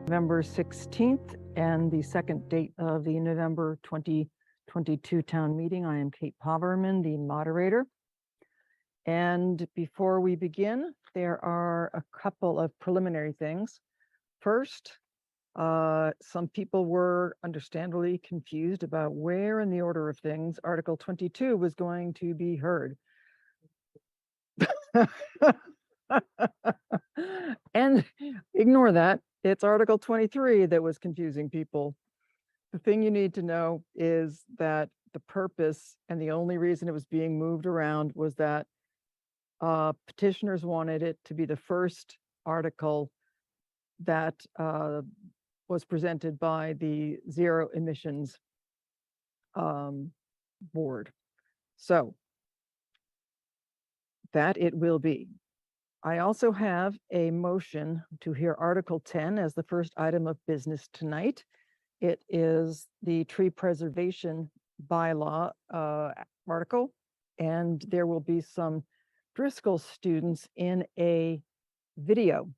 November 16th and the second date of the November 2022 town meeting. I am Kate Poverman, the moderator. And before we begin, there are a couple of preliminary things. First, some people were understandably confused about where in the order of things Article 22 was going to be heard. And ignore that. It's Article 23 that was confusing people. The thing you need to know is that the purpose and the only reason it was being moved around was that petitioners wanted it to be the first article that was presented by the Zero Emissions Board. So that it will be. I also have a motion to hear Article 10 as the first item of business tonight. It is the tree preservation bylaw article, and there will be some Driscoll students in a video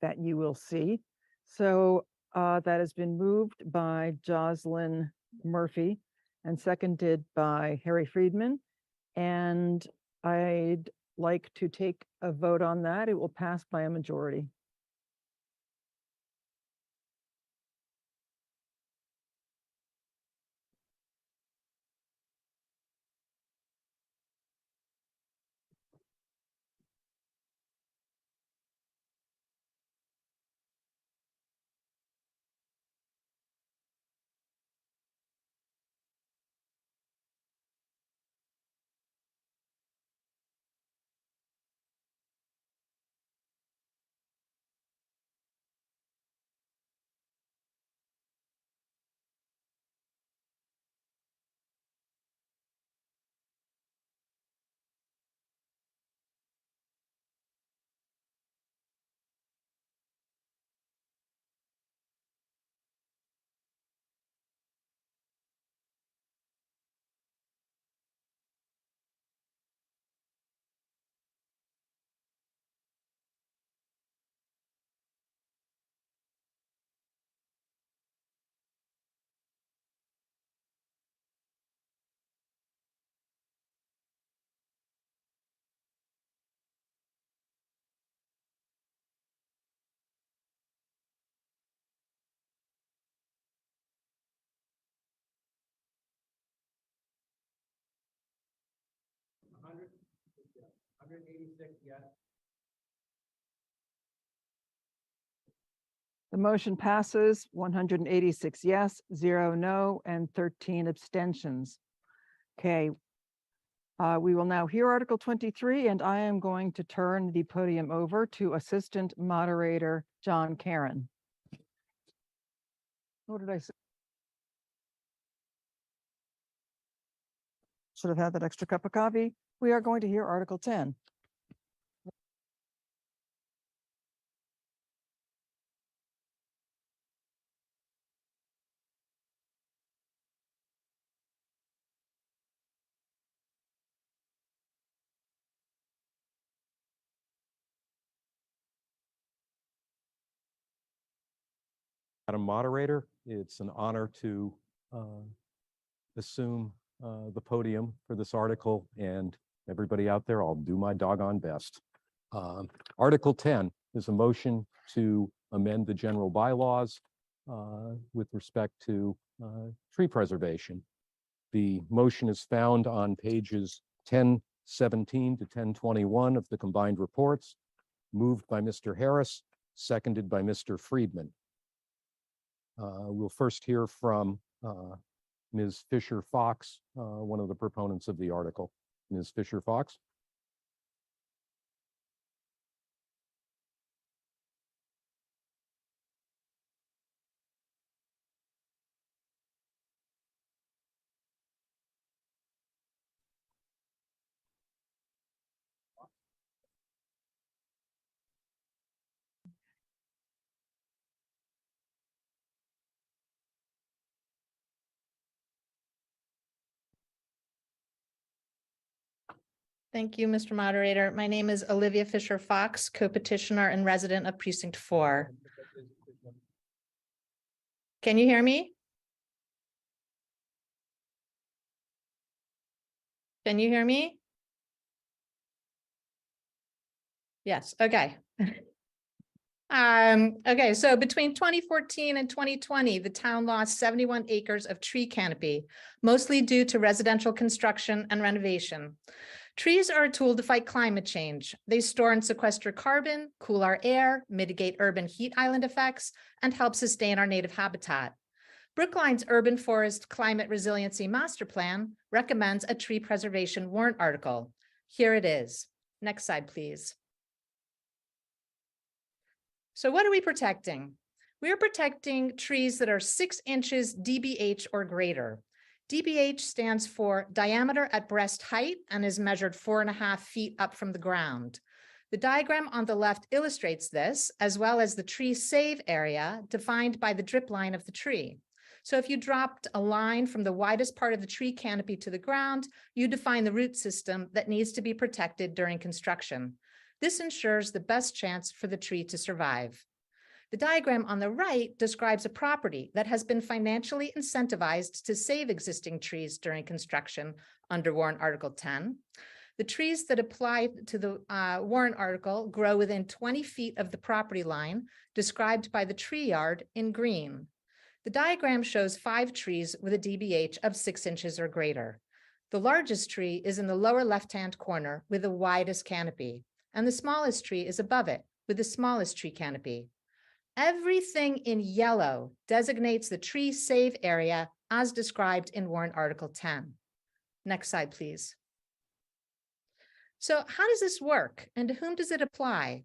that you will see. So that has been moved by Jocelyn Murphy and seconded by Harry Friedman. And I'd like to take a vote on that. It will pass by a majority. The motion passes 186 yes, 0 no, and 13 abstentions. Okay. We will now hear Article 23, and I am going to turn the podium over to Assistant Moderator John Karen. What did I say? Should have had that extra cup of coffee. We are going to hear Article 10. Madam Moderator, it's an honor to assume the podium for this article, and everybody out there, I'll do my doggone best. Article 10 is a motion to amend the general bylaws with respect to tree preservation. The motion is found on pages 1017 to 1021 of the combined reports, moved by Mr. Harris, seconded by Mr. Friedman. We'll first hear from Ms. Fisher Fox, one of the proponents of the article. Ms. Fisher Fox. Thank you, Mr. Moderator. My name is Olivia Fisher Fox, co-petitioner and resident of Precinct 4. Can you hear me? Can you hear me? Yes, okay. Okay, so between 2014 and 2020, the town lost 71 acres of tree canopy, mostly due to residential construction and renovation. Trees are a tool to fight climate change. They store and sequester carbon, cool our air, mitigate urban heat island effects, and help sustain our native habitat. Brookline's Urban Forest Climate Resiliency Master Plan recommends a tree preservation warrant article. Here it is. Next slide, please. So what are we protecting? We are protecting trees that are 6 inches DBH or greater. DBH stands for diameter at breast height and is measured 4.5 feet up from the ground. The diagram on the left illustrates this, as well as the tree save area defined by the drip line of the tree. So if you dropped a line from the widest part of the tree canopy to the ground, you define the root system that needs to be protected during construction. This ensures the best chance for the tree to survive. The diagram on the right describes a property that has been financially incentivized to save existing trees during construction under Warrant Article 10. The trees that apply to the warrant article grow within 20 feet of the property line, described by the tree yard in green. The diagram shows 5 trees with a DBH of 6 inches or greater. The largest tree is in the lower left-hand corner with the widest canopy, and the smallest tree is above it with the smallest tree canopy. Everything in yellow designates the tree save area as described in Warrant Article 10. Next slide, please. So how does this work and to whom does it apply?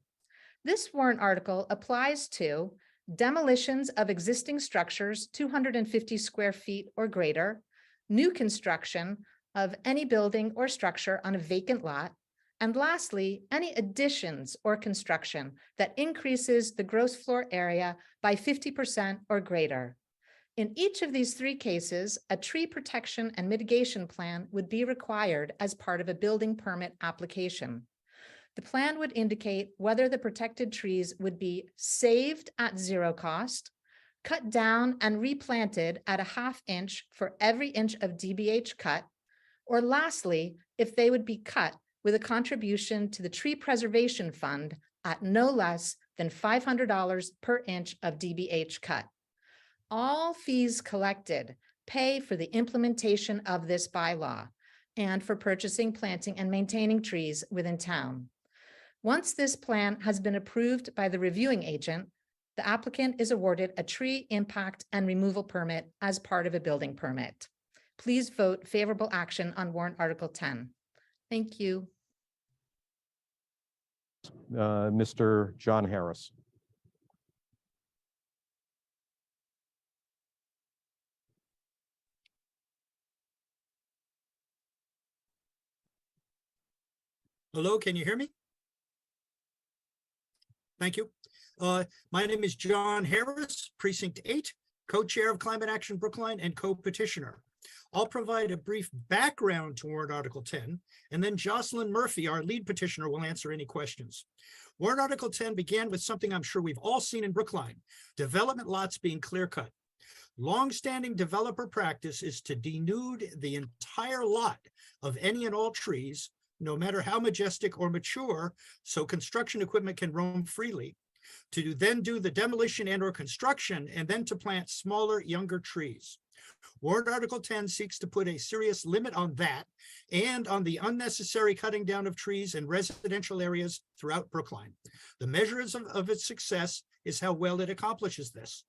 This warrant article applies to demolitions of existing structures 250 square feet or greater, new construction of any building or structure on a vacant lot, and lastly, any additions or construction that increases the gross floor area by 50% or greater. In each of these 3 cases, a tree protection and mitigation plan would be required as part of a building permit application. The plan would indicate whether the protected trees would be saved at 0 cost, cut down and replanted at a 1/2 inch for every inch of DBH cut, or lastly, if they would be cut with a contribution to the Tree Preservation Fund at no less than $500 per inch of DBH cut. All fees collected pay for the implementation of this bylaw and for purchasing, planting, and maintaining trees within town. Once this plan has been approved by the reviewing agent, the applicant is awarded a tree impact and removal permit as part of a building permit. Please vote favorable action on Warrant Article 10. Thank you. Mr. John Harris. Hello, can you hear me? Thank you. My name is John Harris, Precinct 8, co-chair of Climate Action Brookline and co-petitioner. I'll provide a brief background to Warrant Article 10, and then Jocelyn Murphy, our lead petitioner, will answer any questions. Warrant Article 10 began with something I'm sure we've all seen in Brookline, development lots being clear-cut. Long-standing developer practice is to denude the entire lot of any and all trees, no matter how majestic or mature, so construction equipment can roam freely, to then do the demolition and or construction, and then to plant smaller, younger trees. Warrant Article 10 seeks to put a serious limit on that and on the unnecessary cutting down of trees in residential areas throughout Brookline. The measures of its success is how well it accomplishes this.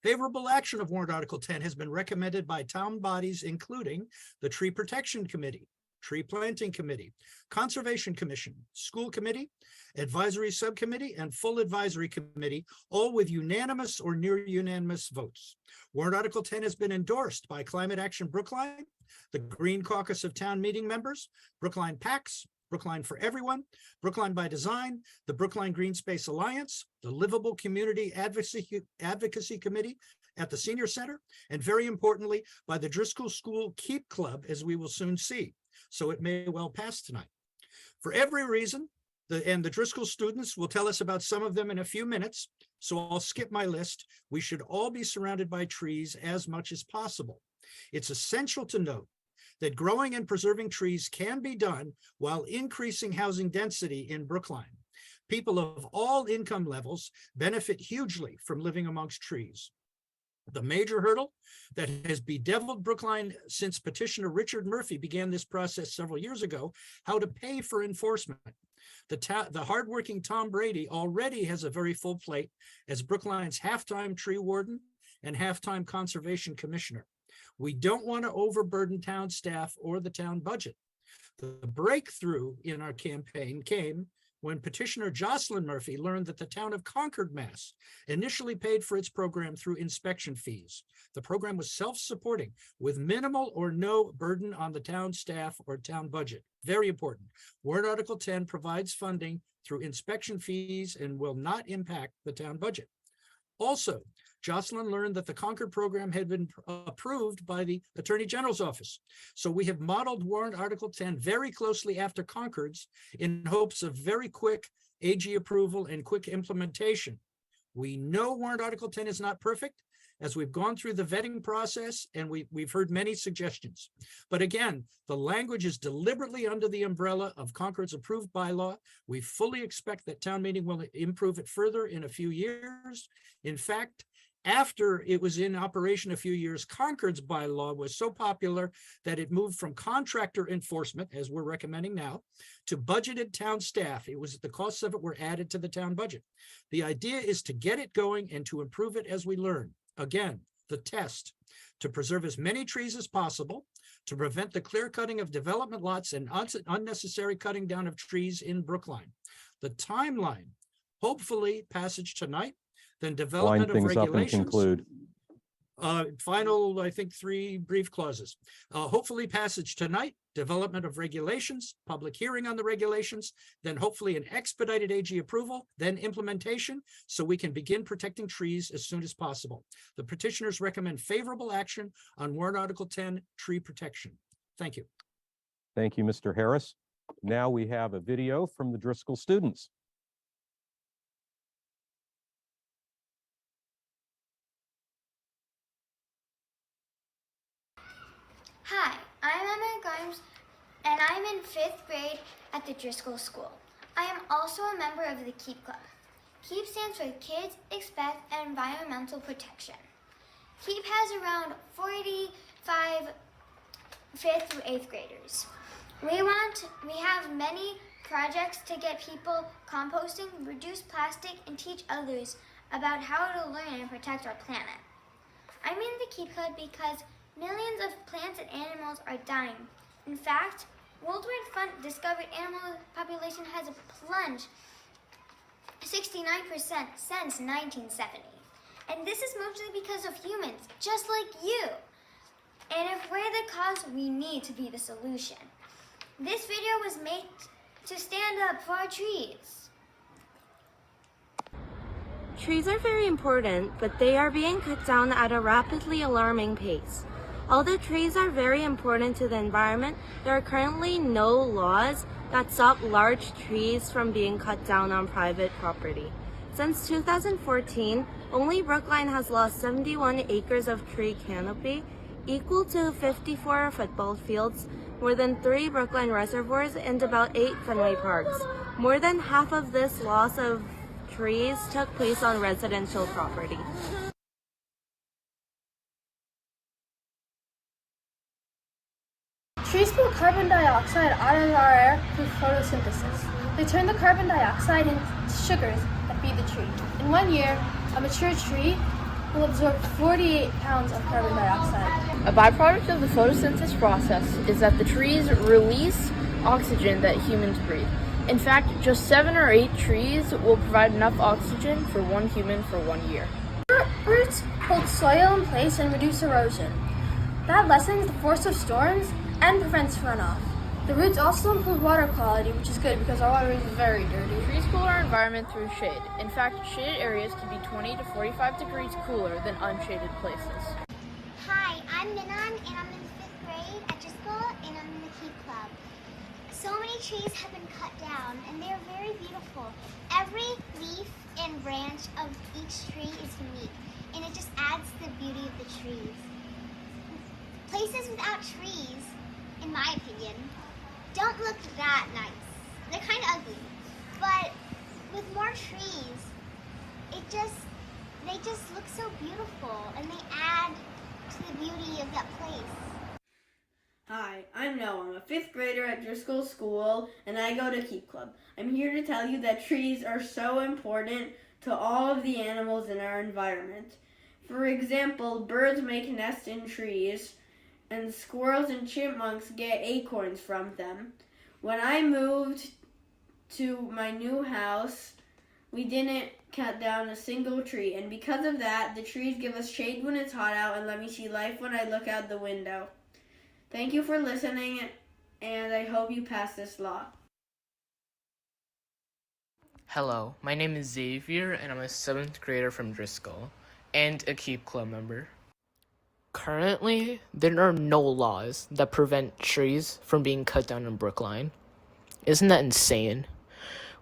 Favorable action of Warrant Article 10 has been recommended by town bodies, including the Tree Protection Committee, Tree Planting Committee, Conservation Commission, School Committee, Advisory Subcommittee, and Full Advisory Committee, all with unanimous or near unanimous votes. Warrant Article 10 has been endorsed by Climate Action Brookline, the Green Caucus of Town Meeting Members, Brookline PACs, Brookline for Everyone, Brookline by Design, the Brookline Green Space Alliance, the Livable Community Advocacy Committee at the Senior Center, and very importantly, by the Driscoll School Keep Club, as we will soon see. So it may well pass tonight. For every reason, The Driscoll students will tell us about some of them in a few minutes, so I'll skip my list. We should all be surrounded by trees as much as possible. It's essential to note that growing and preserving trees can be done while increasing housing density in Brookline. People of all income levels benefit hugely from living amongst trees. The major hurdle that has bedeviled Brookline since petitioner Richard Murphy began this process several years ago, how to pay for enforcement. The hardworking Tom Brady already has a very full plate as Brookline's half-time tree warden and half-time conservation commissioner. We don't want to overburden town staff or the town budget. The breakthrough in our campaign came when petitioner Jocelyn Murphy learned that the town of Concord, Mass. Initially paid for its program through inspection fees. The program was self-supporting with minimal or no burden on the town staff or town budget. Very important. Warrant Article 10 provides funding through inspection fees and will not impact the town budget. Also, Jocelyn learned that the Concord program had been approved by the Attorney General's office. So we have modeled Warrant Article 10 very closely after Concord's in hopes of very quick AG approval and quick implementation. We know Warrant Article 10 is not perfect, as we've gone through the vetting process and we've heard many suggestions. But again, the language is deliberately under the umbrella of Concord's approved bylaw. We fully expect that town meeting will improve it further in a few years. In fact, after it was in operation a few years, Concord's bylaw was so popular that it moved from contractor enforcement, as we're recommending now, to budgeted town staff. It was the costs of it were added to the town budget. The idea is to get it going and to improve it as we learn. Again, the test: to preserve as many trees as possible, to prevent the clear cutting of development lots and unnecessary cutting down of trees in Brookline. The timeline: hopefully passage tonight, then development of regulations. Line things up and conclude. Final, I think, 3 brief clauses. Hopefully passage tonight, development of regulations, public hearing on the regulations, then hopefully an expedited AG approval, then implementation, so we can begin protecting trees as soon as possible. The petitioners recommend favorable action on Warrant Article 10, tree protection. Thank you. Thank you, Mr. Harris. Now we have a video from the Driscoll students. Hi, I'm Emma Grimes, and I'm in 5th grade at the Driscoll School. I am also a member of the KEEP Club. KEEP stands for Kids Expect Environmental Protection. KEEP has around 45 5th through 8th graders. We have many projects to get people composting, reduce plastic, and teach others about how to learn and protect our planet. I'm in the KEEP Club because millions of plants and animals are dying. In fact, worldwide discovered animal population has plunged 69% since 1970. And this is mostly because of humans, just like you. And if we're the cause, we need to be the solution. This video was made to stand up for our trees. Trees are very important, but they are being cut down at a rapidly alarming pace. Although trees are very important to the environment, there are currently no laws that stop large trees from being cut down on private property. Since 2014, only Brookline has lost 71 acres of tree canopy, equal to 54 football fields, more than 3 Brookline reservoirs, and about 8 Fenway parks. More than half of this loss of trees took place on residential property. Trees pull carbon dioxide out of our air through photosynthesis. They turn the carbon dioxide into sugars that feed the tree. In 1 year, a mature tree will absorb 48 pounds of carbon dioxide. A byproduct of the photosynthesis process is that the trees release oxygen that humans breathe. In fact, just 7 or 8 trees will provide enough oxygen for 1 human for 1 year. Roots hold soil in place and reduce erosion. That lessens the force of storms and prevents runoff. The roots also improve water quality, which is good because our water is very dirty. Trees cool our environment through shade. In fact, shaded areas can be 20 to 45 degrees cooler than unshaded places. Hi, I'm Minan, and I'm in 5th grade at Driscoll, and I'm in the KEEP Club. So many trees have been cut down and they are very beautiful. Every leaf and branch of each tree is unique and it just adds to the beauty of the trees. Places without trees, in my opinion, don't look that nice. They're kind of ugly. But with more trees, they just look so beautiful and they add to the beauty of that place. Hi, I'm Noah. I'm a 5th grader at Driscoll School, and I go to Keep Club. I'm here to tell you that trees are so important to all of the animals in our environment. For example, birds make nests in trees, and squirrels and chipmunks get acorns from them. When I moved to my new house, we didn't cut down a single tree, and because of that, the trees give us shade when it's hot out and let me see life when I look out the window. Thank you for listening, and I hope you pass this law. Hello, my name is Xavier, and I'm a 7th grader from Driscoll, and a Keep Club member. Currently, there are no laws that prevent trees from being cut down in Brookline. Isn't that insane?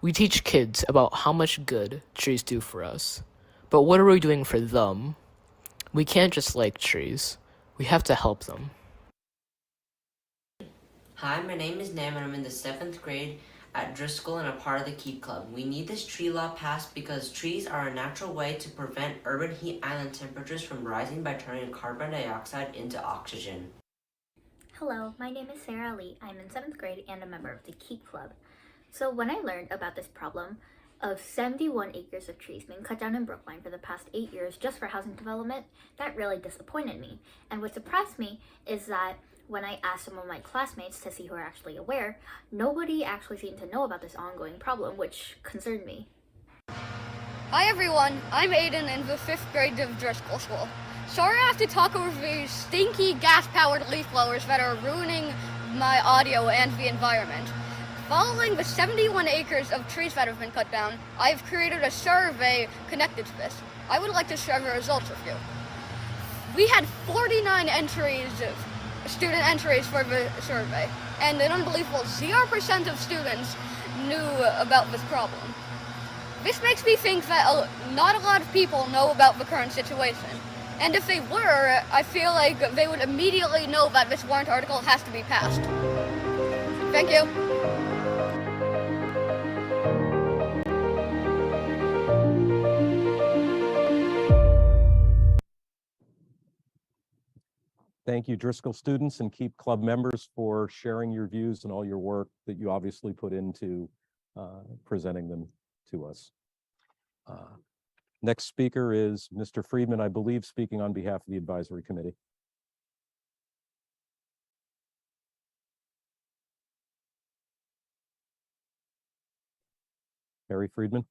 We teach kids about how much good trees do for us, but what are we doing for them? We can't just like trees. We have to help them. Hi, my name is Nam and I'm in the 7th grade at Driscoll and a part of the Keep Club. We need this tree law passed because trees are a natural way to prevent urban heat island temperatures from rising by turning carbon dioxide into oxygen. Hello, my name is Sarah Lee. I'm in 7th grade and a member of the Keep Club. So when I learned about this problem of 71 acres of trees being cut down in Brookline for the past 8 years just for housing development, that really disappointed me. And what surprised me is that when I asked some of my classmates to see who are actually aware, nobody actually seemed to know about this ongoing problem, which concerned me. Hi everyone, I'm Aiden in the 5th grade of Driscoll School. Sorry I have to talk over these stinky gas-powered leaf blowers that are ruining my audio and the environment. Following the 71 acres of trees that have been cut down, I've created a survey connected to this. I would like to share the results with you. We had 49 student entries for the survey, and an unbelievable 0% of students knew about this problem. This makes me think that not a lot of people know about the current situation. And if they were, I feel like they would immediately know that this warrant article has to be passed. Thank you. Thank you, Driscoll students and Keep Club members, for sharing your views and all your work that you obviously put into presenting them to us. Next speaker is Mr. Friedman, I believe, speaking on behalf of the advisory committee. Harry Friedman.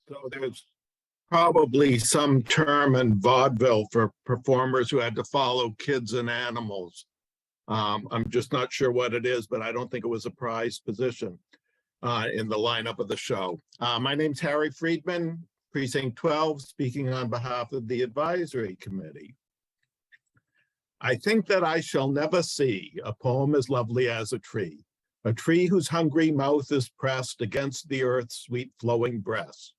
So there's probably some term in vaudeville for performers who had to follow kids and animals. I'm just not sure what it is, but I don't think it was a prized position in the lineup of the show. My name's Harry Friedman, Precinct 12, speaking on behalf of the advisory committee. I think that I shall never see a poem as lovely as a tree whose hungry mouth is pressed against the earth's sweet flowing breast.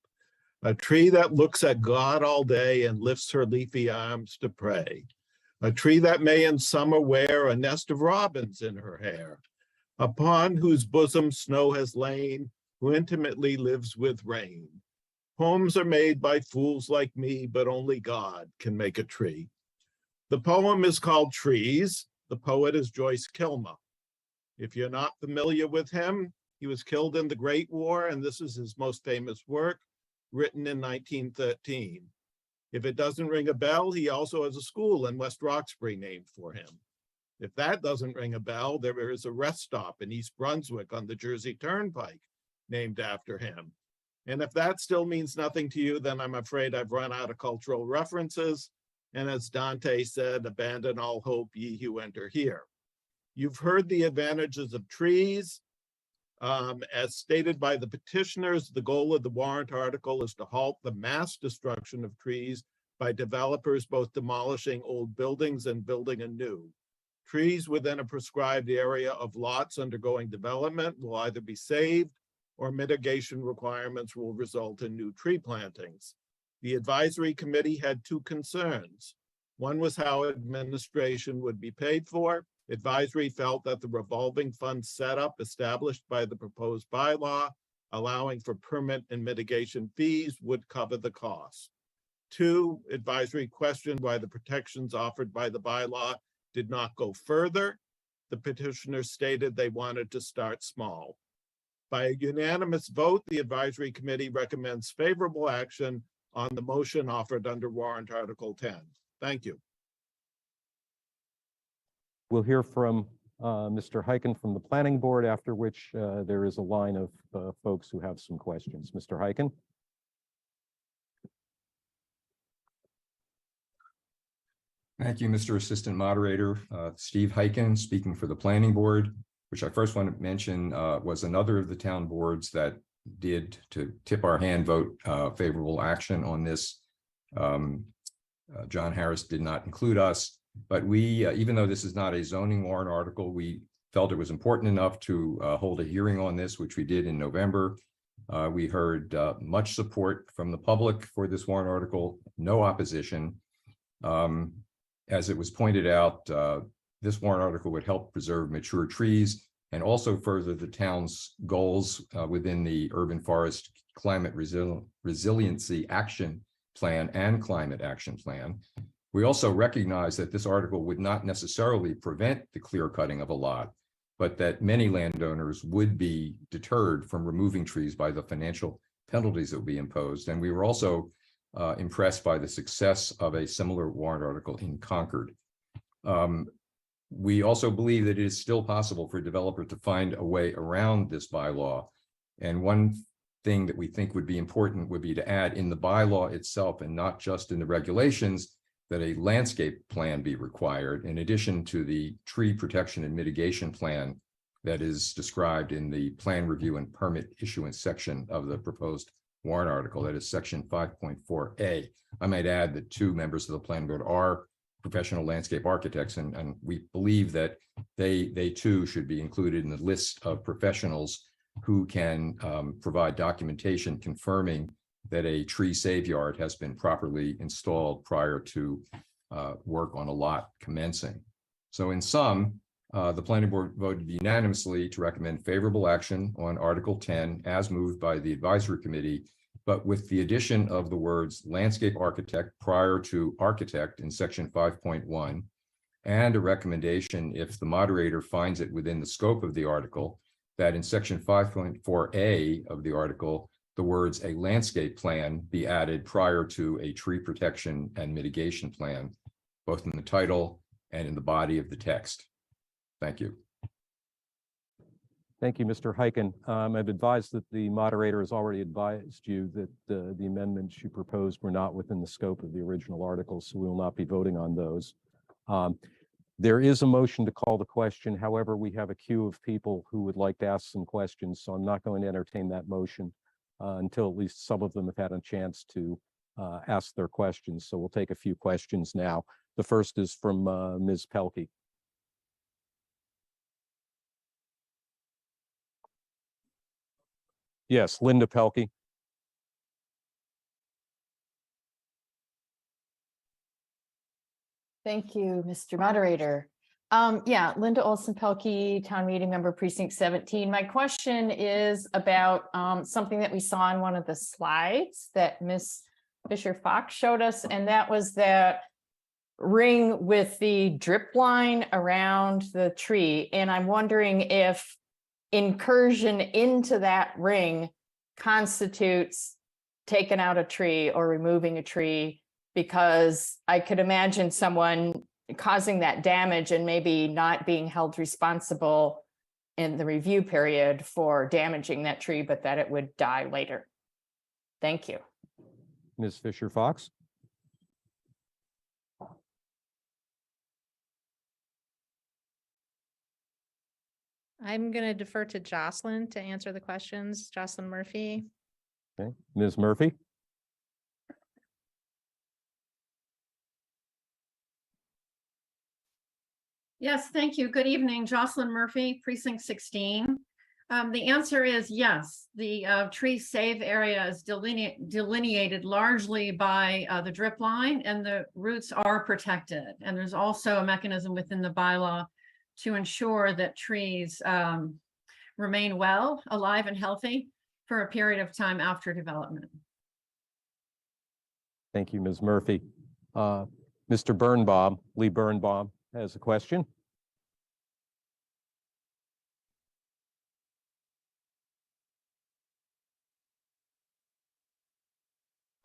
A tree that looks at God all day and lifts her leafy arms to pray. A tree that may in summer wear a nest of robins in her hair. Upon whose bosom snow has lain, who intimately lives with rain. Poems are made by fools like me, but only God can make a tree. The poem is called Trees. The poet is Joyce Kilmer. If you're not familiar with him, he was killed in the Great War, and this is his most famous work, written in 1913. If it doesn't ring a bell, he also has a school in West Roxbury named for him. If that doesn't ring a bell, there is a rest stop in East Brunswick on the Jersey Turnpike named after him. And if that still means nothing to you, then I'm afraid I've run out of cultural references. And as Dante said, abandon all hope, ye who enter here. You've heard the advantages of trees. As stated by the petitioners, the goal of the warrant article is to halt the mass destruction of trees by developers both demolishing old buildings and building anew. Trees within a prescribed area of lots undergoing development will either be saved or mitigation requirements will result in new tree plantings. The advisory committee had two concerns. One was how administration would be paid for. Advisory felt that the revolving fund setup established by the proposed bylaw, allowing for permit and mitigation fees, would cover the cost. Two, advisory questioned why the protections offered by the bylaw did not go further. The petitioners stated they wanted to start small. By a unanimous vote, the advisory committee recommends favorable action on the motion offered under warrant Article 10. Thank you. We'll hear from Mr. Heiken from the Planning Board, after which there is a line of folks who have some questions. Mr. Heiken. Thank you, Mr. Assistant Moderator. Steve Heiken, speaking for the Planning Board, which I first want to mention was another of the town boards that did, to tip our hand, vote favorable action on this. John Harris did not include us, but we, even though this is not a zoning warrant article, we felt it was important enough to hold a hearing on this, which we did in November. We heard much support from the public for this warrant article, no opposition. As it was pointed out, this warrant article would help preserve mature trees and also further the town's goals within the Urban Forest Climate Resiliency Action Plan and Climate Action Plan. We also recognize that this article would not necessarily prevent the clear cutting of a lot, but that many landowners would be deterred from removing trees by the financial penalties that would be imposed. And we were also impressed by the success of a similar warrant article in Concord. We also believe that it is still possible for a developer to find a way around this bylaw. And one thing that we think would be important would be to add in the bylaw itself and not just in the regulations that a landscape plan be required in addition to the tree protection and mitigation plan that is described in the plan review and permit issuance section of the proposed warrant article, that is section 5.4A. I might add that two members of the planning board are professional landscape architects, and we believe that they too should be included in the list of professionals who can provide documentation confirming that a tree save yard has been properly installed prior to work on a lot commencing. So in sum, the planning board voted unanimously to recommend favorable action on Article 10 as moved by the advisory committee, but with the addition of the words landscape architect prior to architect in section 5.1, and a recommendation, if the moderator finds it within the scope of the article, that in section 5.4A of the article, the words a landscape plan be added prior to a tree protection and mitigation plan, both in the title and in the body of the text. Thank you. Thank you, Mr. Heiken. I've advised that the moderator has already advised you that the amendments you proposed were not within the scope of the original article, so we will not be voting on those. There is a motion to call the question. However, we have a queue of people who would like to ask some questions, so I'm not going to entertain that motion until at least some of them have had a chance to ask their questions. So we'll take a few questions now. The first is from Ms. Pelkey. Yes, Linda Pelkey. Thank you, Mr. Moderator. Yeah, Linda Olson Pelkey, town meeting member, precinct 17. My question is about something that we saw in one of the slides that Ms. Fisher Fox showed us, and that was that ring with the drip line around the tree. And I'm wondering if incursion into that ring constitutes taking out a tree or removing a tree, because I could imagine someone causing that damage and maybe not being held responsible in the review period for damaging that tree, but that it would die later. Thank you. Ms. Fisher Fox. I'm going to defer to Jocelyn to answer the questions. Jocelyn Murphy. Okay, Ms. Murphy. Yes, thank you. Good evening, Jocelyn Murphy, Precinct 16. The answer is yes. The tree save area is delineated largely by the drip line, and the roots are protected. And there's also a mechanism within the bylaw to ensure that trees remain well, alive, and healthy for a period of time after development. Thank you, Ms. Murphy. Mr. Birnbaum, Lee Birnbaum has a question.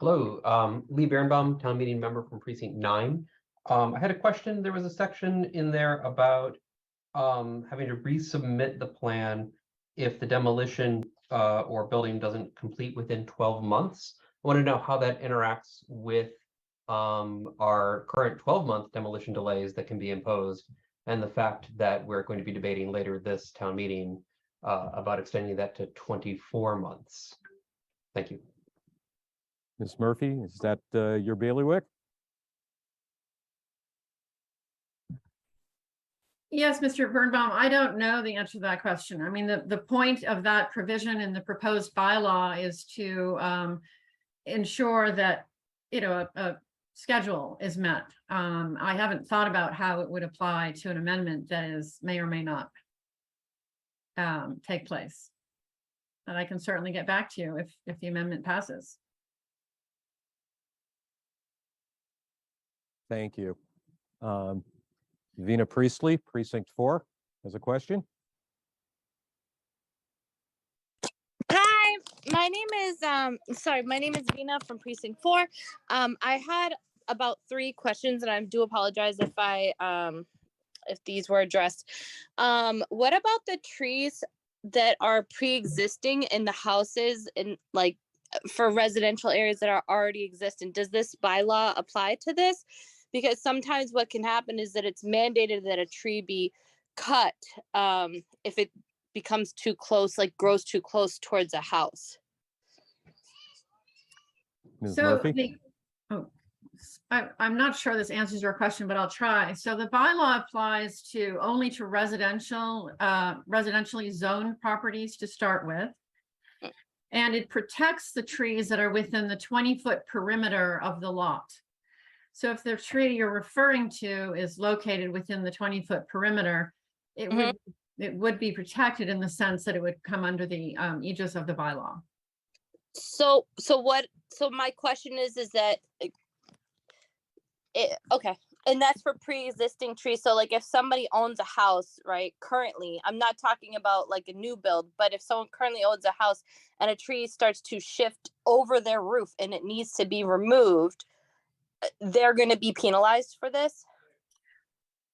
Hello, Lee Birnbaum, town meeting member from precinct 9. I had a question. There was a section in there about having to resubmit the plan if the demolition or building doesn't complete within 12 months. I want to know how that interacts with our current 12-month demolition delays that can be imposed, and the fact that we're going to be debating later this town meeting about extending that to 24 months. Thank you. Ms. Murphy, is that your bailiwick? Yes, Mr. Birnbaum, I don't know the answer to that question. I mean, the point of that provision in the proposed bylaw is to ensure that, you know, a schedule is met. I haven't thought about how it would apply to an amendment that may or may not take place. And I can certainly get back to you if the amendment passes. Thank you. Vina Priestley, Precinct 4, has a question. Hi, my name is Vina from Precinct 4. I had about 3 questions, and I do apologize if these were addressed. What about the trees that are pre-existing in the houses and like for residential areas that are already existing? Does this bylaw apply to this? Because sometimes what can happen is that it's mandated that a tree be cut if it becomes too close, like grows too close towards a house. Ms. Murphy? I'm not sure this answers your question, but I'll try. So the bylaw applies only to residentially zoned properties to start with. And it protects the trees that are within the 20-foot perimeter of the lot. So if the tree you're referring to is located within the 20-foot perimeter, it would be protected in the sense that it would come under the aegis of the bylaw. So my question is that okay, and that's for pre-existing trees. So like if somebody owns a house, right, currently, I'm not talking about like a new build, but if someone currently owns a house and a tree starts to shift over their roof and it needs to be removed, they're going to be penalized for this?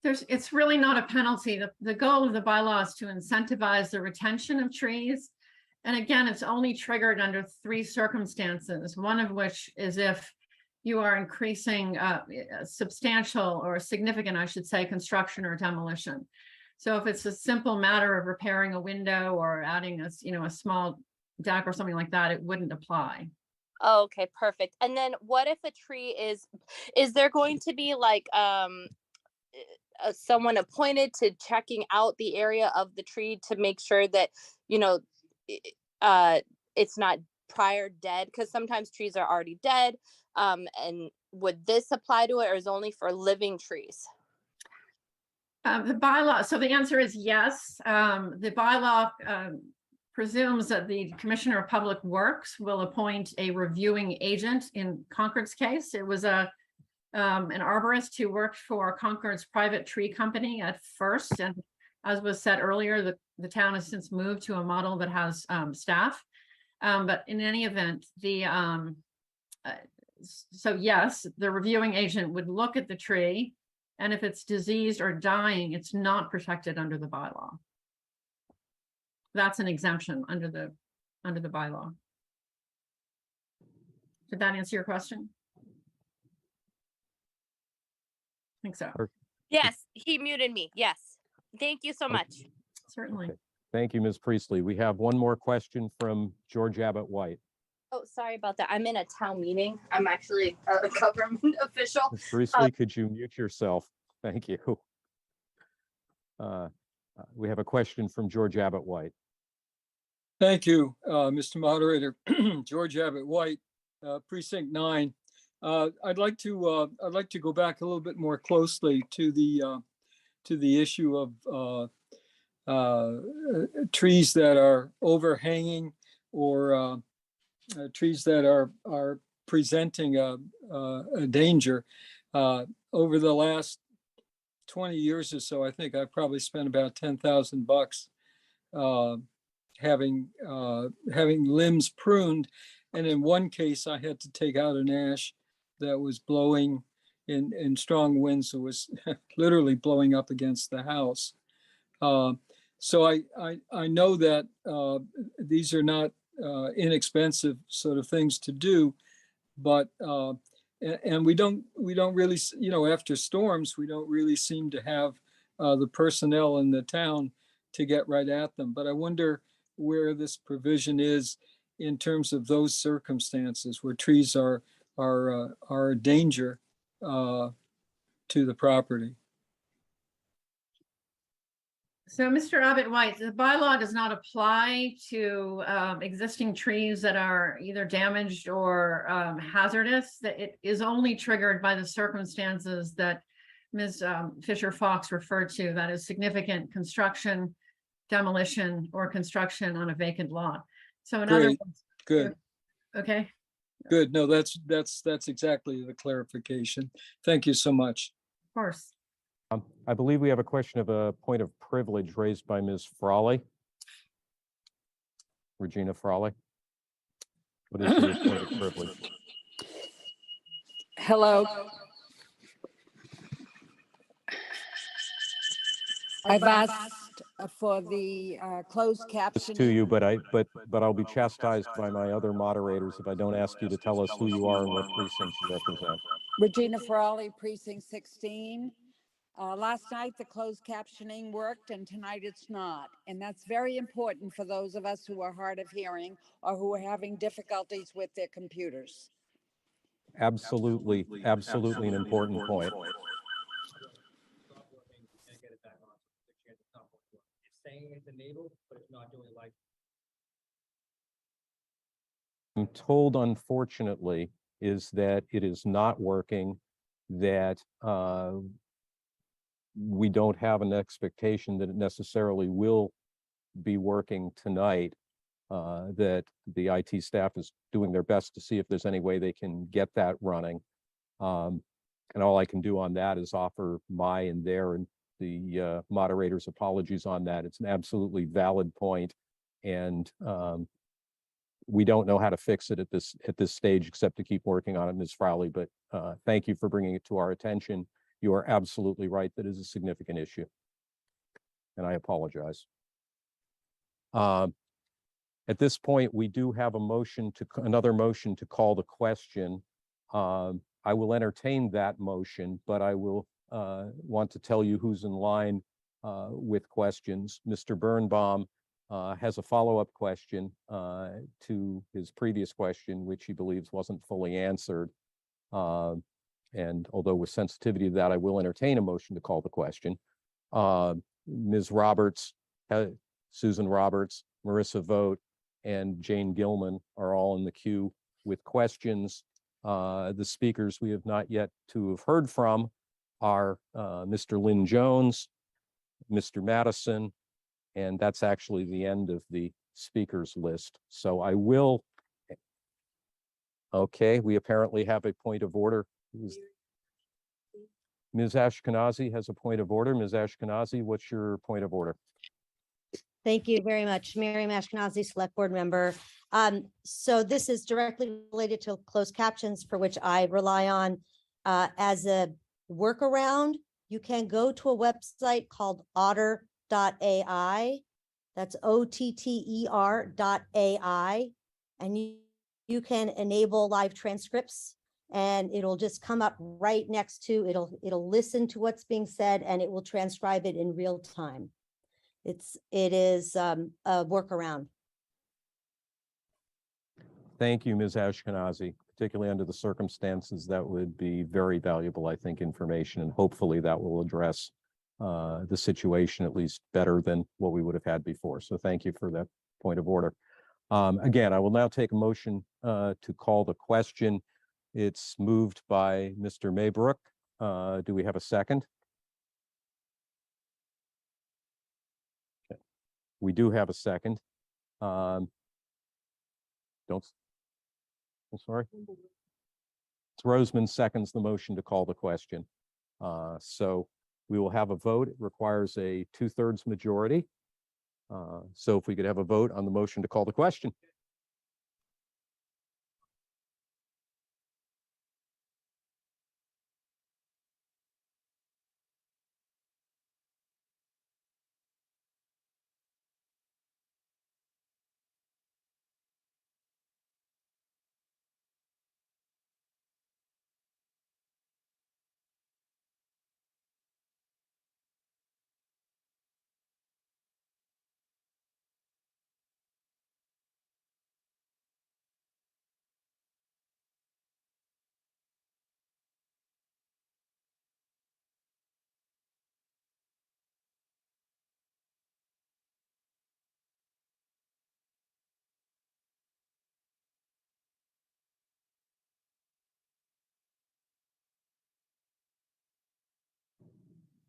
It's really not a penalty. The goal of the bylaw is to incentivize the retention of trees. And again, it's only triggered under 3 circumstances, one of which is if you are increasing substantial or significant, I should say, construction or demolition. So if it's a simple matter of repairing a window or adding a small deck or something like that, it wouldn't apply. Okay, perfect. And then what if a tree is there going to be like someone appointed to checking out the area of the tree to make sure that, it's not prior dead? Because sometimes trees are already dead. And would this apply to it, or is it only for living trees? The bylaw, so the answer is yes. The bylaw presumes that the Commissioner of Public Works will appoint a reviewing agent. In Concord's case, it was an arborist who worked for Concord's private tree company at first. And as was said earlier, the town has since moved to a model that has staff. But in any event, so yes, the reviewing agent would look at the tree, and if it's diseased or dying, it's not protected under the bylaw. That's an exemption under the bylaw. Did that answer your question? I think so. Yes, he muted me. Yes. Thank you so much. Certainly. Okay. Thank you, Ms. Priestley. We have one more question from George Abbott White. Oh, sorry about that. I'm in a town meeting. I'm actually a government official. Ms. Priestley, could you mute yourself? Thank you. We have a question from George Abbott White. Thank you, Mr. Moderator. George Abbott White, Precinct 9. I'd like to go back a little bit more closely to the issue of trees that are overhanging or trees that are presenting a danger. Over the last 20 years or so, I think I've probably spent about $10,000 having limbs pruned, and in one case I had to take out an ash that was blowing in strong winds. It was literally blowing up against the house. So I know that these are not inexpensive sort of things to do, but and we don't really, after storms, we don't really seem to have the personnel in the town to get right at them. But I wonder where this provision is in terms of those circumstances where trees are a danger to the property. So, Mr. Abbott White, the bylaw does not apply to existing trees that are either damaged or hazardous. That it is only triggered by the circumstances that Ms. Fisher Fox referred to, that is significant construction, demolition, or construction on a vacant lot. So in other words, good. Okay. Good. No, that's exactly the clarification. Thank you so much. Of course. I believe we have a question of a point of privilege raised by Ms. Frawley. Regina Frawley. What is your point of privilege? Hello. I've asked for the closed captioning. To you, but I'll be chastised by my other moderators if I don't ask you to tell us who you are and what precinct you represent. Regina Frawley, Precinct 16. Last night, the closed captioning worked, and tonight it's not. And that's very important for those of us who are hard of hearing or who are having difficulties with their computers. Absolutely an important point. I'm told, unfortunately, is that it is not working, that we don't have an expectation that it necessarily will be working tonight, that the IT staff is doing their best to see if there's any way they can get that running. And all I can do on that is offer my and their and the moderator's apologies on that. It's an absolutely valid point, and we don't know how to fix it at this stage except to keep working on it, Ms. Frawley. But thank you for bringing it to our attention. You are absolutely right. That is a significant issue, and I apologize. At this point, we do have another motion to call the question. I will entertain that motion, but I will want to tell you who's in line with questions. Mr. Birnbaum has a follow-up question to his previous question, which he believes wasn't fully answered. And although with sensitivity to that, I will entertain a motion to call the question. Ms. Roberts, Susan Roberts, Marissa Vogt, and Jane Gilman are all in the queue with questions. The speakers we have not yet to have heard from are Mr. Lynn Jones, Mr. Madison, and that's actually the end of the speakers list. So I will, okay, we apparently have a point of order. Ms. Ashkenazi has a point of order. Ms. Ashkenazi, what's your point of order? Thank you very much. Miriam Ashkenazi, Select Board Member. So this is directly related to closed captions, for which I rely on as a workaround. You can go to a website called otter.ai. That's OTTER.ai. And you can enable live transcripts, and it'll just come up right next to, it'll listen to what's being said, and it will transcribe it in real time. It is a workaround. Thank you, Ms. Ashkenazi. Particularly under the circumstances, that would be very valuable, I think, information, and hopefully that will address the situation at least better than what we would have had before. So thank you for that point of order. Again, I will now take a motion to call the question. It's moved by Mr. Maybrook. Do we have a second? Okay. We do have a second. I'm sorry. It's Roseman seconds the motion to call the question. So we will have a vote. It requires a 2/3 majority. So if we could have a vote on the motion to call the question.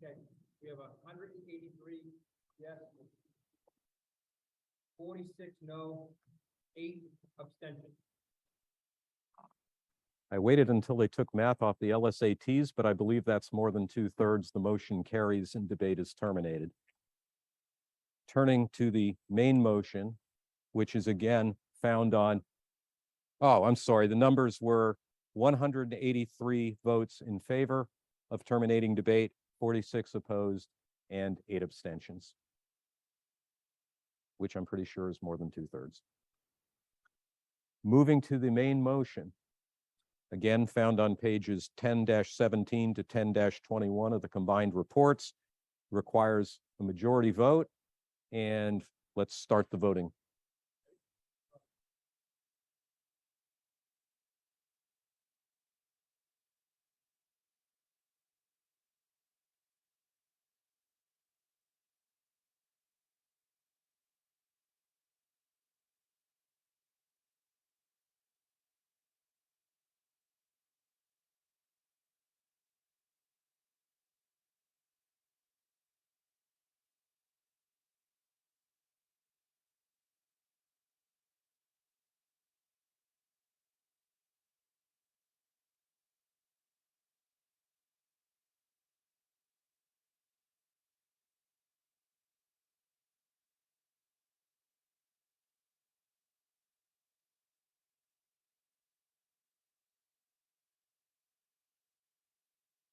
Okay, we have 183 yes, 46 no, 8 abstentions. I waited until they took math off the LSATs, but I believe that's more than 2/3. The motion carries and debate is terminated. Turning to the main motion, which is again found on, oh, I'm sorry, the numbers were 183 votes in favor of terminating debate, 46 opposed, and 8 abstentions, which I'm pretty sure is more than 2/3. Moving to the main motion, again found on pages 10-17 to 10-21 of the combined reports, requires a majority vote, and let's start the voting.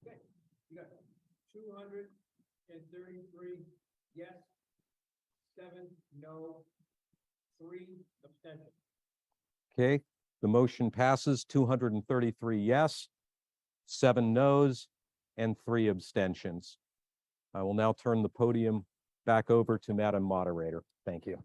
Okay, you got 233 yes, 7 no, 3 abstentions. Okay, the motion passes 233 yes, 7 noes, and 3 abstentions. I will now turn the podium back over to Madam Moderator. Thank you.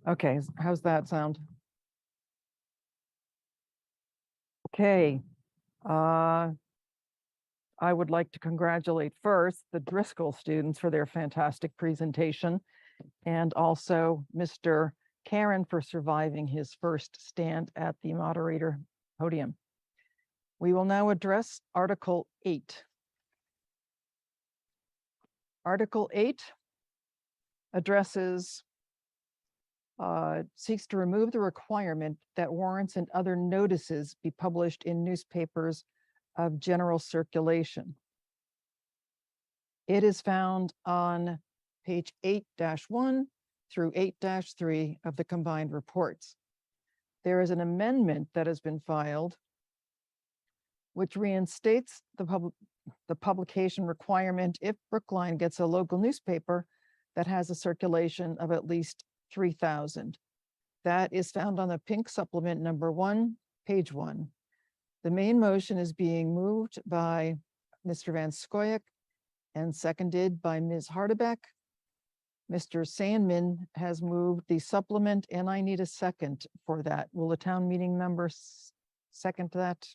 Okay, how's that sound? Okay. I would like to congratulate first the Driscoll students for their fantastic presentation, and also Mr. Karen for surviving his first stand at the moderator podium. We will now address Article 8. Article 8 addresses, seeks to remove the requirement that warrants and other notices be published in newspapers of general circulation. It is found on page 8-1 through 8-3 of the combined reports. There is an amendment that has been filed which reinstates the publication requirement if Brookline gets a local newspaper that has a circulation of at least 3,000. That is found on the pink supplement number 1, page 1. The main motion is being moved by Mr. Van Scoyoc and seconded by Ms. Hardebeck. Mr. Sandman has moved the supplement, and I need a second for that. Will the town meeting member second that?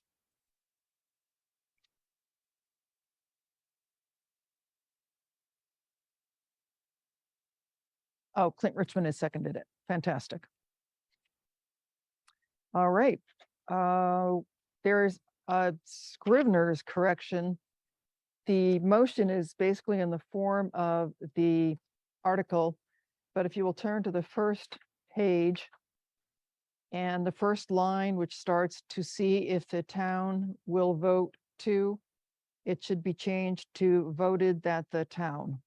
Oh, Clint Richmond has seconded it. Fantastic. All right. There's a Scrivener's correction. The motion is basically in the form of the article, but if you will turn to the first page and the first line, which starts to see if the town will vote to, it should be changed to voted that the town.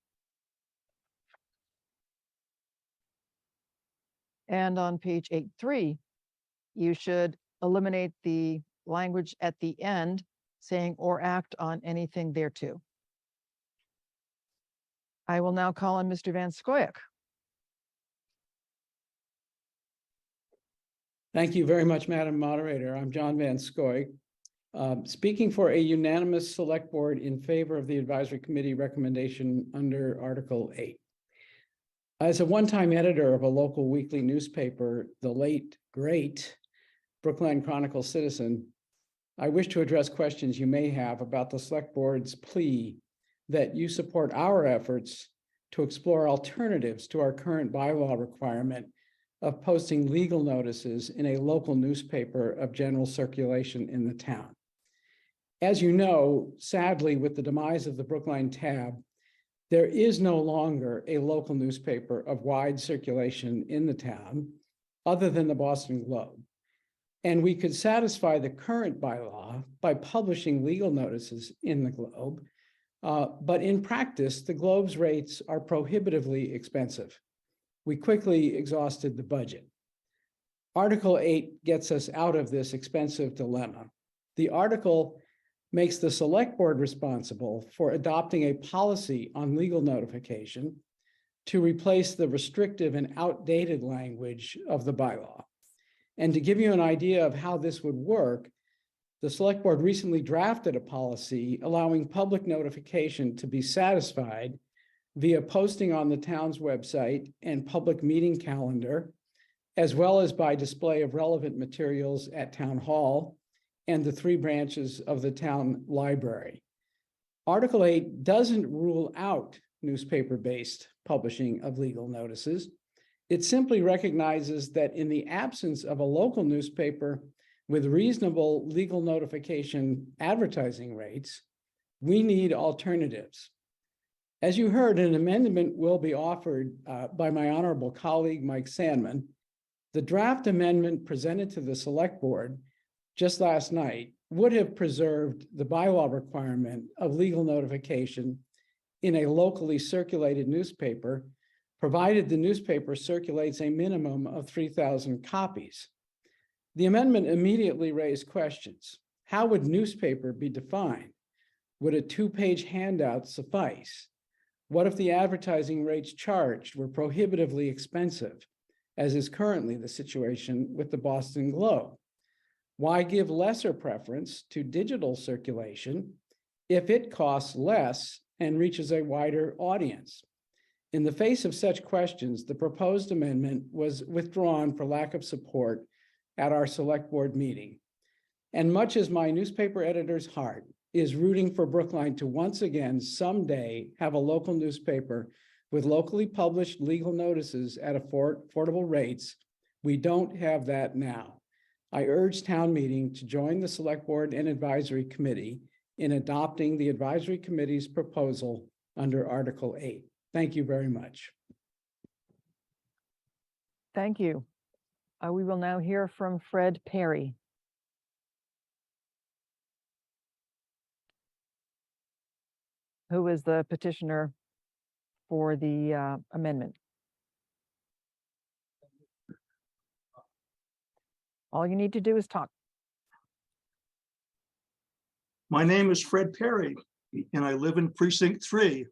And on page 8.3, you should eliminate the language at the end saying or act on anything thereto. I will now call on Mr. Van Scoyoc. Thank you very much, Madam Moderator. I'm John Van Scoyoc, speaking for a unanimous select board in favor of the advisory committee recommendation under Article 8. As a one-time editor of a local weekly newspaper, the late, great Brookline Chronicle Citizen, I wish to address questions you may have about the select board's plea that you support our efforts to explore alternatives to our current bylaw requirement of posting legal notices in a local newspaper of general circulation in the town. As you know, sadly, with the demise of the Brookline tab, there is no longer a local newspaper of wide circulation in the town other than the Boston Globe. And we could satisfy the current bylaw by publishing legal notices in the Globe. But in practice, the Globe's rates are prohibitively expensive. We quickly exhausted the budget. Article 8 gets us out of this expensive dilemma. The article makes the select board responsible for adopting a policy on legal notification to replace the restrictive and outdated language of the bylaw. And to give you an idea of how this would work, the select board recently drafted a policy allowing public notification to be satisfied via posting on the town's website and public meeting calendar, as well as by display of relevant materials at town hall and the 3 branches of the town library. Article 8 doesn't rule out newspaper-based publishing of legal notices. It simply recognizes that in the absence of a local newspaper with reasonable legal notification advertising rates, we need alternatives. As you heard, an amendment will be offered by my honorable colleague, Mike Sandman. The draft amendment presented to the select board just last night would have preserved the bylaw requirement of legal notification in a locally circulated newspaper, provided the newspaper circulates a minimum of 3,000 copies. The amendment immediately raised questions. How would newspaper be defined? Would a 2-page handout suffice? What if the advertising rates charged were prohibitively expensive, as is currently the situation with the Boston Globe? Why give lesser preference to digital circulation if it costs less and reaches a wider audience? In the face of such questions, the proposed amendment was withdrawn for lack of support at our select board meeting. And much as my newspaper editor's heart is rooting for Brookline to once again someday have a local newspaper with locally published legal notices at affordable rates. We don't have that now. I urge town meeting to join the Select Board and Advisory Committee in adopting the Advisory Committee's proposal under Article 8. Thank you very much. Thank you. We will now hear from Fred Perry. Who is the petitioner for the amendment? All you need to do is talk. My name is Fred Perry, and I live in Precinct 3,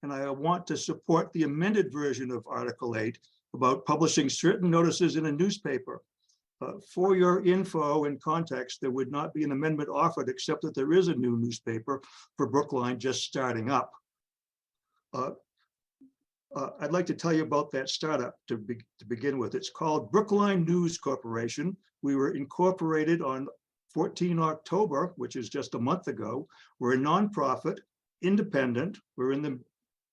and I want to support the amended version of Article 8 about publishing certain notices in a newspaper. For your info and context, there would not be an amendment offered except that there is a new newspaper for Brookline just starting up. I'd like to tell you about that startup to begin with. It's called Brookline News Corporation. We were incorporated on 14 October, which is just a month ago. We're a nonprofit, independent. We're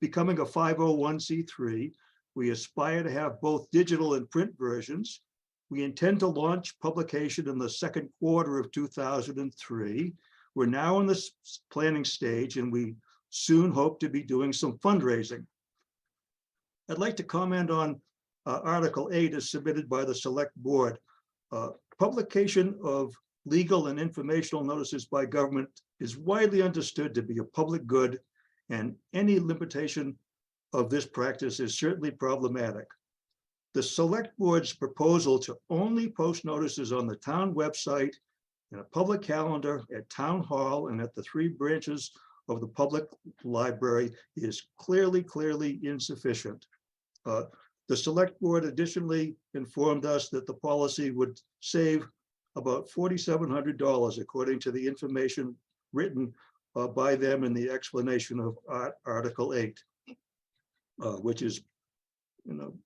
becoming a 501c3. We aspire to have both digital and print versions. We intend to launch publication in the second quarter of 2003. We're now in the planning stage, and we soon hope to be doing some fundraising. I'd like to comment on Article 8 as submitted by the Select Board. Publication of legal and informational notices by government is widely understood to be a public good, and any limitation of this practice is certainly problematic. The Select Board's proposal to only post notices on the town website, in a public calendar, at Town Hall, and at the 3 branches of the public library is clearly insufficient. The Select Board additionally informed us that the policy would save about $4,700 according to the information written by them in the explanation of Article 8, which is,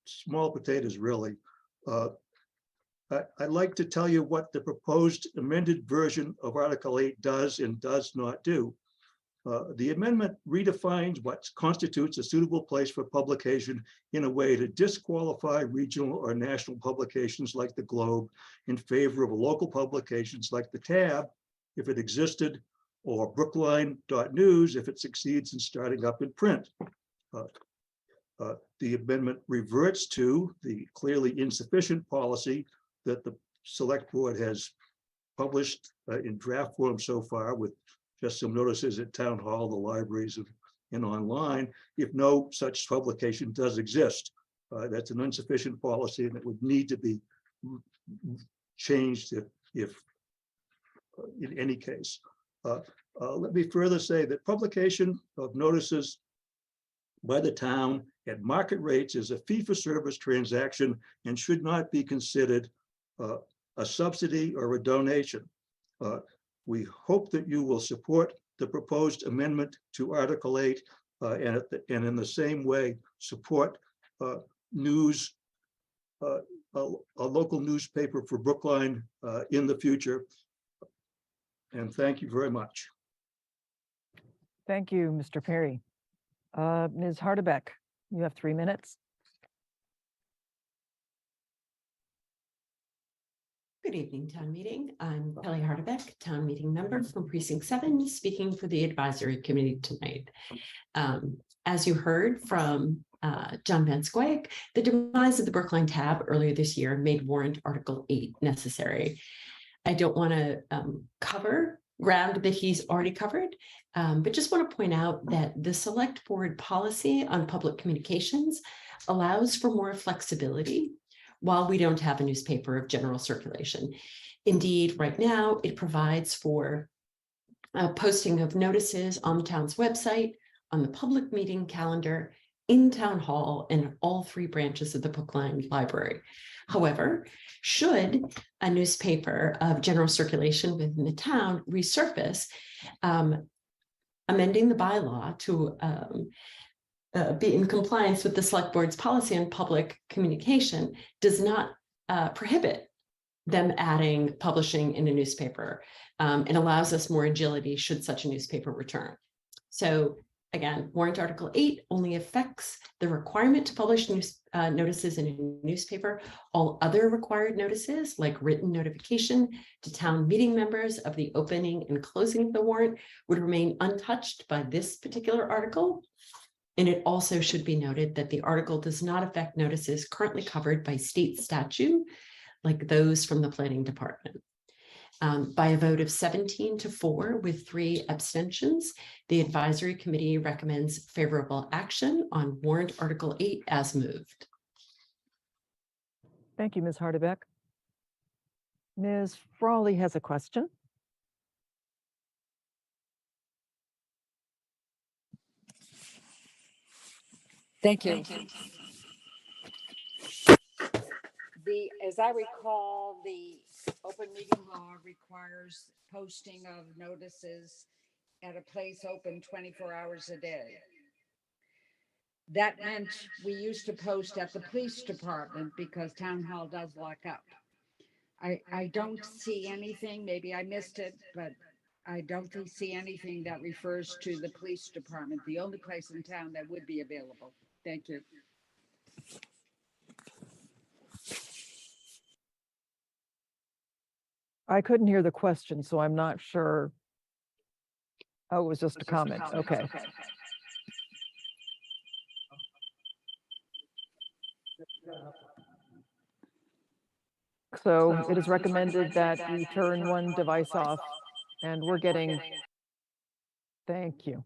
small potatoes really. I'd like to tell you what the proposed amended version of Article 8 does and does not do. The amendment redefines what constitutes a suitable place for publication in a way to disqualify regional or national publications like the Globe in favor of local publications like the Tab, if it existed, or Brookline.news if it succeeds in starting up in print. The amendment reverts to the clearly insufficient policy that the Select Board has published in draft form so far, with just some notices at Town Hall, the libraries, and online, if no such publication does exist. That's an insufficient policy, and it would need to be changed if in any case. Let me further say that publication of notices by the town at market rates is a fee-for-service transaction and should not be considered a subsidy or a donation. We hope that you will support the proposed amendment to Article 8 and in the same way support news, a local newspaper for Brookline in the future. And thank you very much. Thank you, Mr. Perry. Ms. Hardebeck, you have 3 minutes. Good evening, town meeting. I'm Kelly Hardebeck, town meeting member from Precinct 7, speaking for the advisory committee tonight. As you heard from John Van Scoik, the demise of the Brookline Tab earlier this year made warrant Article 8 necessary. I don't want to cover ground that he's already covered, but just want to point out that the Select Board policy on public communications allows for more flexibility while we don't have a newspaper of general circulation. Indeed, right now, it provides for posting of notices on the town's website, on the public meeting calendar, in Town Hall, and all 3 branches of the Brookline Library. However, should a newspaper of general circulation within the town resurface, amending the bylaw to be in compliance with the Select Board's policy on public communication does not prohibit them adding publishing in a newspaper. It allows us more agility should such a newspaper return. So again, warrant Article 8 only affects the requirement to publish notices in a newspaper. All other required notices, like written notification to town meeting members of the opening and closing of the warrant, would remain untouched by this particular article. And it also should be noted that the article does not affect notices currently covered by state statute, like those from the planning department. By a vote of 17-4 with 3 abstentions, the advisory committee recommends favorable action on warrant Article 8 as moved. Thank you, Ms. Hardebeck. Ms. Frawley has a question. Thank you. As I recall, the open meeting law requires posting of notices at a place open 24 hours a day. That meant we used to post at the police department because town hall does lock up. I don't see anything, maybe I missed it, but I don't see anything that refers to the police department, the only place in town that would be available. Thank you. I couldn't hear the question, so I'm not sure. Oh, it was just a comment. Okay. So it is recommended that we turn one device off, and we're getting, thank you.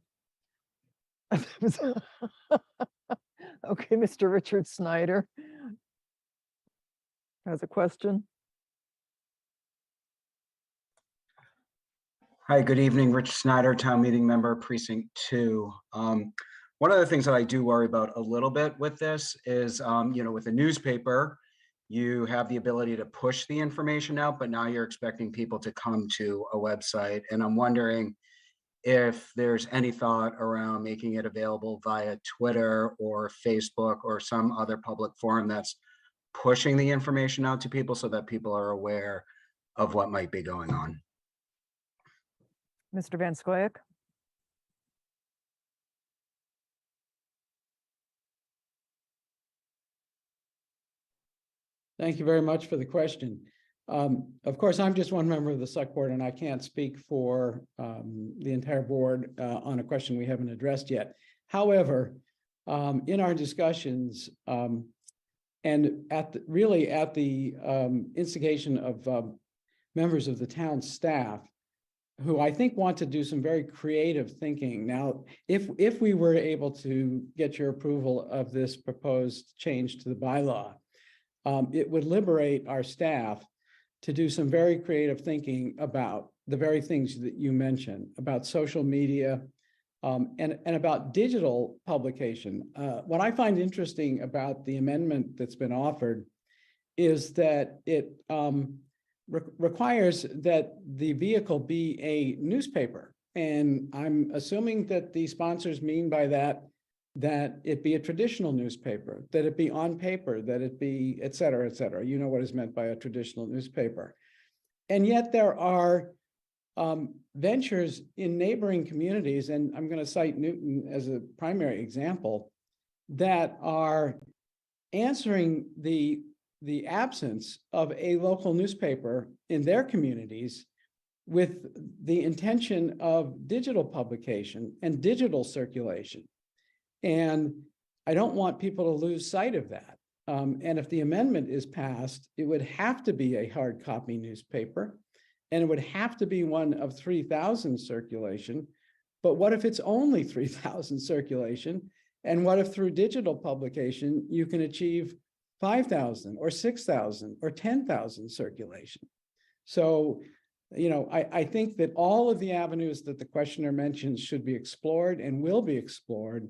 Okay, Mr. Richard Snyder has a question. Hi, good evening. Rich Snyder, town meeting member, precinct 2. One of the things that I do worry about a little bit with this is, with a newspaper, you have the ability to push the information out, but now you're expecting people to come to a website. And I'm wondering if there's any thought around making it available via Twitter or Facebook or some other public forum that's pushing the information out to people so that people are aware of what might be going on. Mr. Van Scoyac. Thank you very much for the question. Of course, I'm just one member of the select board and I can't speak for the entire board on a question we haven't addressed yet. However, in our discussions and at the instigation of members of the town staff, who I think want to do some very creative thinking. Now, if we were able to get your approval of this proposed change to the bylaw, it would liberate our staff to do some very creative thinking about the very things that you mentioned, about social media and about digital publication. What I find interesting about the amendment that's been offered is that it requires that the vehicle be a newspaper. And I'm assuming that the sponsors mean by that it be a traditional newspaper, that it be on paper, that it be, et cetera, et cetera. You know what is meant by a traditional newspaper. And yet there are ventures in neighboring communities, and I'm going to cite Newton as a primary example, that are answering the absence of a local newspaper in their communities with the intention of digital publication and digital circulation. And I don't want people to lose sight of that. And if the amendment is passed, it would have to be a hard copy newspaper, and it would have to be one of 3,000 circulation. But what if it's only 3,000 circulation? And what if through digital publication, you can achieve 5,000 or 6,000 or 10,000 circulation? So, I think that all of the avenues that the questioner mentioned should be explored and will be explored,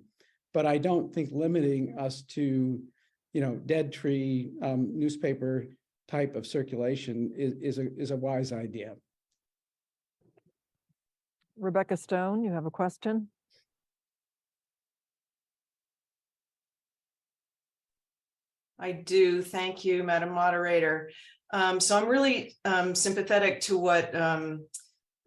but I don't think limiting us to, dead tree newspaper type of circulation is a wise idea. Rebecca Stone, you have a question? I do. Thank you, Madam Moderator. So I'm really sympathetic to what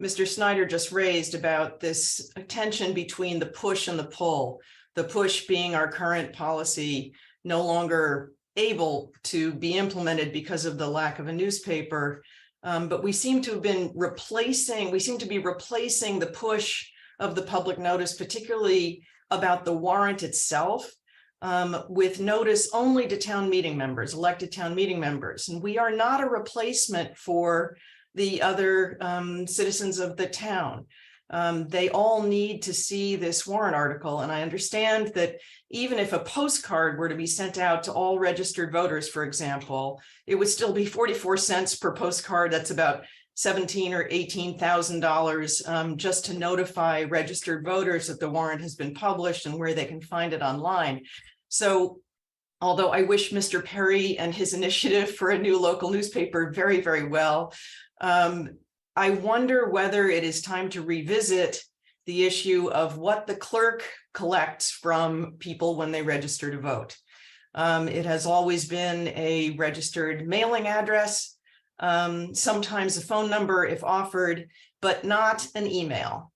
Mr. Snyder just raised about this tension between the push and the pull. The push being our current policy no longer able to be implemented because of the lack of a newspaper. But we seem to be replacing the push of the public notice, particularly about the warrant itself, with notice only to town meeting members, elected town meeting members. And we are not a replacement for the other citizens of the town. They all need to see this warrant article. And I understand that even if a postcard were to be sent out to all registered voters, for example, it would still be 44 cents per postcard. That's about $17,000 or $18,000 just to notify registered voters that the warrant has been published and where they can find it online. So although I wish Mr. Perry and his initiative for a new local newspaper very, very well, I wonder whether it is time to revisit the issue of what the clerk collects from people when they register to vote. It has always been a registered mailing address, sometimes a phone number if offered, but not an email.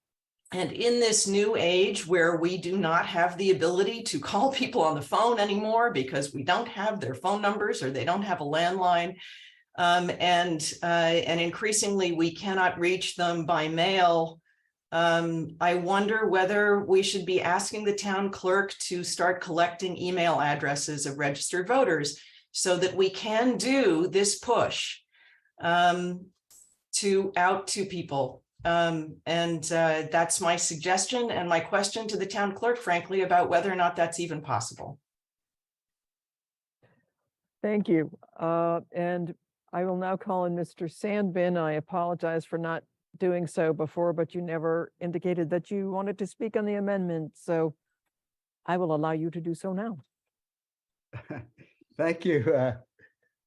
And in this new age where we do not have the ability to call people on the phone anymore because we don't have their phone numbers or they don't have a landline, and increasingly we cannot reach them by mail, I wonder whether we should be asking the town clerk to start collecting email addresses of registered voters so that we can do this push out to people. That's my suggestion and my question to the town clerk, frankly, about whether or not that's even possible. Thank you. And I will now call on Mr. Sandvin. I apologize for not doing so before, but you never indicated that you wanted to speak on the amendment. So I will allow you to do so now. Thank you.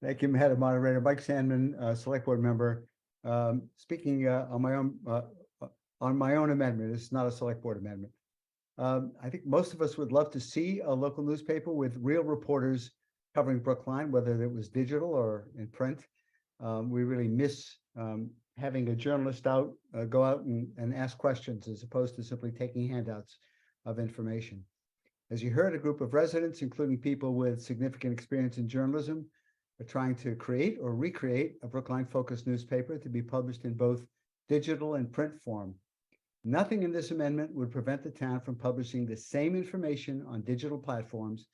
Thank you, Madam Moderator. Mike Sandman, Select Board Member. Speaking on my own amendment. It's not a Select Board amendment. I think most of us would love to see a local newspaper with real reporters covering Brookline, whether it was digital or in print. We really miss having a journalist go out and ask questions as opposed to simply taking handouts of information. As you heard, a group of residents, including people with significant experience in journalism, are trying to create or recreate a Brookline-focused newspaper to be published in both digital and print form. Nothing in this amendment would prevent the town from publishing the same information on digital platforms,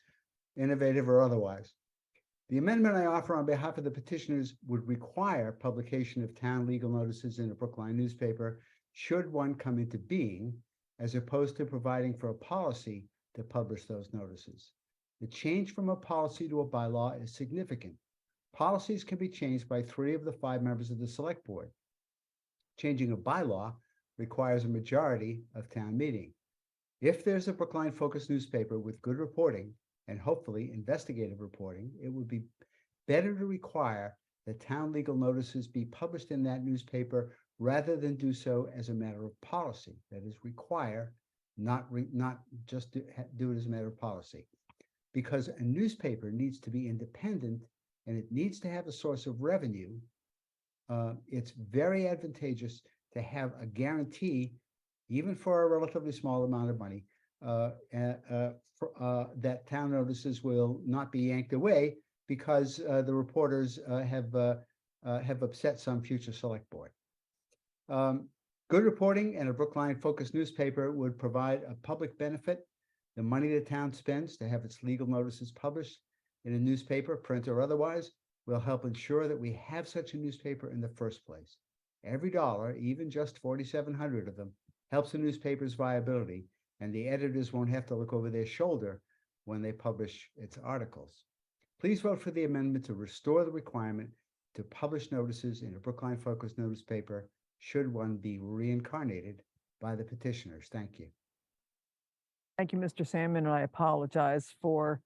innovative or otherwise. The amendment I offer on behalf of the petitioners would require publication of town legal notices in a Brookline newspaper should one come into being, as opposed to providing for a policy to publish those notices. The change from a policy to a bylaw is significant. Policies can be changed by 3 of the 5 members of the Select Board. Changing a bylaw requires a majority of town meeting. If there's a Brookline-focused newspaper with good reporting, and hopefully investigative reporting, it would be better to require that town legal notices be published in that newspaper rather than do so as a matter of policy. That is, require, not just do it as a matter of policy. Because a newspaper needs to be independent and it needs to have a source of revenue, it's very advantageous to have a guarantee, even for a relatively small amount of money, that town notices will not be yanked away because the reporters have upset some future Select Board. Good reporting and a Brookline-focused newspaper would provide a public benefit. The money the town spends to have its legal notices published in a newspaper, print or otherwise, will help ensure that we have such a newspaper in the first place. Every dollar, even just 4,700 of them, helps a newspaper's viability, and the editors won't have to look over their shoulder when they publish its articles. Please vote for the amendment to restore the requirement to publish notices in a Brookline-focused newspaper should one be reincarnated by the petitioners. Thank you. Thank you, Mr. Salmon, and I apologize for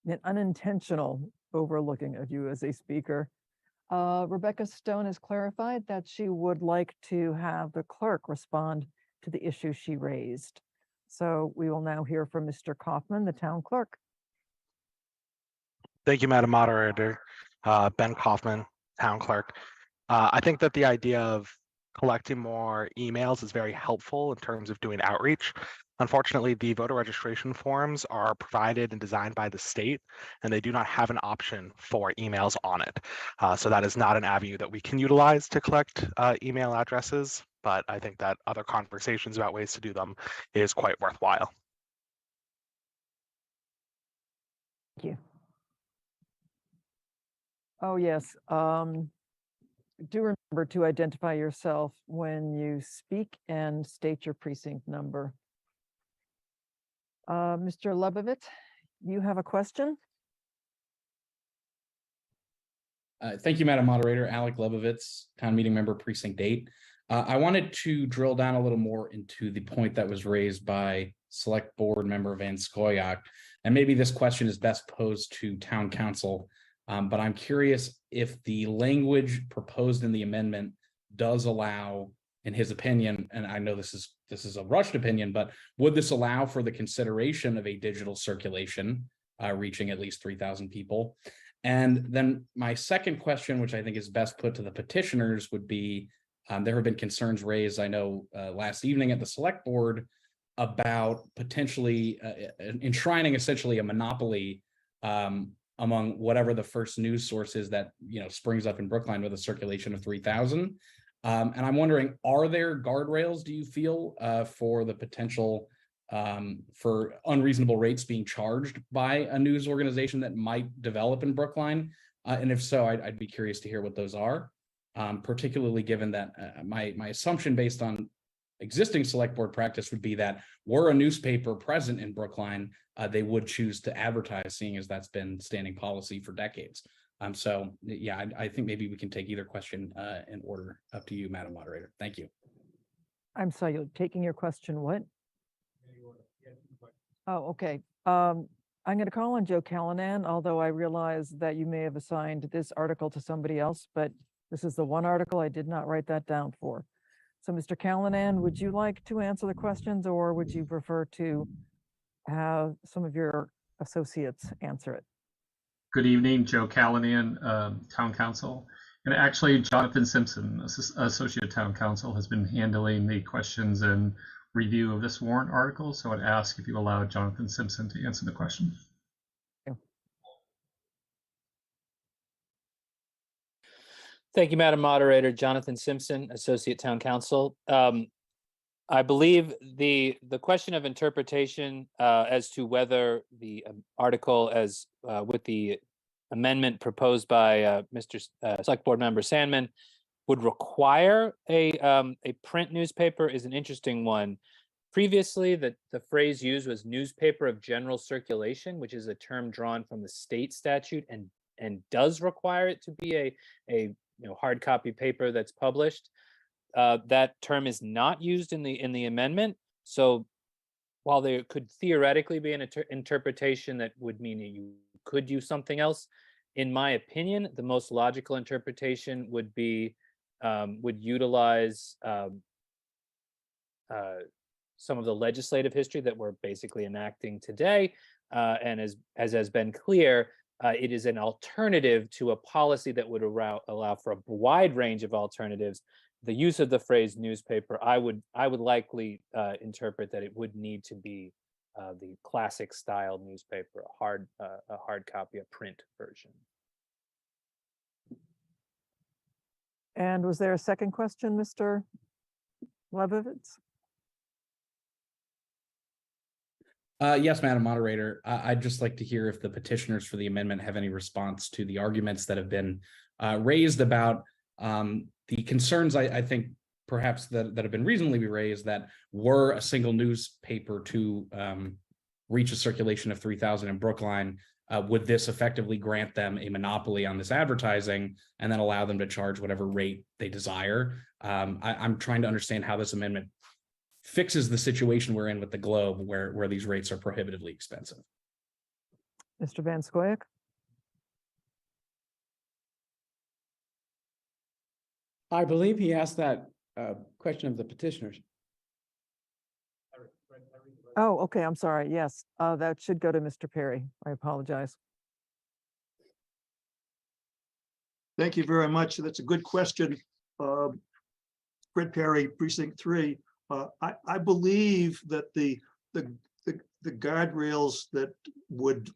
an unintentional overlooking of you as a speaker. Rebecca Stone has clarified that she would like to have the clerk respond to the issue she raised. So we will now hear from Mr. Kaufman, the town clerk. Thank you, Madam Moderator. Ben Kaufman, Town Clerk. I think that the idea of collecting more emails is very helpful in terms of doing outreach. Unfortunately, the voter registration forms are provided and designed by the state, and they do not have an option for emails on it. So that is not an avenue that we can utilize to collect email addresses, but I think that other conversations about ways to do them is quite worthwhile. Thank you. Oh, yes. Do remember to identify yourself when you speak and state your precinct number. Mr. Lebovitz, you have a question? Thank you, Madam Moderator. Alec Lebovitz, Town Meeting Member, Precinct 8. I wanted to drill down a little more into the point that was raised by Select Board Member Van Scoyoc. And maybe this question is best posed to Town Council, but I'm curious if the language proposed in the amendment does allow, in his opinion, and I know this is a rushed opinion, but would this allow for the consideration of a digital circulation reaching at least 3,000 people? And then my second question, which I think is best put to the petitioners, would be, there have been concerns raised, I know, last evening at the Select Board about potentially enshrining essentially a monopoly among whatever the first news source is that springs up in Brookline with a circulation of 3,000. And I'm wondering, are there guardrails, do you feel, for the potential for unreasonable rates being charged by a news organization that might develop in Brookline? And if so, I'd be curious to hear what those are, particularly given that my assumption based on existing Select Board practice would be that were a newspaper present in Brookline, they would choose to advertise, seeing as that's been standing policy for decades. So yeah, I think maybe we can take either question in order. Up to you, Madam Moderator. Thank you. I'm sorry, you're taking your question, what? Oh, okay. I'm going to call on Joe Callanan, although I realize that you may have assigned this article to somebody else, but this is the one article I did not write that down for. So Mr. Callanan, would you like to answer the questions, or would you prefer to have some of your associates answer it? Good evening, Joe Callanan, Town Council. And actually, Jonathan Simpson, Associate Town Council, has been handling the questions and review of this warrant article. So I'd ask if you allow Jonathan Simpson to answer the question. Thank you, Madam Moderator. Jonathan Simpson, Associate Town Council. I believe the question of interpretation as to whether the article as with the amendment proposed by Mr. Select Board Member Sandman would require a print newspaper is an interesting one. Previously, the phrase used was newspaper of general circulation, which is a term drawn from the state statute and does require it to be a hard copy paper that's published. That term is not used in the amendment. So while there could theoretically be an interpretation that would mean that you could use something else, in my opinion, the most logical interpretation would be would utilize some of the legislative history that we're basically enacting today, and as has been clear, it is an alternative to a policy that would allow for a wide range of alternatives. The use of the phrase newspaper, I would likely interpret that it would need to be the classic style newspaper, a hard copy, a print version. And was there a second question, Mr. Lebovitz? Yes, Madam Moderator. I'd just like to hear if the petitioners for the amendment have any response to the arguments that have been raised about the concerns, I think, perhaps that have been reasonably raised, that were a single newspaper to reach a circulation of 3,000 in Brookline, would this effectively grant them a monopoly on this advertising and then allow them to charge whatever rate they desire? I'm trying to understand how this amendment fixes the situation we're in with the Globe, where these rates are prohibitively expensive. Mr. Van Scoyoc? I believe he asked that question of the petitioners. Oh, okay, I'm sorry. Yes, that should go to Mr. Perry. I apologize. Thank you very much. That's a good question. Fred Perry, Precinct 3. I believe that the guardrails that would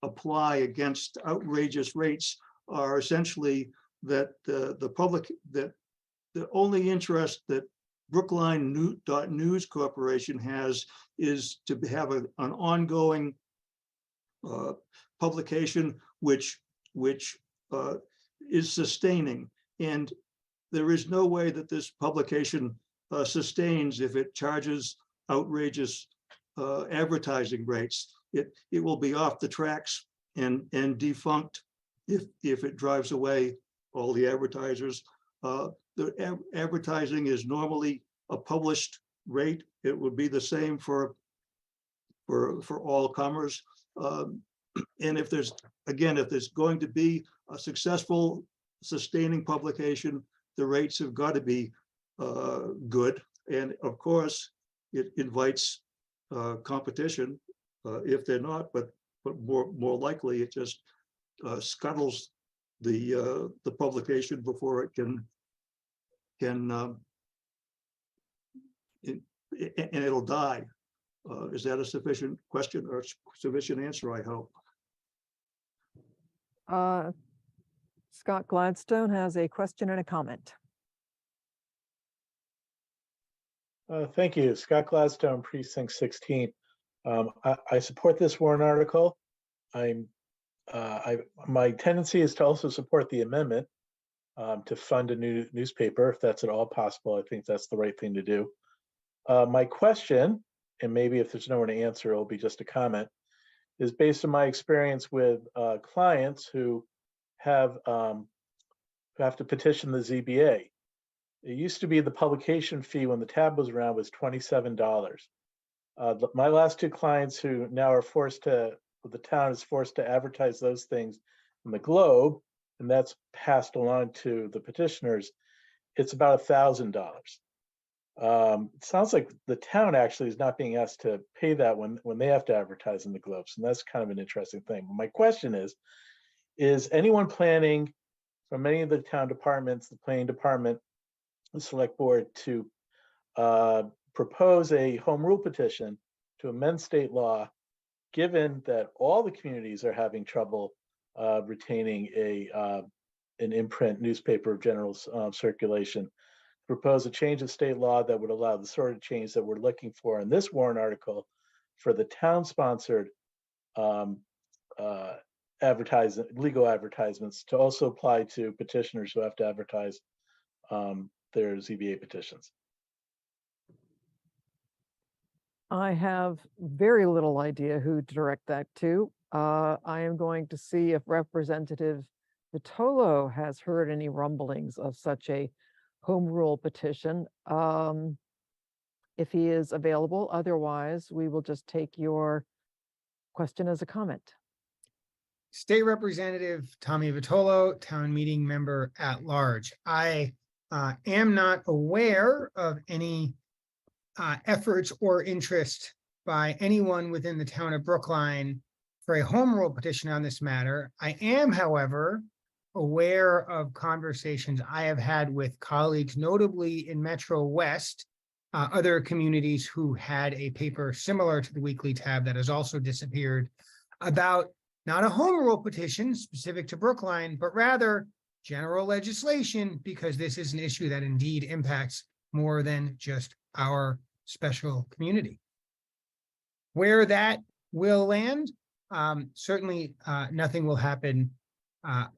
apply against outrageous rates are essentially that the public, that the only interest that Brookline News Corporation has is to have an ongoing publication which is sustaining. And there is no way that this publication sustains if it charges outrageous advertising rates. It will be off the tracks and defunct if it drives away all the advertisers. The advertising is normally a published rate. It would be the same for all comers. And if there's going to be a successful sustaining publication, the rates have got to be good. And of course, it invites competition if they're not, but more likely it just scuttles the publication before it can and it'll die. Is that a sufficient question or sufficient answer? I hope. Scott Gladstone has a question and a comment. Thank you. Scott Gladstone, Precinct 16. I support this warrant article. My tendency is to also support the amendment to fund a new newspaper, if that's at all possible. I think that's the right thing to do. My question, and maybe if there's no one to answer, it'll be just a comment, is based on my experience with clients who have to petition the ZBA. It used to be the publication fee when the tab was around was $27. My last two clients who now are the town is forced to advertise those things in the Globe, and that's passed along to the petitioners, it's about $1,000. It sounds like the town actually is not being asked to pay that when they have to advertise in the Globes, and that's kind of an interesting thing. But my question is anyone planning from any of the town departments, the planning department, the select board, to propose a home rule petition to amend state law, given that all the communities are having trouble retaining an imprint newspaper of general circulation, propose a change of state law that would allow the sort of change that we're looking for in this warrant article for the town-sponsored legal advertisements to also apply to petitioners who have to advertise their ZBA petitions. I have very little idea who to direct that to. I am going to see if Representative Vitolo has heard any rumblings of such a home rule petition. If he is available, otherwise we will just take your question as a comment. State Representative Tommy Vitolo, town meeting member at large. I am not aware of any efforts or interest by anyone within the town of Brookline for a home rule petition on this matter. I am, however, aware of conversations I have had with colleagues, notably in Metro West, other communities who had a paper similar to the Weekly Tab that has also disappeared, about not a home rule petition specific to Brookline, but rather general legislation, because this is an issue that indeed impacts more than just our special community. Where that will land, certainly nothing will happen. I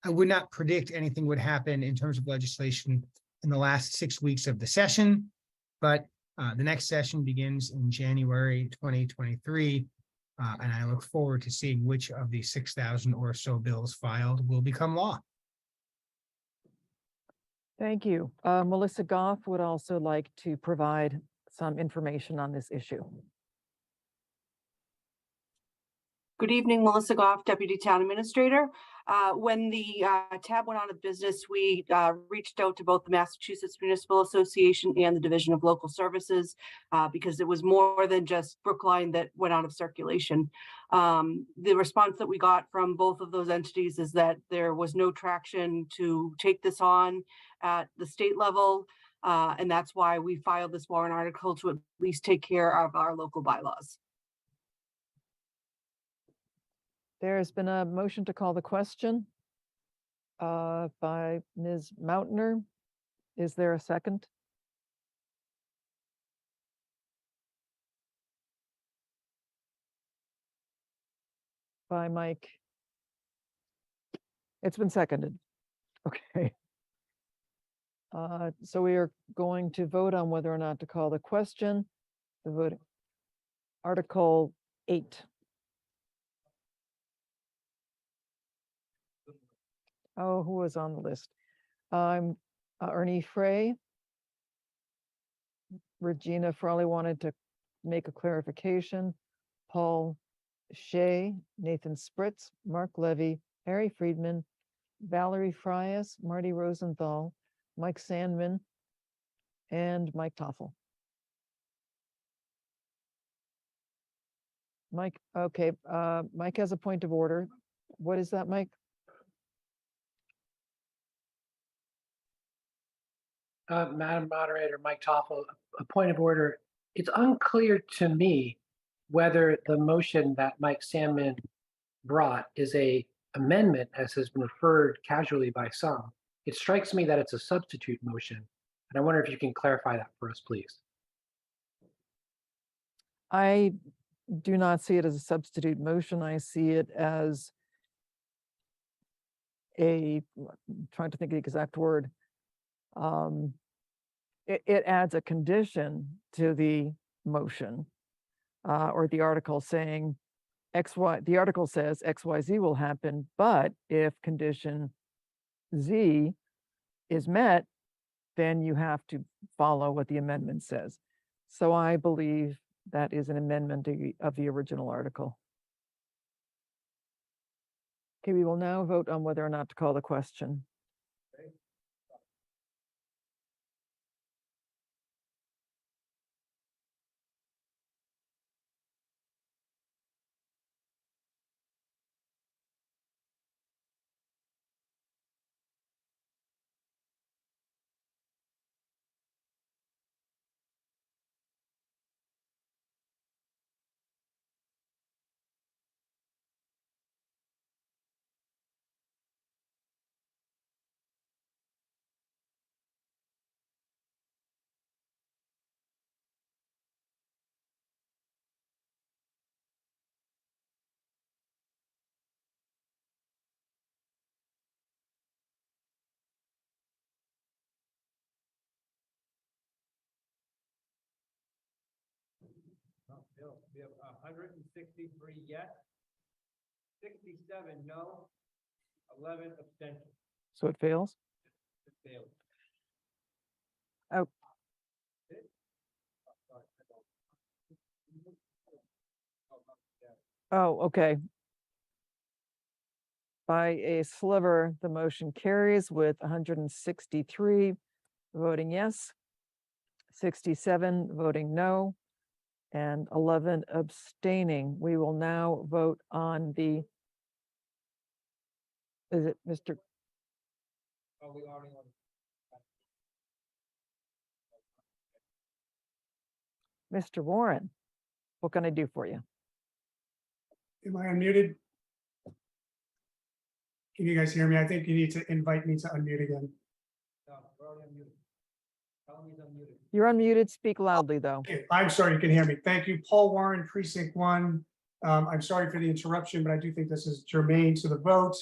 would not predict anything would happen in terms of legislation in the last 6 weeks of the session, but the next session begins in January 2023, and I look forward to seeing which of the 6,000 or so bills filed will become law. Thank you. Melissa Goff would also like to provide some information on this issue. Good evening, Melissa Goff, Deputy Town Administrator. When the tab went out of business, we reached out to both the Massachusetts Municipal Association and the Division of Local Services because it was more than just Brookline that went out of circulation. The response that we got from both of those entities is that there was no traction to take this on at the state level. And that's why we filed this warrant article to at least take care of our local bylaws. There has been a motion to call the question by Ms. Mautner. Is there a second? By Mike. It's been seconded. Okay. So we are going to vote on whether or not to call the question. The voting. Article 8. Oh, who was on the list? Ernie Frey. Regina Frawley wanted to make a clarification. Paul Shea, Nathan Spritz, Mark Levy, Harry Friedman, Valerie Frias, Marty Rosenthal, Mike Sandman, and Mike Toffel. Mike, okay, Mike has a point of order. What is that, Mike? Madam Moderator, Mike Toffel, a point of order. It's unclear to me whether the motion that Mike Sandman brought is a amendment, as has been referred casually by some. It strikes me that it's a substitute motion. And I wonder if you can clarify that for us, please. I do not see it as a substitute motion. I see it as I'm trying to think of the exact word. It adds a condition to the motion or the article saying the article says XYZ will happen, but if condition Z is met, then you have to follow what the amendment says. So I believe that is an amendment of the original article. Okay, we will now vote on whether or not to call the question. Bill, we have 163 yes, 67 no, 11 abstentions. So it fails? It failed. Oh. Oh, okay. By a sliver, the motion carries with 163 voting yes, 67 voting no, and 11 abstaining. We will now vote on the, is it Mr. Oh, we already on. Mr. Warren? What can I do for you? Am I unmuted? Can you guys hear me? I think you need to invite me to unmute again. No, we're already unmuted. Tell me he's unmuted. You're unmuted. Speak loudly, though. Okay, I'm sorry, you can hear me. Thank you. Paul Warren, Precinct 1. I'm sorry for the interruption, but I do think this is germane to the vote.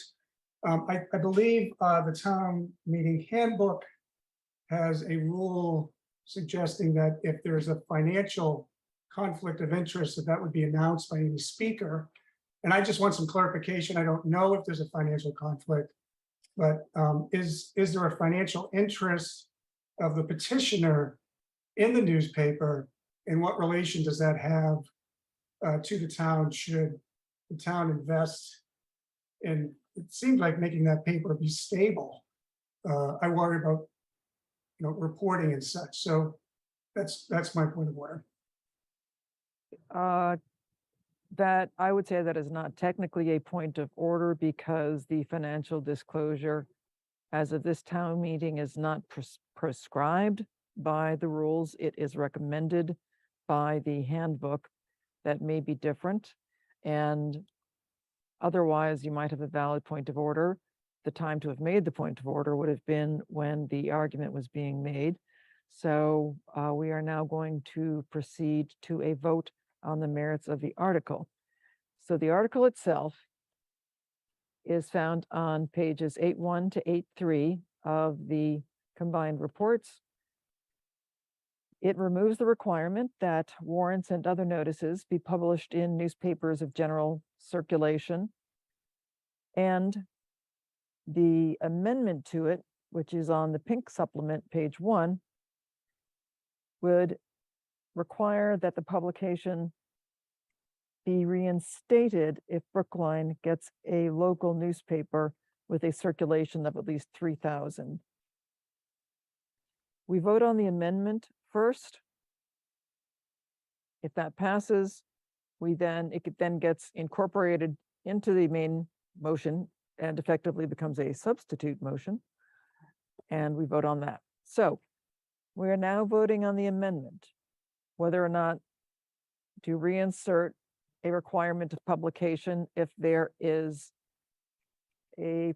I believe the town meeting handbook has a rule suggesting that if there's a financial conflict of interest, that would be announced by any speaker. And I just want some clarification. I don't know if there's a financial conflict, but is there a financial interest of the petitioner in the newspaper? And what relation does that have to the town should the town invest in, it seems like making that paper be stable. I worry about, reporting and such. So that's my point of order. That I would say that is not technically a point of order because the financial disclosure as of this town meeting is not prescribed by the rules. It is recommended by the handbook. That may be different. And otherwise, you might have a valid point of order. The time to have made the point of order would have been when the argument was being made. So we are now going to proceed to a vote on the merits of the article. So the article itself is found on pages 8.1 to 8.3 of the combined reports. It removes the requirement that warrants and other notices be published in newspapers of general circulation. And the amendment to it, which is on the pink supplement, page 1, would require that the publication be reinstated if Brookline gets a local newspaper with a circulation of at least 3,000. We vote on the amendment first. If that passes, it then gets incorporated into the main motion and effectively becomes a substitute motion. And we vote on that. So we are now voting on the amendment, whether or not to reinsert a requirement of publication if there is a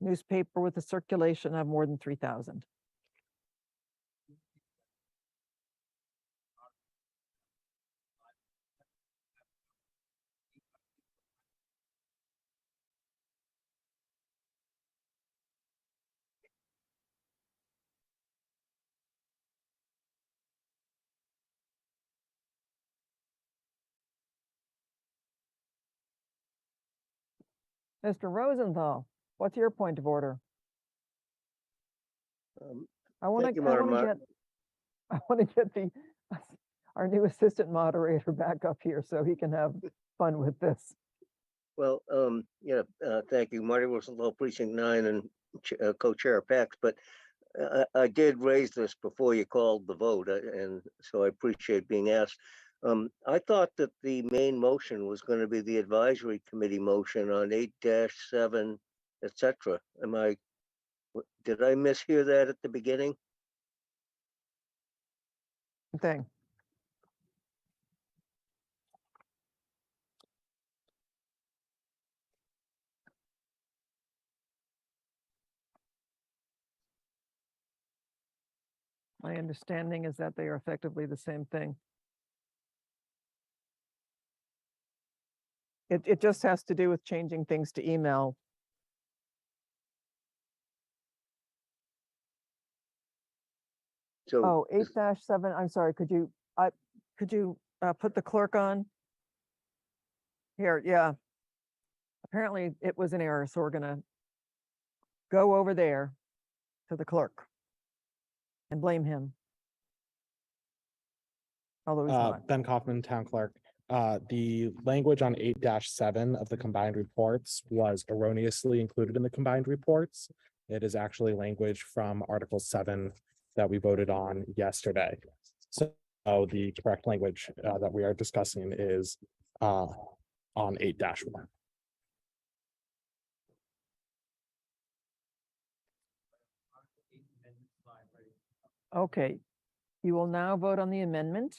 newspaper with a circulation of more than 3,000. Mr. Rosenthal, what's your point of order? I want thank to you, Madam Mod- get our new assistant moderator back up here so he can have fun with this. Well, thank you. Marty Rosenthal, Precinct 9 and co-chair of PAX, but I did raise this before you called the vote, and so I appreciate being asked. I thought that the main motion was going to be the advisory committee motion on 8-7, etc. Did I mishear that at the beginning? Thing. My understanding is that they are effectively the same thing. It just has to do with changing things to email. So 8-7, I'm sorry, could you put the clerk on? Here, yeah. Apparently it was an error, so we're gonna go over there to the clerk and blame him. Although he's not. Ben Kaufman, Town Clerk. The language on 8-7 of the combined reports was erroneously included in the combined reports. It is actually language from Article 7 that we voted on yesterday. So the correct language that we are discussing is on 8-1. Okay, you will now vote on the amendment.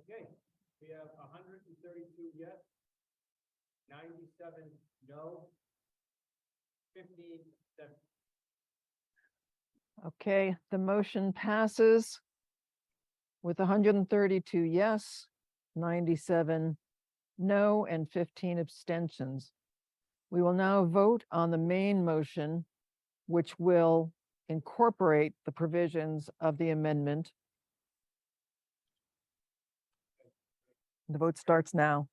Okay, we have 132 yes, 97 no, 15 abstentions. Okay, the motion passes with 132 yes, 97 no, and 15 abstentions. We will now vote on the main motion, which will incorporate the provisions of the amendment. The vote starts now.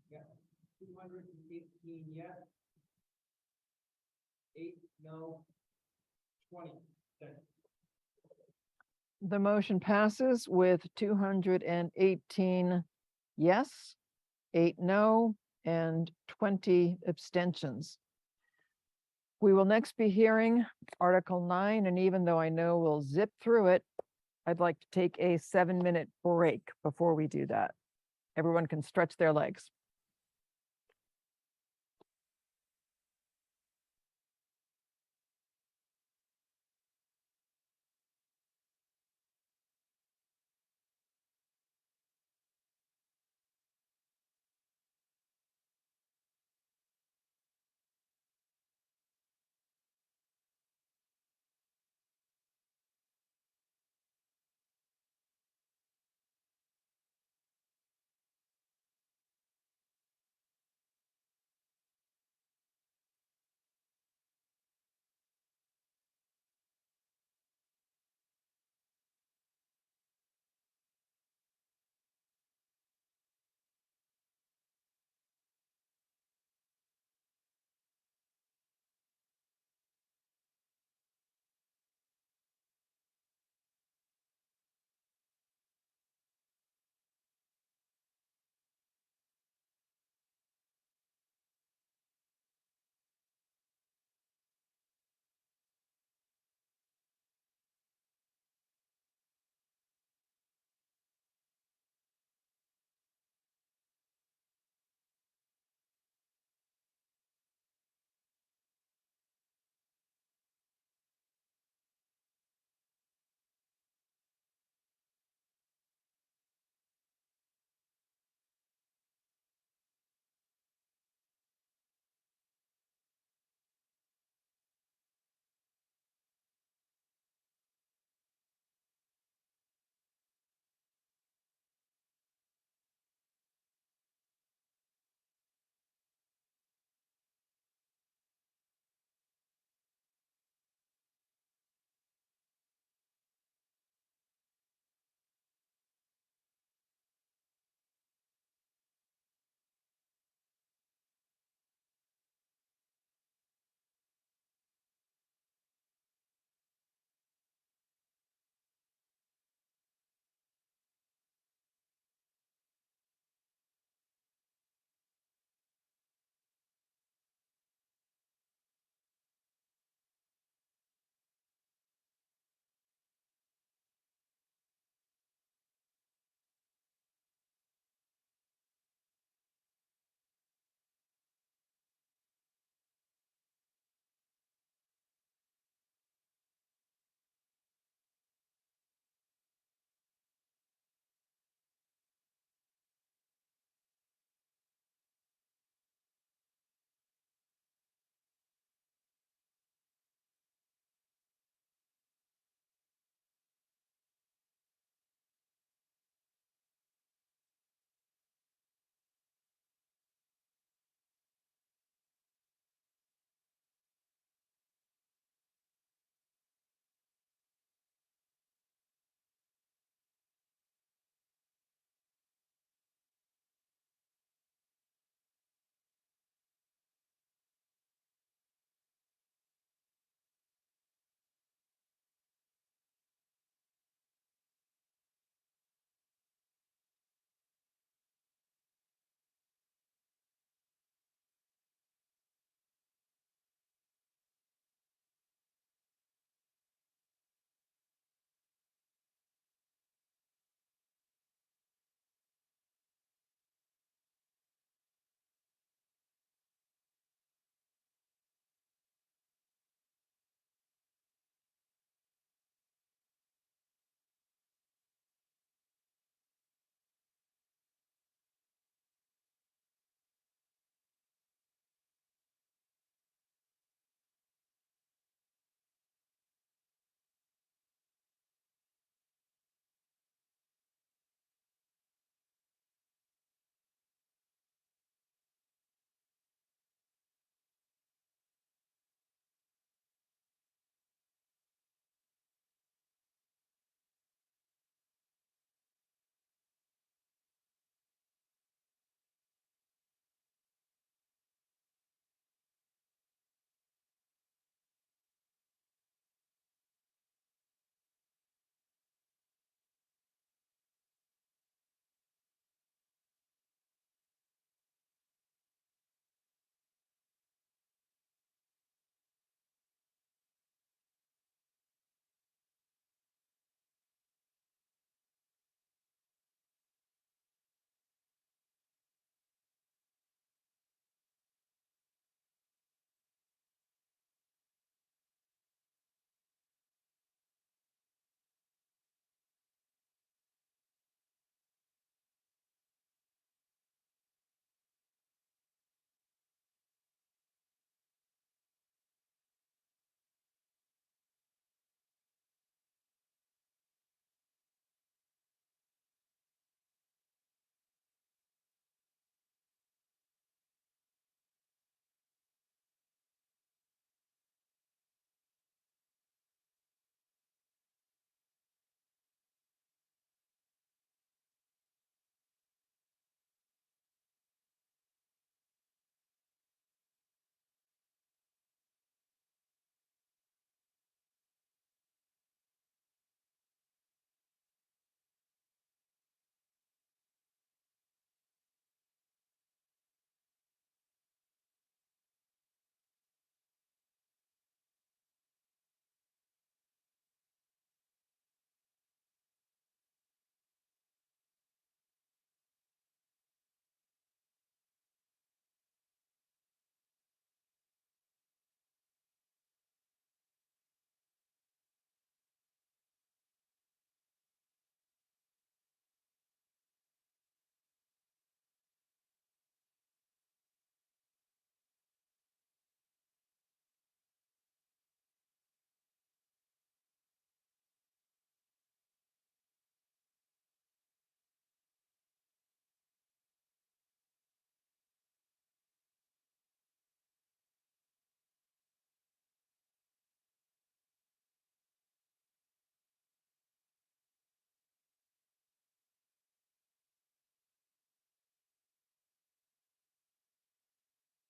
Yeah, 218 yes, 8 no, 20 abstentions. The motion passes with 218 yes, 8 no, and 20 abstentions. We will next be hearing Article 9, and even though I know we'll zip through it, I'd like to take a 7-minute break before we do that. Everyone can stretch their legs.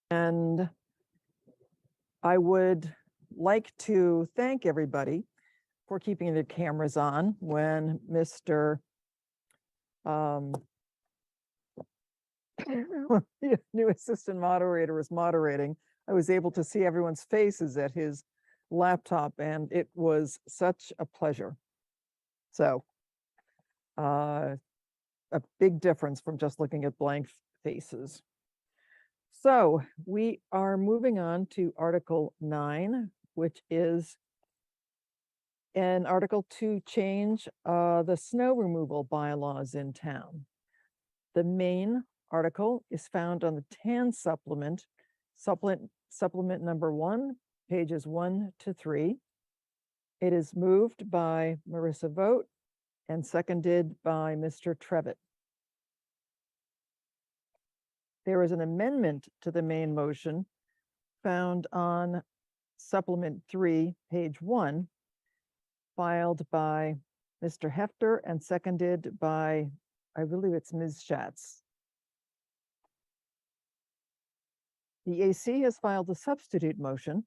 And I would like to thank everybody for keeping their cameras on when Mr. The new assistant moderator was moderating. I was able to see everyone's faces at his laptop, and it was such a pleasure. So a big difference from just looking at blank faces. So we are moving on to Article 9, which is an article to change the snow removal bylaws in town. The main article is found on the TAN supplement number 1, pages 1 to 3. It is moved by Marissa Vogt and seconded by Mr. Trevitt. There is an amendment to the main motion found on supplement 3, page 1, filed by Mr. Hefter and seconded by, I believe it's Ms. Schatz. The AC has filed a substitute motion,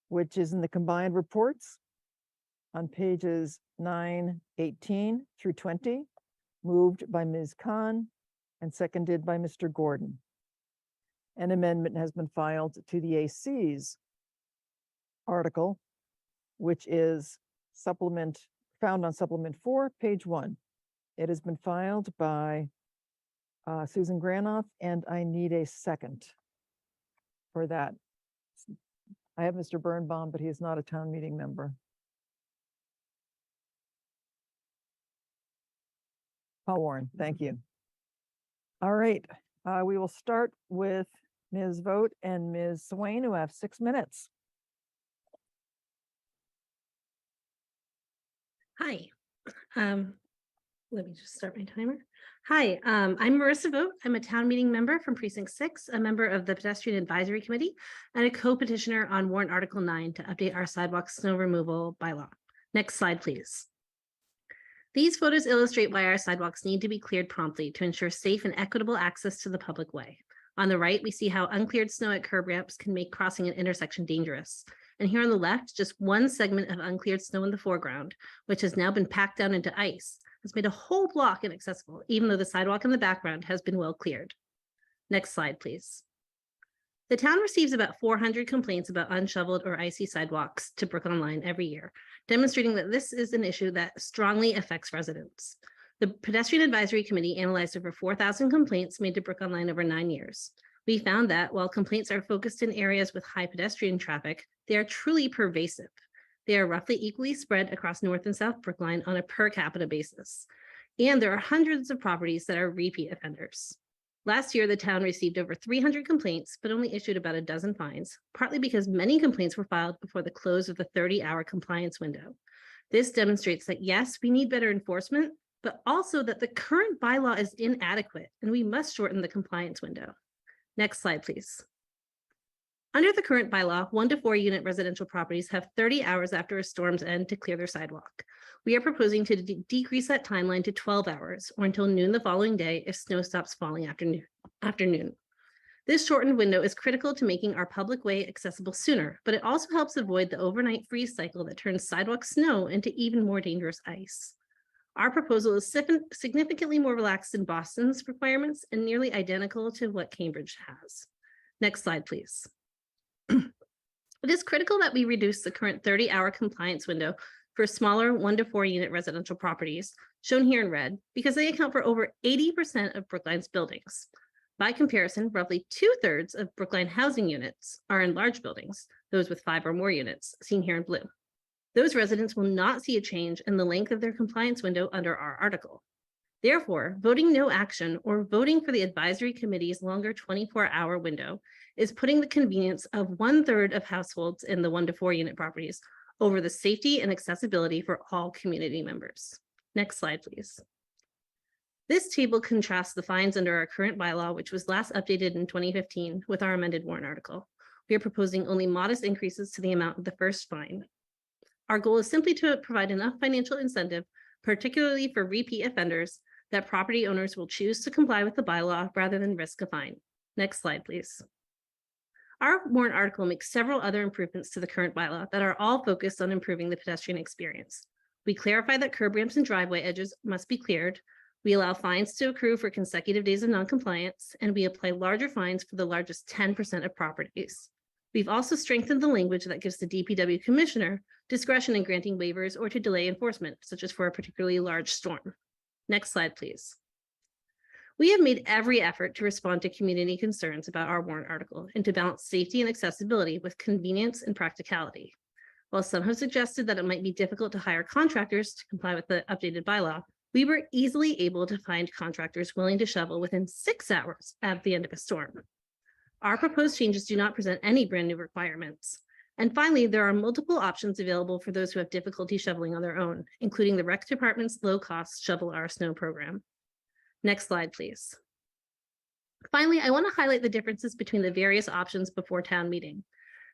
which is in the combined reports on pages 9, 18 through 20, moved by Ms. Khan and seconded by Mr. Gordon. An amendment has been filed to the AC's article, which is found on supplement 4, page 1. It has been filed by Susan Granoff, and I need a second for that. I have Mr. Birnbaum, but he is not a town meeting member. Paul Warren, thank you. All right, we will start with Ms. Vogt and Ms. Swain, who have 6 minutes. Hi, let me just start my timer. Hi, I'm Marissa Vogt. I'm a town meeting member from Precinct 6, a member of the Pedestrian Advisory Committee, and a co-petitioner on Warrant Article 9 to update our sidewalk snow removal bylaw. Next slide, please. These photos illustrate why our sidewalks need to be cleared promptly to ensure safe and equitable access to the public way. On the right, we see how uncleared snow at curb ramps can make crossing an intersection dangerous. And here on the left, just one segment of uncleared snow in the foreground, which has now been packed down into ice, has made a whole block inaccessible, even though the sidewalk in the background has been well cleared. Next slide, please. The town receives about 400 complaints about unshoveled or icy sidewalks to Brookline every year, demonstrating that this is an issue that strongly affects residents. The Pedestrian Advisory Committee analyzed over 4,000 complaints made to Brookline over 9 years. We found that while complaints are focused in areas with high pedestrian traffic, they are truly pervasive. They are roughly equally spread across North and South Brookline on a per capita basis. And there are hundreds of properties that are repeat offenders. Last year, the town received over 300 complaints, but only issued about a dozen fines, partly because many complaints were filed before the close of the 30-hour compliance window. This demonstrates that yes, we need better enforcement, but also that the current bylaw is inadequate and we must shorten the compliance window. Next slide, please. Under the current bylaw, 1 to 4 unit residential properties have 30 hours after a storm's end to clear their sidewalk. We are proposing to decrease that timeline to 12 hours or until noon the following day if snow stops falling after noon. This shortened window is critical to making our public way accessible sooner, but it also helps avoid the overnight freeze cycle that turns sidewalk snow into even more dangerous ice. Our proposal is significantly more relaxed than Boston's requirements and nearly identical to what Cambridge has. Next slide, please. It is critical that we reduce the current 30-hour compliance window for smaller 1 to 4 unit residential properties, shown here in red, because they account for over 80% of Brookline's buildings. By comparison, roughly 2/3 of Brookline housing units are in large buildings, those with 5 or more units, seen here in blue. Those residents will not see a change in the length of their compliance window under our article. Therefore, voting no action or voting for the advisory committee's longer 24-hour window is putting the convenience of 1/3 of households in the 1 to 4 unit properties over the safety and accessibility for all community members. Next slide, please. This table contrasts the fines under our current bylaw, which was last updated in 2015, with our amended warrant article. We are proposing only modest increases to the amount of the first fine. Our goal is simply to provide enough financial incentive, particularly for repeat offenders, that property owners will choose to comply with the bylaw rather than risk a fine. Next slide, please. Our warrant article makes several other improvements to the current bylaw that are all focused on improving the pedestrian experience. We clarify that curb ramps and driveway edges must be cleared. We allow fines to accrue for consecutive days of noncompliance, and we apply larger fines for the largest 10% of properties. We've also strengthened the language that gives the DPW commissioner discretion in granting waivers or to delay enforcement, such as for a particularly large storm. Next slide, please. We have made every effort to respond to community concerns about our warrant article and to balance safety and accessibility with convenience and practicality. While some have suggested that it might be difficult to hire contractors to comply with the updated bylaw, we were easily able to find contractors willing to shovel within 6 hours at the end of a storm. Our proposed changes do not present any brand new requirements. And finally, there are multiple options available for those who have difficulty shoveling on their own, including the Rec Department's low-cost Shovel Our Snow program. Next slide, please. Finally, I want to highlight the differences between the various options before town meeting.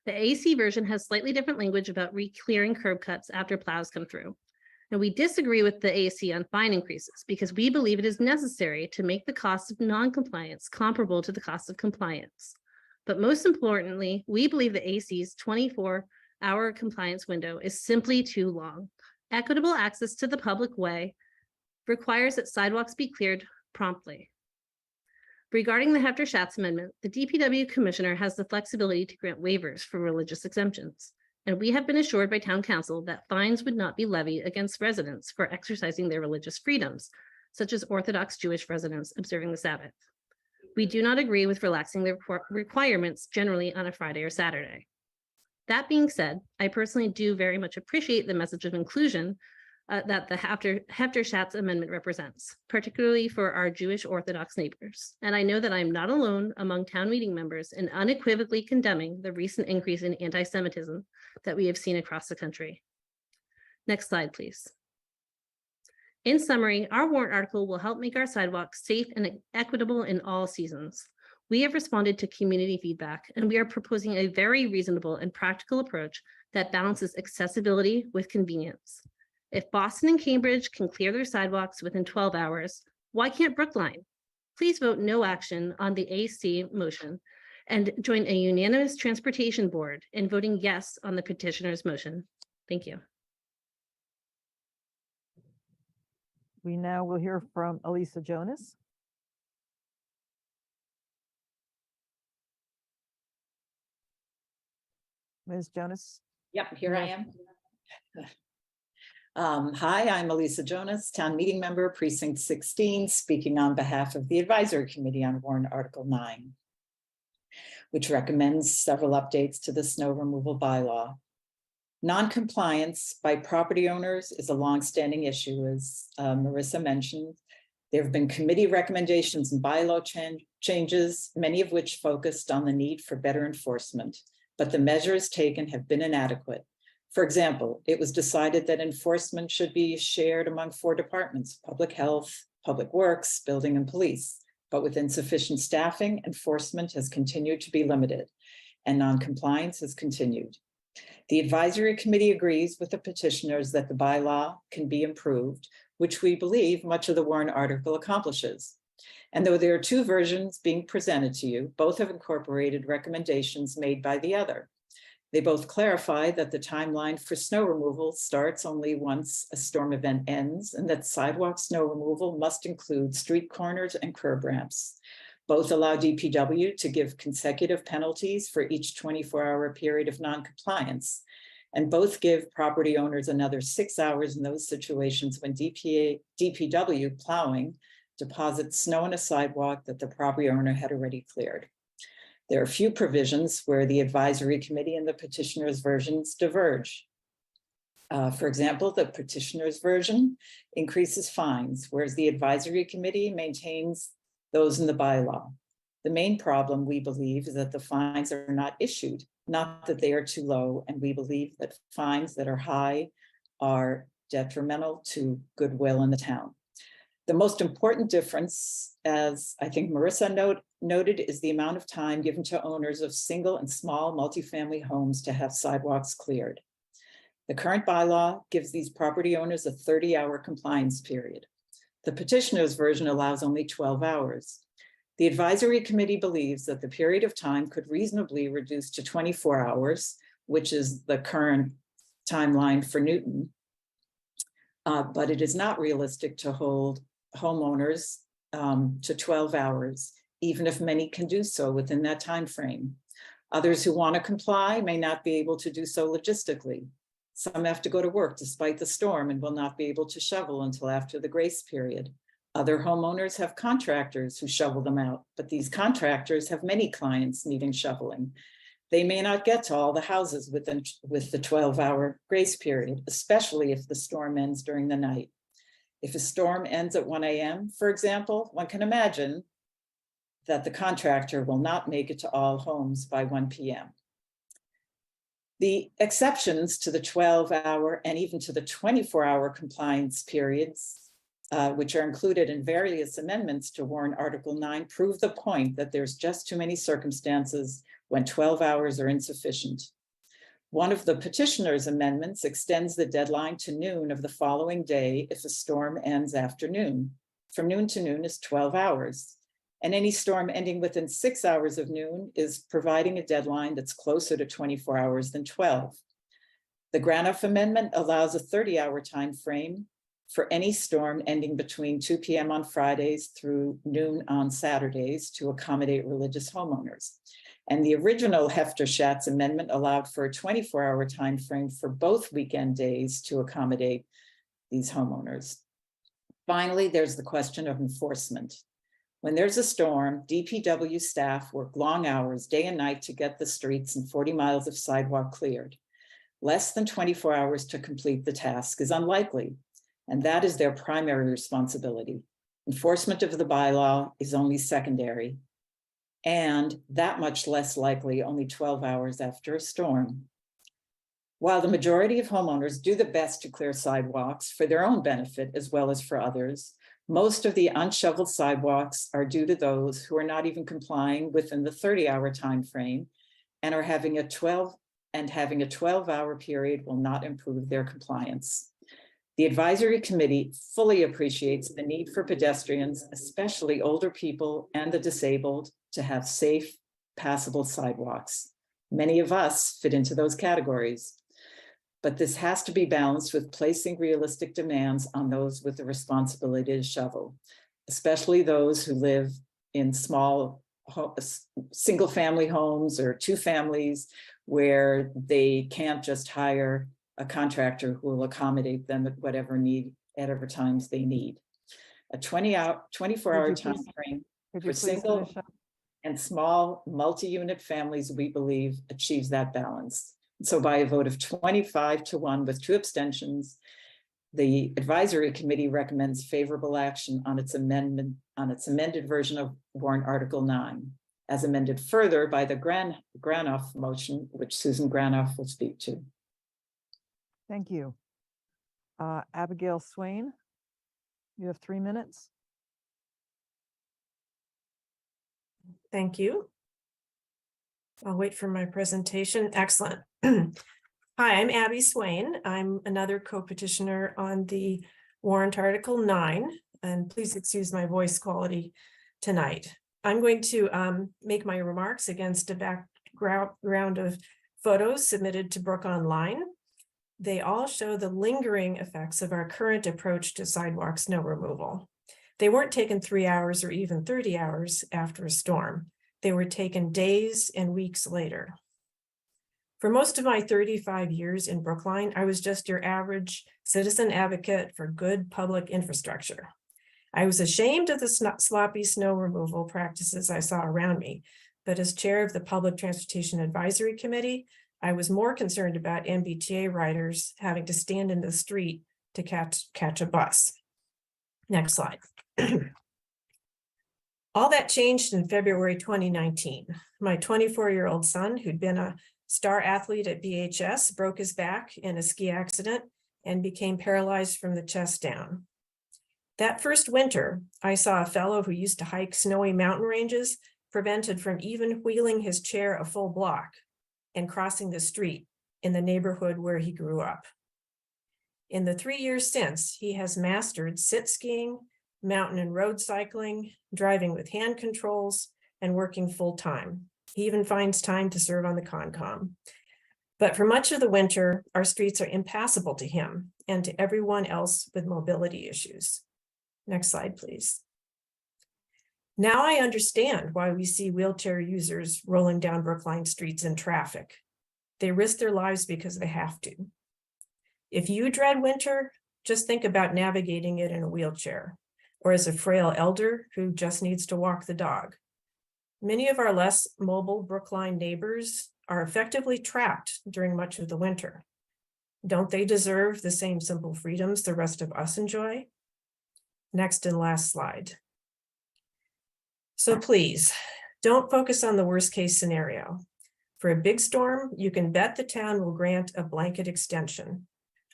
The AC version has slightly different language about re-clearing curb cuts after plows come through. And we disagree with the AC on fine increases because we believe it is necessary to make the cost of non-compliance comparable to the cost of compliance. But most importantly, we believe the AC's 24-hour compliance window is simply too long. Equitable access to the public way requires that sidewalks be cleared promptly. Regarding the Hefter-Schatz amendment, the DPW commissioner has the flexibility to grant waivers for religious exemptions. And we have been assured by town council that fines would not be levied against residents for exercising their religious freedoms, such as Orthodox Jewish residents observing the Sabbath. We do not agree with relaxing the requirements generally on a Friday or Saturday. That being said, I personally do very much appreciate the message of inclusion that the Hefter-Schatz amendment represents, particularly for our Jewish Orthodox neighbors. And I know that I'm not alone among town meeting members in unequivocally condemning the recent increase in anti-Semitism that we have seen across the country. Next slide, please. In summary, our warrant article will help make our sidewalks safe and equitable in all seasons. We have responded to community feedback, and we are proposing a very reasonable and practical approach that balances accessibility with convenience. If Boston and Cambridge can clear their sidewalks within 12 hours, why can't Brookline? Please vote no action on the AC motion and join a unanimous transportation board in voting yes on the petitioner's motion. Thank you. We now will hear from Elisa Jonas. Ms. Jonas. Yep, here I am. Hi, I'm Elisa Jonas, town meeting member, precinct 16, speaking on behalf of the Advisory Committee on Warrant Article 9, which recommends several updates to the snow removal bylaw. Non-compliance by property owners is a longstanding issue, as Marissa mentioned. There have been committee recommendations and bylaw changes, many of which focused on the need for better enforcement, but the measures taken have been inadequate. For example, it was decided that enforcement should be shared among 4 departments: public health, public works, building, and police. But with insufficient staffing, enforcement has continued to be limited, and non-compliance has continued. The advisory committee agrees with the petitioners that the bylaw can be improved, which we believe much of the warrant article accomplishes. And though there are 2 versions being presented to you, both have incorporated recommendations made by the other. They both clarify that the timeline for snow removal starts only once a storm event ends, and that sidewalk snow removal must include street corners and curb ramps. Both allow DPW to give consecutive penalties for each 24-hour period of noncompliance, and both give property owners another 6 hours in those situations when DPW plowing deposits snow on a sidewalk that the property owner had already cleared. There are few provisions where the advisory committee and the petitioner's versions diverge. For example, the petitioner's version increases fines, whereas the advisory committee maintains those in the bylaw. The main problem, we believe, is that the fines are not issued, not that they are too low, and we believe that fines that are high are detrimental to goodwill in the town. The most important difference, as I think Marissa noted, is the amount of time given to owners of single and small multifamily homes to have sidewalks cleared. The current bylaw gives these property owners a 30-hour compliance period. The petitioner's version allows only 12 hours. The advisory committee believes that the period of time could reasonably reduce to 24 hours, which is the current timeline for Newton. But it is not realistic to hold homeowners to 12 hours, even if many can do so within that time frame. Others who want to comply may not be able to do so logistically. Some have to go to work despite the storm and will not be able to shovel until after the grace period. Other homeowners have contractors who shovel them out, but these contractors have many clients needing shoveling. They may not get to all the houses with the 12-hour grace period, especially if the storm ends during the night. If a storm ends at 1 a.m., for example, one can imagine that the contractor will not make it to all homes by 1 p.m. The exceptions to the 12-hour and even to the 24-hour compliance periods, which are included in various amendments to warrant Article 9, prove the point that there's just too many circumstances when 12 hours are insufficient. One of the petitioner's amendments extends the deadline to noon of the following day if a storm ends after noon. From noon to noon is 12 hours. And any storm ending within 6 hours of noon is providing a deadline that's closer to 24 hours than 12. The Granoff Amendment allows a 30-hour time frame for any storm ending between 2 p.m. on Fridays through noon on Saturdays to accommodate religious homeowners. And the original Hefter-Schatz Amendment allowed for a 24-hour time frame for both weekend days to accommodate these homeowners. Finally, there's the question of enforcement. When there's a storm, DPW staff work long hours, day and night, to get the streets and 40 miles of sidewalk cleared. Less than 24 hours to complete the task is unlikely, and that is their primary responsibility. Enforcement of the bylaw is only secondary, and that much less likely only 12 hours after a storm. While the majority of homeowners do the best to clear sidewalks for their own benefit as well as for others, most of the unshoveled sidewalks are due to those who are not even complying within the 30-hour time frame and are having a 12-hour period will not improve their compliance. The advisory committee fully appreciates the need for pedestrians, especially older people and the disabled, to have safe, passable sidewalks. Many of us fit into those categories, but this has to be balanced with placing realistic demands on those with the responsibility to shovel, especially those who live in small single-family homes or two families where they can't just hire a contractor who will accommodate them at whatever times they need. A 24-hour time frame for single and small multi-unit families, we believe, achieves that balance. So by a vote of 25-1 with 2 abstentions, the advisory committee recommends favorable action on its amended version of warrant Article 9, as amended further by the Granoff motion, which Susan Granoff will speak to. Thank you. Abigail Swain, you have 3 minutes. Thank you. I'll wait for my presentation. Excellent. Hi, I'm Abby Swain. I'm another co-petitioner on the warrant Article 9, and please excuse my voice quality tonight. I'm going to make my remarks against a background of photos submitted to Brook Online. They all show the lingering effects of our current approach to sidewalk snow removal. They weren't taken 3 hours or even 30 hours after a storm. They were taken days and weeks later. For most of my 35 years in Brookline, I was just your average citizen advocate for good public infrastructure. I was ashamed of the sloppy snow removal practices I saw around me, but as chair of the Public Transportation Advisory Committee, I was more concerned about MBTA riders having to stand in the street to catch a bus. Next slide. All that changed in February 2019. My 24-year-old son, who'd been a star athlete at BHS, broke his back in a ski accident and became paralyzed from the chest down. That first winter, I saw a fellow who used to hike snowy mountain ranges prevented from even wheeling his chair a full block and crossing the street in the neighborhood where he grew up. In the 3 years since, he has mastered sit skiing, mountain and road cycling, driving with hand controls, and working full-time. He even finds time to serve on the Concom. But for much of the winter, our streets are impassable to him and to everyone else with mobility issues. Next slide, please. Now I understand why we see wheelchair users rolling down Brookline streets in traffic. They risk their lives because they have to. If you dread winter, just think about navigating it in a wheelchair or as a frail elder who just needs to walk the dog. Many of our less mobile Brookline neighbors are effectively trapped during much of the winter. Don't they deserve the same simple freedoms the rest of us enjoy? Next and last slide. So please, don't focus on the worst case scenario. For a big storm, you can bet the town will grant a blanket extension.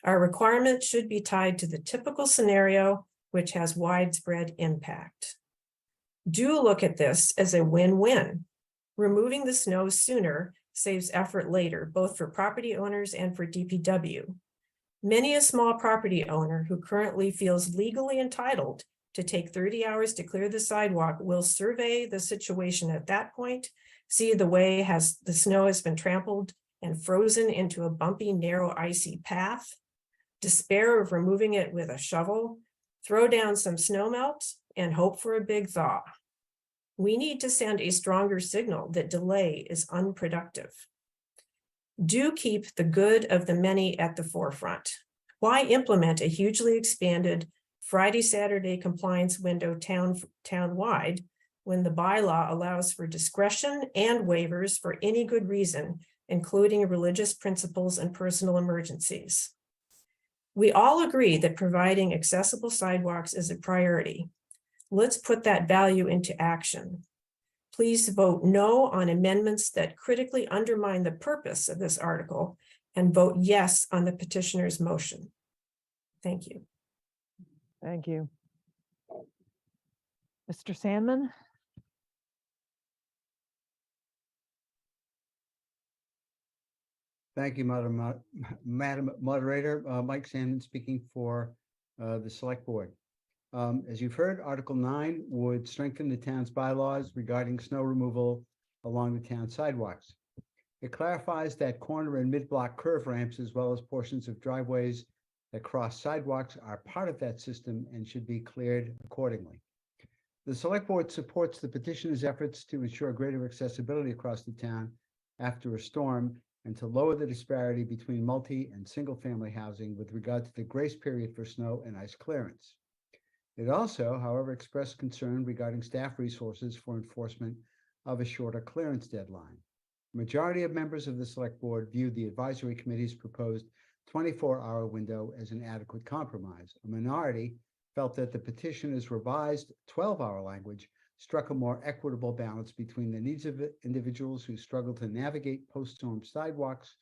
Our requirement should be tied to the typical scenario, which has widespread impact. Do look at this as a win-win. Removing the snow sooner saves effort later, both for property owners and for DPW. Many a small property owner who currently feels legally entitled to take 30 hours to clear the sidewalk will survey the situation at that point, see the way the snow has been trampled and frozen into a bumpy, narrow, icy path, despair of removing it with a shovel, throw down some snow melt, and hope for a big thaw. We need to send a stronger signal that delay is unproductive. Do keep the good of the many at the forefront. Why implement a hugely expanded Friday, Saturday compliance window town-wide when the bylaw allows for discretion and waivers for any good reason, including religious principles and personal emergencies? We all agree that providing accessible sidewalks is a priority. Let's put that value into action. Please vote no on amendments that critically undermine the purpose of this article and vote yes on the petitioner's motion. Thank you. Thank you. Mr. Sandman? Thank you, Madam Moderator. Mike Sandman speaking for the Select Board. As you've heard, Article 9 would strengthen the town's bylaws regarding snow removal along the town sidewalks. It clarifies that corner and mid-block curve ramps, as well as portions of driveways that cross sidewalks, are part of that system and should be cleared accordingly. The Select Board supports the petitioner's efforts to ensure greater accessibility across the town after a storm and to lower the disparity between multi and single-family housing with regard to the grace period for snow and ice clearance. It also, however, expressed concern regarding staff resources for enforcement of a shorter clearance deadline. The majority of members of the Select Board viewed the Advisory Committee's proposed 24-hour window as an adequate compromise. A minority felt that the petitioner's revised 12-hour language struck a more equitable balance between the needs of individuals who struggle to navigate post-storm sidewalks,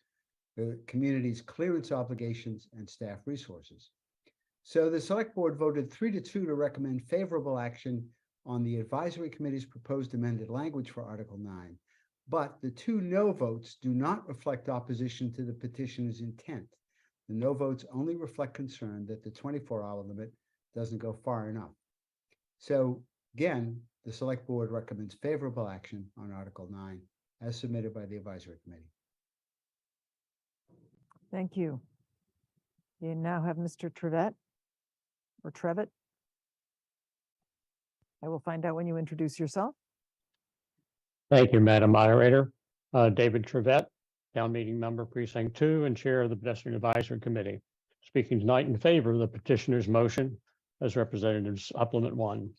the community's clearance obligations, and staff resources. So the Select Board voted 3-2 to recommend favorable action on the Advisory Committee's proposed amended language for Article 9. But the 2 no votes do not reflect opposition to the petitioner's intent. The no votes only reflect concern that the 24-hour limit doesn't go far enough. So again, the Select Board recommends favorable action on Article 9 as submitted by the Advisory Committee. Thank you. You now have Mr. Trevet or Trevitt. I will find out when you introduce yourself. Thank you, Madam Moderator. David Trevet, Town Meeting Member Precinct 2 and Chair of the Pedestrian Advisory Committee, speaking tonight in favor of the petitioner's motion as represented in Supplement 1.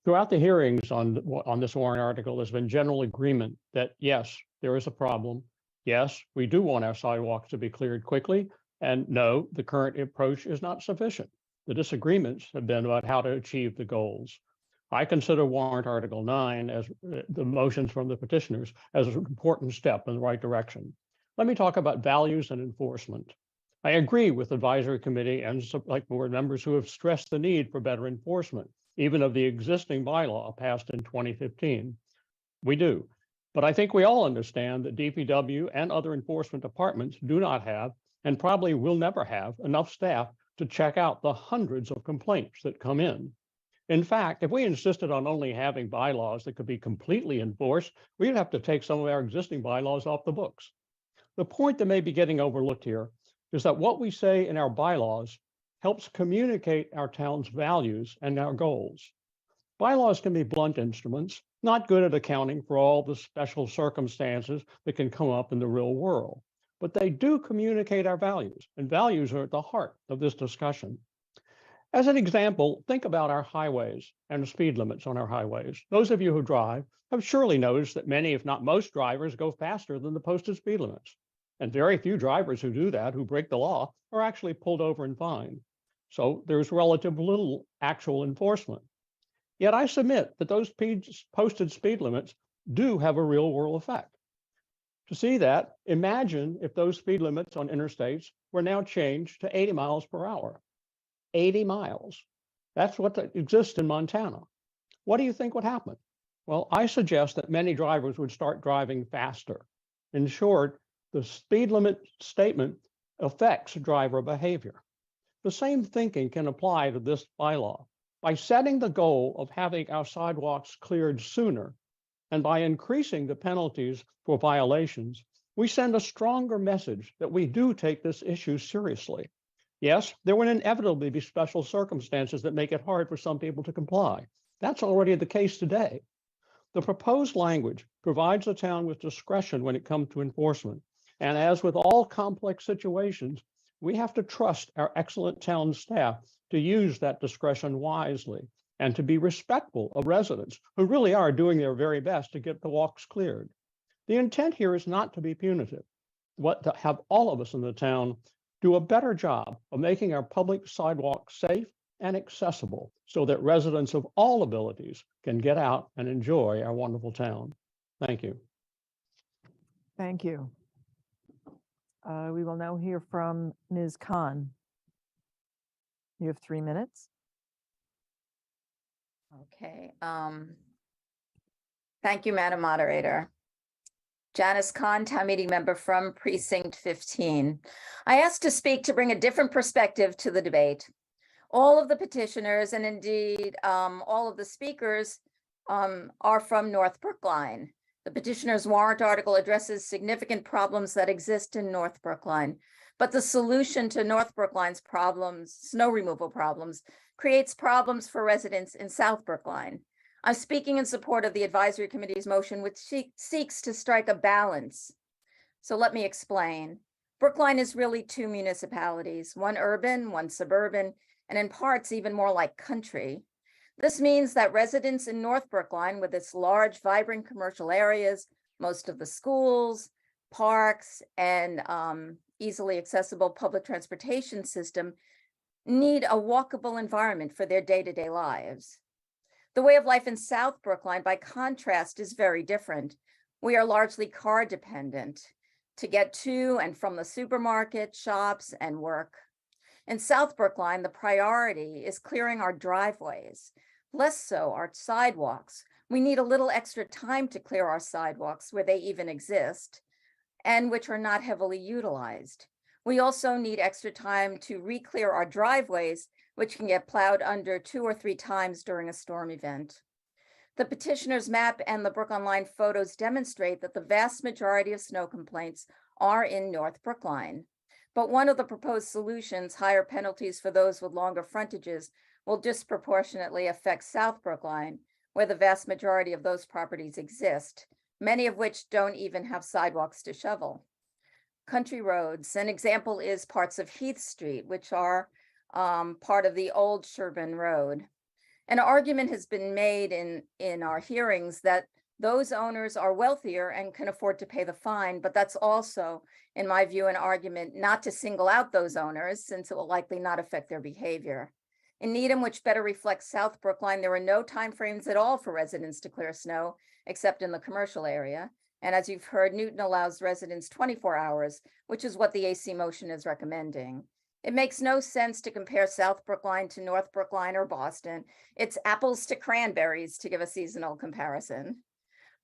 Throughout the hearings on this warrant article, there's been general agreement that yes, there is a problem. Yes, we do want our sidewalks to be cleared quickly. And no, the current approach is not sufficient. The disagreements have been about how to achieve the goals. I consider warrant Article 9 as the motions from the petitioners as an important step in the right direction. Let me talk about values and enforcement. I agree with Advisory Committee and Select Board members who have stressed the need for better enforcement, even of the existing bylaw passed in 2015. We do, but I think we all understand that DPW and other enforcement departments do not have and probably will never have enough staff to check out the hundreds of complaints that come in. In fact, if we insisted on only having bylaws that could be completely enforced, we'd have to take some of our existing bylaws off the books. The point that may be getting overlooked here is that what we say in our bylaws helps communicate our town's values and our goals. Bylaws can be blunt instruments, not good at accounting for all the special circumstances that can come up in the real world, but they do communicate our values, and values are at the heart of this discussion. As an example, think about our highways and the speed limits on our highways. Those of you who drive have surely noticed that many, if not most, drivers go faster than the posted speed limits. And very few drivers who do that, who break the law, are actually pulled over and fined. So there's relatively little actual enforcement. Yet I submit that those posted speed limits do have a real world effect. To see that, imagine if those speed limits on interstates were now changed to 80 miles per hour. 80 miles. That's what exists in Montana. What do you think would happen? Well, I suggest that many drivers would start driving faster. In short, the speed limit statement affects driver behavior. The same thinking can apply to this bylaw. By setting the goal of having our sidewalks cleared sooner, and by increasing the penalties for violations, we send a stronger message that we do take this issue seriously. Yes, there will inevitably be special circumstances that make it hard for some people to comply. That's already the case today. The proposed language provides the town with discretion when it comes to enforcement. And as with all complex situations, we have to trust our excellent town staff to use that discretion wisely and to be respectful of residents who really are doing their very best to get the walks cleared. The intent here is not to be punitive, but to have all of us in the town do a better job of making our public sidewalks safe and accessible so that residents of all abilities can get out and enjoy our wonderful town. Thank you. Thank you. We will now hear from Ms. Khan. You have 3 minutes. Okay. Thank you, Madam Moderator. Janice Khan, town meeting member from Precinct 15. I asked to speak to bring a different perspective to the debate. All of the petitioners and indeed all of the speakers are from North Brookline. The petitioner's warrant article addresses significant problems that exist in North Brookline, but the solution to North Brookline's problems, snow removal problems, creates problems for residents in South Brookline. I'm speaking in support of the advisory committee's motion, which seeks to strike a balance. So let me explain. Brookline is really 2 municipalities, one urban, one suburban, and in parts even more like country. This means that residents in North Brookline, with its large, vibrant commercial areas, most of the schools, parks, and easily accessible public transportation system, need a walkable environment for their day-to-day lives. The way of life in South Brookline, by contrast, is very different. We are largely car dependent to get to and from the supermarket, shops, and work. In South Brookline, the priority is clearing our driveways, less so our sidewalks. We need a little extra time to clear our sidewalks where they even exist and which are not heavily utilized. We also need extra time to re-clear our driveways, which can get plowed under 2 or 3 times during a storm event. The petitioner's map and the Brook Online photos demonstrate that the vast majority of snow complaints are in North Brookline. But one of the proposed solutions, higher penalties for those with longer frontages, will disproportionately affect South Brookline, where the vast majority of those properties exist, many of which don't even have sidewalks to shovel. Country roads, an example is parts of Heath Street, which are part of the old Sherburne Road. An argument has been made in our hearings that those owners are wealthier and can afford to pay the fine, but that's also, in my view, an argument not to single out those owners, since it will likely not affect their behavior. In Needham, which better reflects South Brookline, there are no timeframes at all for residents to clear snow, except in the commercial area. And as you've heard, Newton allows residents 24 hours, which is what the AC motion is recommending. It makes no sense to compare South Brookline to North Brookline or Boston. It's apples to cranberries, to give a seasonal comparison.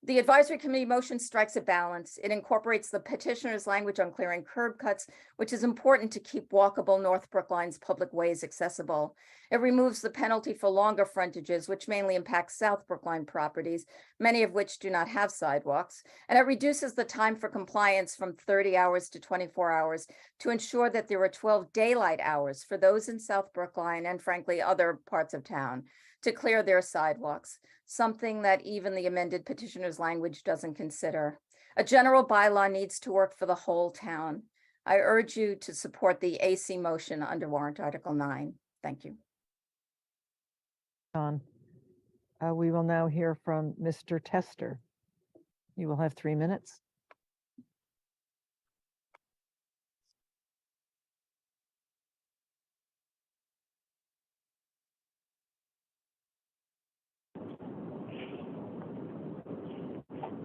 The advisory committee motion strikes a balance. It incorporates the petitioner's language on clearing curb cuts, which is important to keep walkable North Brookline's public ways accessible. It removes the penalty for longer frontages, which mainly impacts South Brookline properties, many of which do not have sidewalks. And it reduces the time for compliance from 30 hours to 24 hours to ensure that there are 12 daylight hours for those in South Brookline and frankly, other parts of town to clear their sidewalks, something that even the amended petitioner's language doesn't consider. A general bylaw needs to work for the whole town. I urge you to support the AC motion under warrant Article 9. Thank you. John. We will now hear from Mr. Tester. You will have 3 minutes.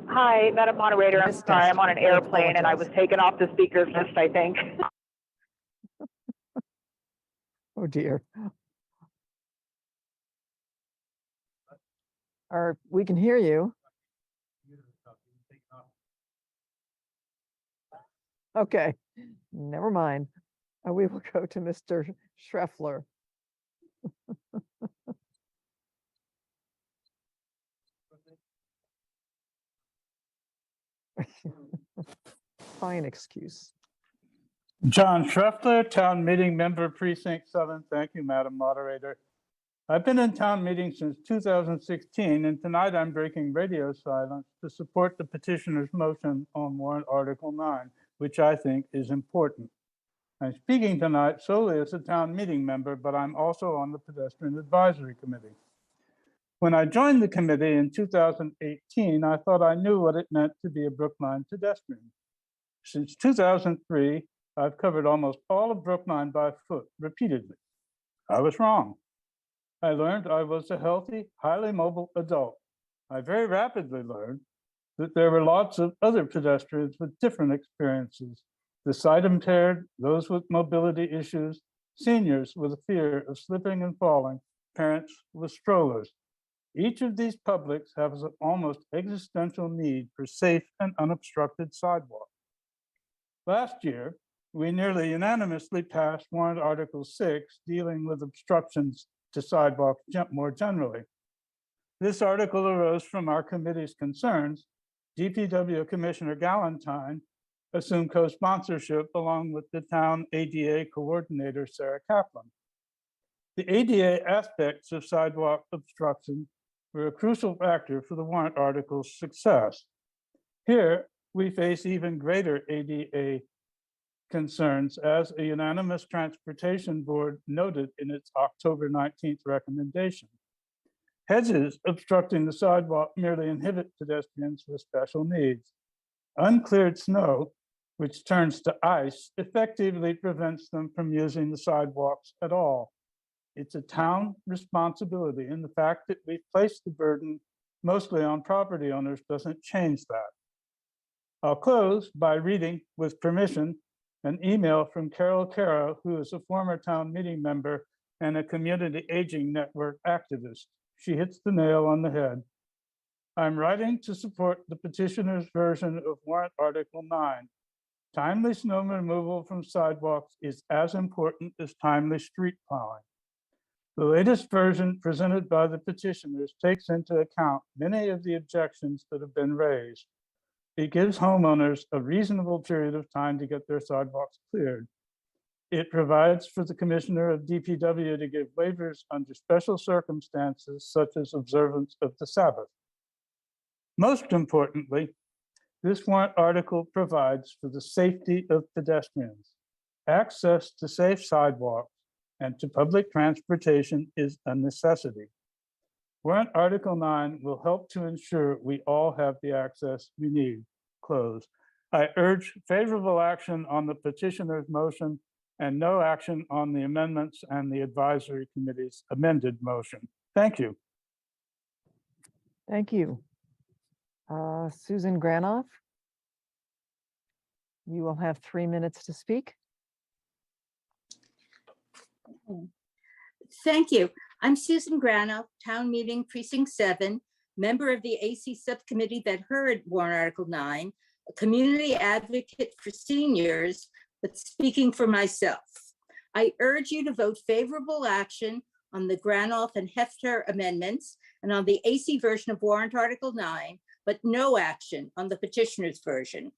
Hi, Madam Moderator. I'm Miss sorry, I'm on an Tester, I airplane and I was taken off the speakers list, I think. Oh dear. We can hear you. Okay, never mind. We will go to Mr. Schreffler. Fine excuse. John Schreffler, Town Meeting Member, Precinct 7. Thank you, Madam Moderator. I've been in town meetings since 2016, and tonight I'm breaking radio silence to support the petitioner's motion on warrant Article 9, which I think is important. I'm speaking tonight solely as a town meeting member, but I'm also on the Pedestrian Advisory Committee. When I joined the committee in 2018, I thought I knew what it meant to be a Brookline pedestrian. Since 2003, I've covered almost all of Brookline by foot repeatedly. I was wrong. I learned I was a healthy, highly mobile adult. I very rapidly learned that there were lots of other pedestrians with different experiences. The sight impaired, those with mobility issues, seniors with a fear of slipping and falling, parents with strollers. Each of these publics has an almost existential need for safe and unobstructed sidewalks. Last year, we nearly unanimously passed warrant Article 6 dealing with obstructions to sidewalks more generally. This article arose from our committee's concerns. DPW Commissioner Galantine assumed co-sponsorship along with the town ADA coordinator, Sarah Kaplan. The ADA aspects of sidewalk obstruction were a crucial factor for the warrant article's success. Here, we face even greater ADA concerns, as a unanimous transportation board noted in its October 19th recommendation. Hedges obstructing the sidewalk merely inhibit pedestrians with special needs. Uncleared snow, which turns to ice, effectively prevents them from using the sidewalks at all. It's a town responsibility, and the fact that we've placed the burden mostly on property owners doesn't change that. I'll close by reading, with permission, an email from Carol Caro, who is a former town meeting member and a community aging network activist. She hits the nail on the head. I'm writing to support the petitioner's version of warrant Article 9. Timely snow removal from sidewalks is as important as timely street plowing. The latest version presented by the petitioners takes into account many of the objections that have been raised. It gives homeowners a reasonable period of time to get their sidewalks cleared. It provides for the commissioner of DPW to give waivers under special circumstances, such as observance of the Sabbath. Most importantly, this warrant article provides for the safety of pedestrians. Access to safe sidewalks and to public transportation is a necessity. Warrant Article 9 will help to ensure we all have the access we need. Close. I urge favorable action on the petitioner's motion and no action on the amendments and the advisory committee's amended motion. Thank you. Thank you. Susan Granoff. You will have 3 minutes to speak. Thank you. I'm Susan Granoff, Town Meeting Precinct 7, member of the AC subcommittee that heard warrant Article 9, a community advocate for seniors, but speaking for myself. I urge you to vote favorable action on the Granoff and Hefner amendments and on the AC version of warrant Article 9, but no action on the petitioner's version.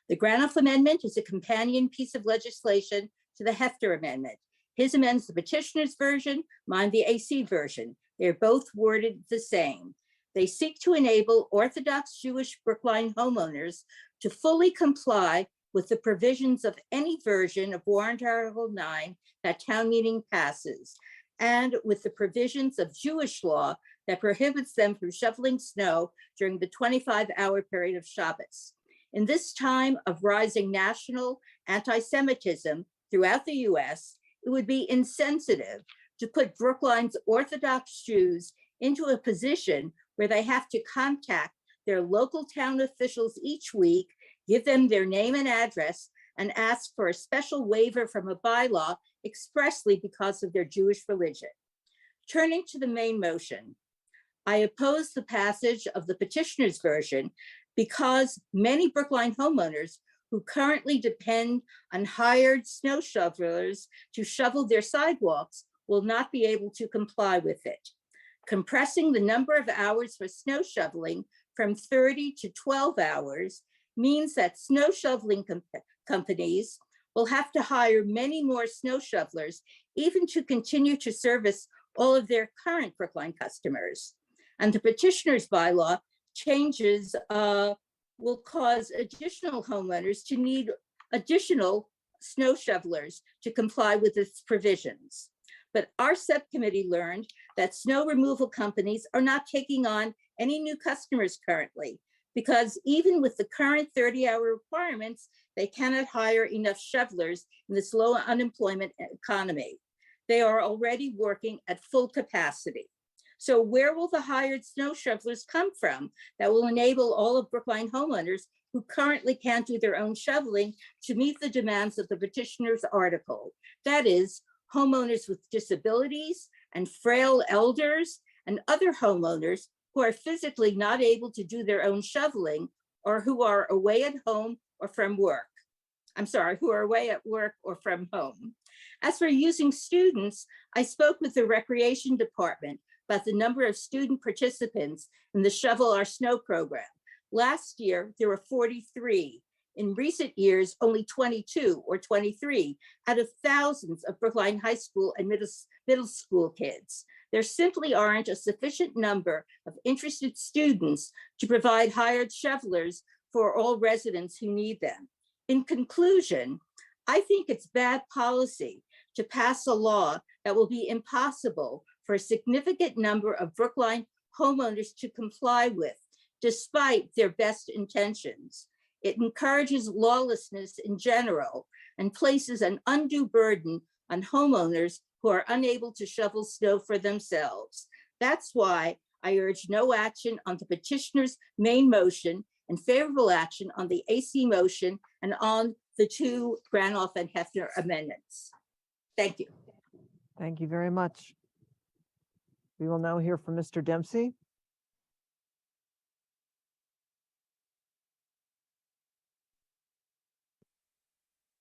The Granoff amendment is a companion piece of legislation to the Hefner amendment. His amends the petitioner's version, mine the AC version. They're both worded the same. They seek to enable Orthodox Jewish Brookline homeowners to fully comply with the provisions of any version of warrant Article 9 that town meeting passes, and with the provisions of Jewish law that prohibits them from shoveling snow during the 25-hour period of Shabbos. In this time of rising national anti-Semitism throughout the US, it would be insensitive to put Brookline's Orthodox Jews into a position where they have to contact their local town officials each week, give them their name and address, and ask for a special waiver from a bylaw expressly because of their Jewish religion. Turning to the main motion, I oppose the passage of the petitioner's version because many Brookline homeowners who currently depend on hired snow shovelers to shovel their sidewalks will not be able to comply with it. Compressing the number of hours for snow shoveling from 30 to 12 hours means that snow shoveling companies will have to hire many more snow shovelers, even to continue to service all of their current Brookline customers. And the petitioner's bylaw changes will cause additional homeowners to need additional snow shovelers to comply with its provisions. But our subcommittee learned that snow removal companies are not taking on any new customers currently, because even with the current 30-hour requirements, they cannot hire enough shovelers in this low unemployment economy. They are already working at full capacity. So where will the hired snow shovelers come from that will enable all of Brookline homeowners who currently can't do their own shoveling to meet the demands of the petitioner's article? That is, homeowners with disabilities and frail elders and other homeowners who are physically not able to do their own shoveling, or who are away at home or from work. Who are away at work or from home. As for using students, I spoke with the recreation department about the number of student participants in the Shovel Our Snow program. Last year, there were 43. In recent years, only 22 or 23 out of thousands of Brookline high school and middle school kids. There simply aren't a sufficient number of interested students to provide hired shovelers for all residents who need them. In conclusion, I think it's bad policy to pass a law that will be impossible for a significant number of Brookline homeowners to comply with, despite their best intentions. It encourages lawlessness in general and places an undue burden on homeowners who are unable to shovel snow for themselves. That's why I urge no action on the petitioner's main motion and favorable action on the AC motion and on the two Granoff and Hefner amendments. Thank you. Thank you very much. We will now hear from Mr. Dempsey.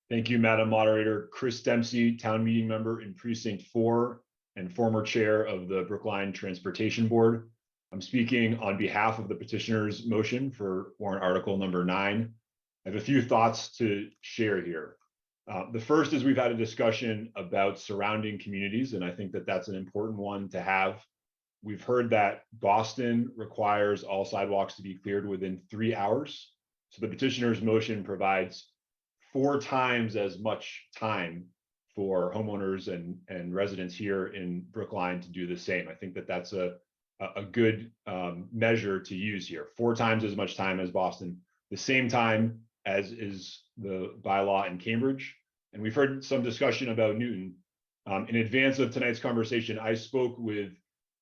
Thank you, Madam Moderator. Chris Dempsey, town meeting member in Precinct 4 and former chair of the Brookline Transportation Board. I'm speaking on behalf of the petitioner's motion for warrant article number 9. I have a few thoughts to share here. The first is we've had a discussion about surrounding communities, and I think that that's an important one to have. We've heard that Boston requires all sidewalks to be cleared within 3 hours. So the petitioner's motion provides 4 times as much time for homeowners and residents here in Brookline to do the same. I think that that's a good measure to use here. 4 times as much time as Boston, the same time as is the bylaw in Cambridge. And we've heard some discussion about Newton. In advance of tonight's conversation, I spoke with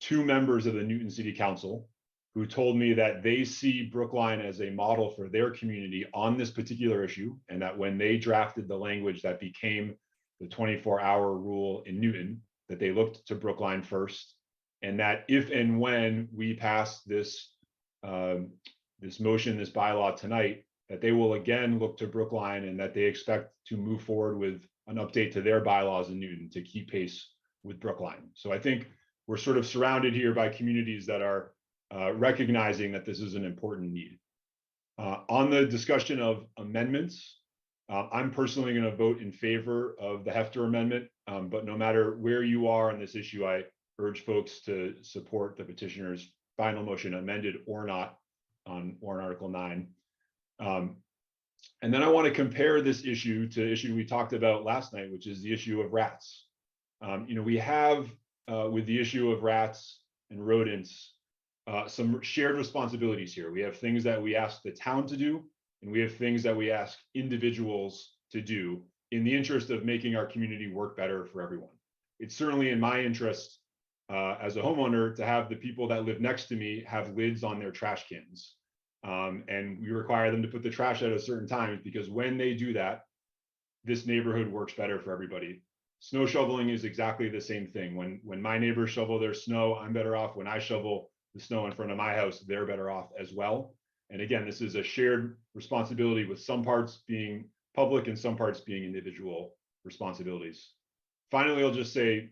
2 members of the Newton City Council who told me that they see Brookline as a model for their community on this particular issue, and that when they drafted the language that became the 24-hour rule in Newton, that they looked to Brookline first, and that if and when we pass this this motion, this bylaw tonight, that they will again look to Brookline and that they expect to move forward with an update to their bylaws in Newton to keep pace with Brookline. So I think we're sort of surrounded here by communities that are recognizing that this is an important need. On the discussion of amendments, I'm personally going to vote in favor of the Hefter amendment, but no matter where you are on this issue, I urge folks to support the petitioner's final motion, amended or not, on warrant Article 9. And then I want to compare this issue to the issue we talked about last night, which is the issue of rats. We have with the issue of rats and rodents, some shared responsibilities here. We have things that we ask the town to do, and we have things that we ask individuals to do in the interest of making our community work better for everyone. It's certainly in my interest as a homeowner to have the people that live next to me have lids on their trash cans. And we require them to put the trash out at certain times, because when they do that, this neighborhood works better for everybody. Snow shoveling is exactly the same thing. When my neighbors shovel their snow, I'm better off. When I shovel the snow in front of my house, they're better off as well. And again, this is a shared responsibility, with some parts being public and some parts being individual responsibilities. Finally, I'll just say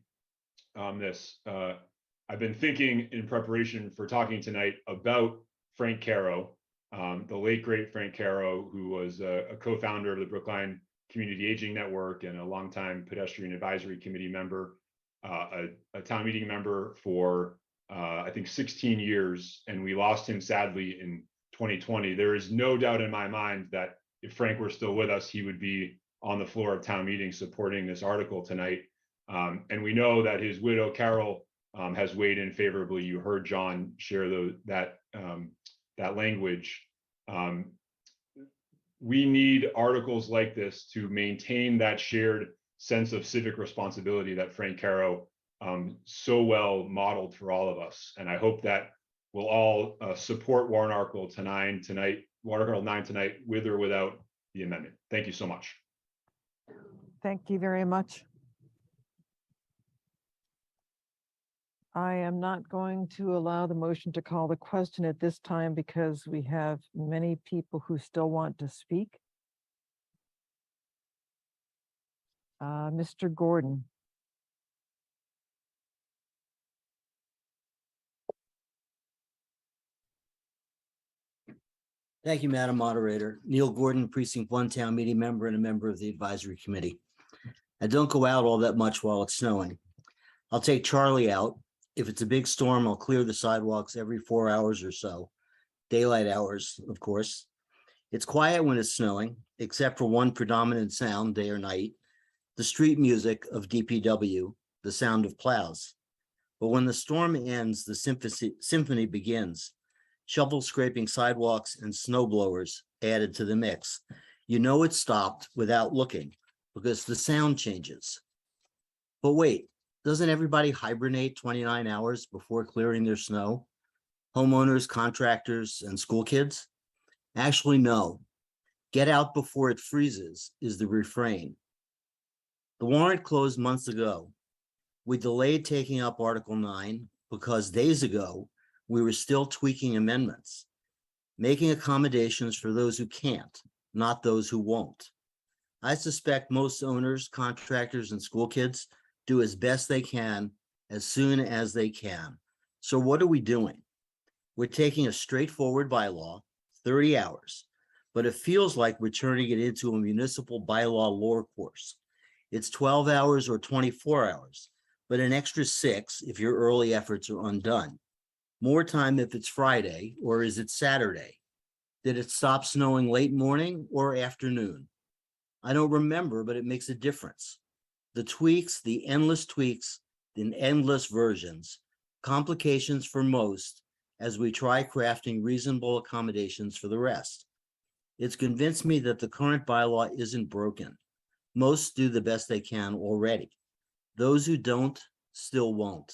this. I've been thinking in preparation for talking tonight about Frank Caro, the late great Frank Caro, who was a co-founder of the Brookline Community Aging Network and a longtime Pedestrian Advisory Committee member, a town meeting member for I think 16 years, and we lost him sadly in 2020. There is no doubt in my mind that if Frank were still with us, he would be on the floor of town meeting supporting this article tonight. And we know that his widow, Carol, has weighed in favorably. You heard John share that language. We need articles like this to maintain that shared sense of civic responsibility that Frank Caro so well modeled for all of us. And I hope that we'll all support warrant Article 9 tonight, with or without the amendment. Thank you so much. Thank you very much. I am not going to allow the motion to call the question at this time because we have many people who still want to speak. Mr. Gordon. Thank you, Madam Moderator. Neil Gordon, Precinct 1 Town Meeting member and a member of the Advisory Committee. I don't go out all that much while it's snowing. I'll take Charlie out. If it's a big storm, I'll clear the sidewalks every 4 hours or so. Daylight hours, of course. It's quiet when it's snowing, except for one predominant sound, day or night, the street music of DPW, the sound of plows. But when the storm ends, the symphony begins. Shovel scraping sidewalks and snow blowers added to the mix. You know it stopped without looking because the sound changes. But wait, doesn't everybody hibernate 29 hours before clearing their snow? Homeowners, contractors, and school kids? Actually, no. Get out before it freezes is the refrain. The warrant closed months ago. We delayed taking up Article 9 because days ago, we were still tweaking amendments, making accommodations for those who can't, not those who won't. I suspect most owners, contractors, and school kids do as best they can as soon as they can. So what are we doing? We're taking a straightforward bylaw, 30 hours, but it feels like we're turning it into a municipal bylaw lore course. It's 12 hours or 24 hours, but an extra 6 if your early efforts are undone. More time if it's Friday, or is it Saturday? Did it stop snowing late morning or afternoon? I don't remember, but it makes a difference. The tweaks, the endless tweaks, in endless versions, complications for most, as we try crafting reasonable accommodations for the rest. It's convinced me that the current bylaw isn't broken. Most do the best they can already. Those who don't still won't.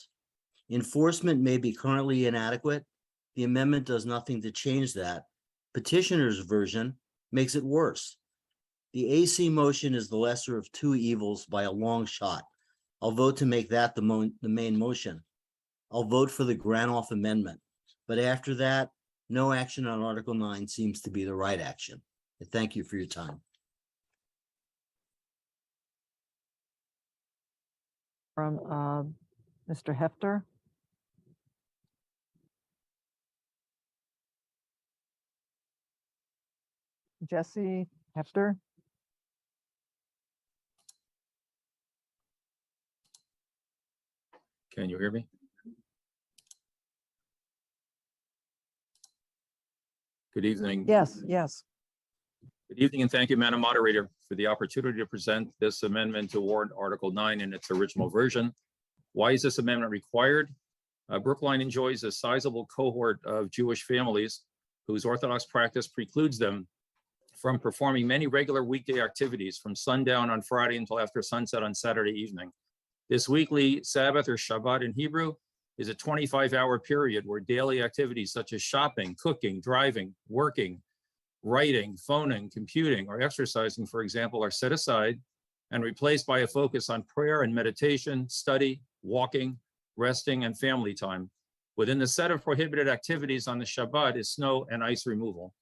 Enforcement may be currently inadequate. The amendment does nothing to change that. Petitioner's version makes it worse. The AC motion is the lesser of two evils by a long shot. I'll vote to make that the main motion. I'll vote for the Granoff amendment. But after that, No action on Article 9 seems to be the right action. And thank you for your time. From Mr. Hefter. Jesse Hefter. Can you hear me? Good evening. Yes, yes. Good evening, and thank you, Madam Moderator, for the opportunity to present this amendment to warrant Article 9 in its original version. Why is this amendment required? Brookline enjoys a sizable cohort of Jewish families whose Orthodox practice precludes them from performing many regular weekday activities from sundown on Friday until after sunset on Saturday evening. This weekly Sabbath, or Shabbat in Hebrew, is a 25-hour period where daily activities such as shopping, cooking, driving, working, writing, phoning, computing, or exercising, for example, are set aside and replaced by a focus on prayer and meditation, study, walking, resting, and family time. Within the set of prohibited activities on the Shabbat is snow and ice removal.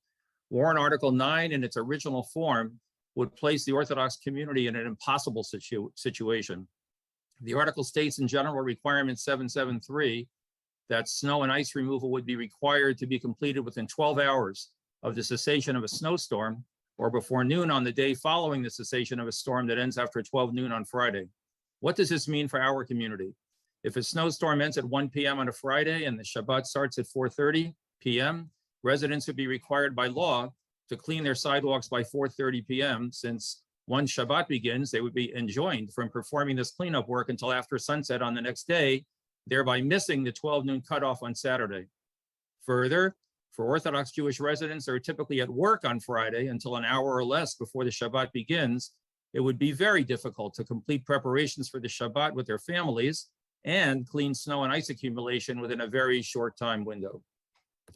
Warrant Article 9 in its original form would place the Orthodox community in an impossible situation. The article states in General Requirement 773 that snow and ice removal would be required to be completed within 12 hours of the cessation of a snowstorm or before noon on the day following the cessation of a storm that ends after 12 noon on Friday. What does this mean for our community? If a snowstorm ends at 1 p.m. on a Friday and the Shabbat starts at 4:30 p.m., residents would be required by law to clean their sidewalks by 4:30 p.m. Since once Shabbat begins, they would be enjoined from performing this cleanup work until after sunset on the next day, thereby missing the 12 noon cutoff on Saturday. Further, for Orthodox Jewish residents who are typically at work on Friday until an hour or less before the Shabbat begins, it would be very difficult to complete preparations for the Shabbat with their families and clean snow and ice accumulation within a very short time window.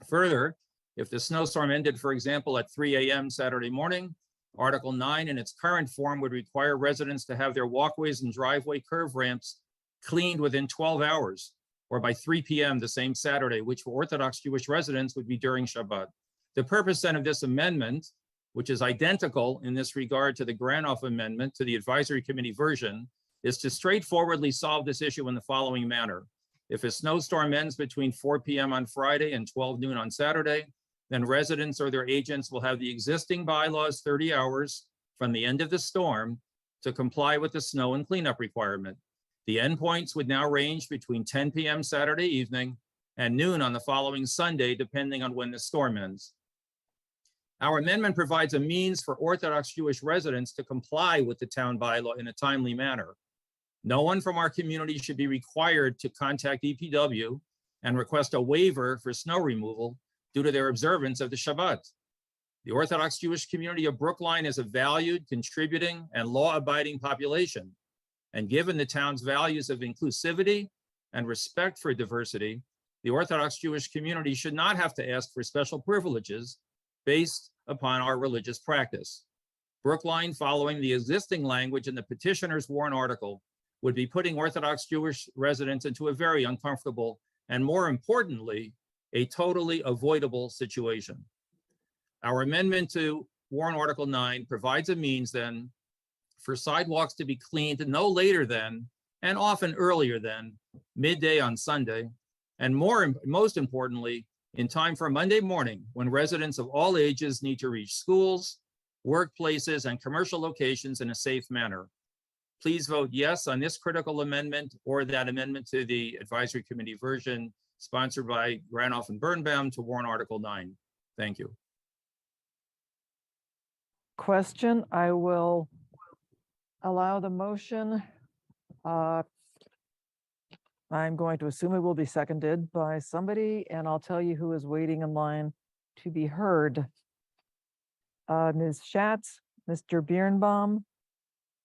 Further, if the snowstorm ended, for example, at 3 a.m. Saturday morning, Article 9 in its current form would require residents to have their walkways and driveway curve ramps cleaned within 12 hours or by 3 p.m. the same Saturday, which for Orthodox Jewish residents would be during Shabbat. The purpose then of this amendment, which is identical in this regard to the Granoff amendment to the advisory committee version, is to straightforwardly solve this issue in the following manner. If a snowstorm ends between 4 p.m. on Friday and 12 noon on Saturday, then residents or their agents will have the existing bylaws 30 hours from the end of the storm to comply with the snow and cleanup requirement. The endpoints would now range between 10 p.m. Saturday evening and noon on the following Sunday, depending on when the storm ends. Our amendment provides a means for Orthodox Jewish residents to comply with the town bylaw in a timely manner. No one from our community should be required to contact DPW and request a waiver for snow removal due to their observance of the Shabbat. The Orthodox Jewish community of Brookline is a valued, contributing, and law-abiding population. And given the town's values of inclusivity and respect for diversity, the Orthodox Jewish community should not have to ask for special privileges based upon our religious practice. Brookline, following the existing language in the petitioner's warrant article, would be putting Orthodox Jewish residents into a very uncomfortable and, more importantly, a totally avoidable situation. Our amendment to warrant Article 9 provides a means then for sidewalks to be cleaned no later than, and often earlier than, midday on Sunday, and most importantly, in time for Monday morning when residents of all ages need to reach schools, workplaces, and commercial locations in a safe manner. Please vote yes on this critical amendment or that amendment to the advisory committee version sponsored by Granoff and Birnbaum to warrant Article 9. Thank you. Question, I will allow the motion. I'm going to assume it will be seconded by somebody, and I'll tell you who is waiting in line to be heard. Ms. Schatz, Mr. Birnbaum,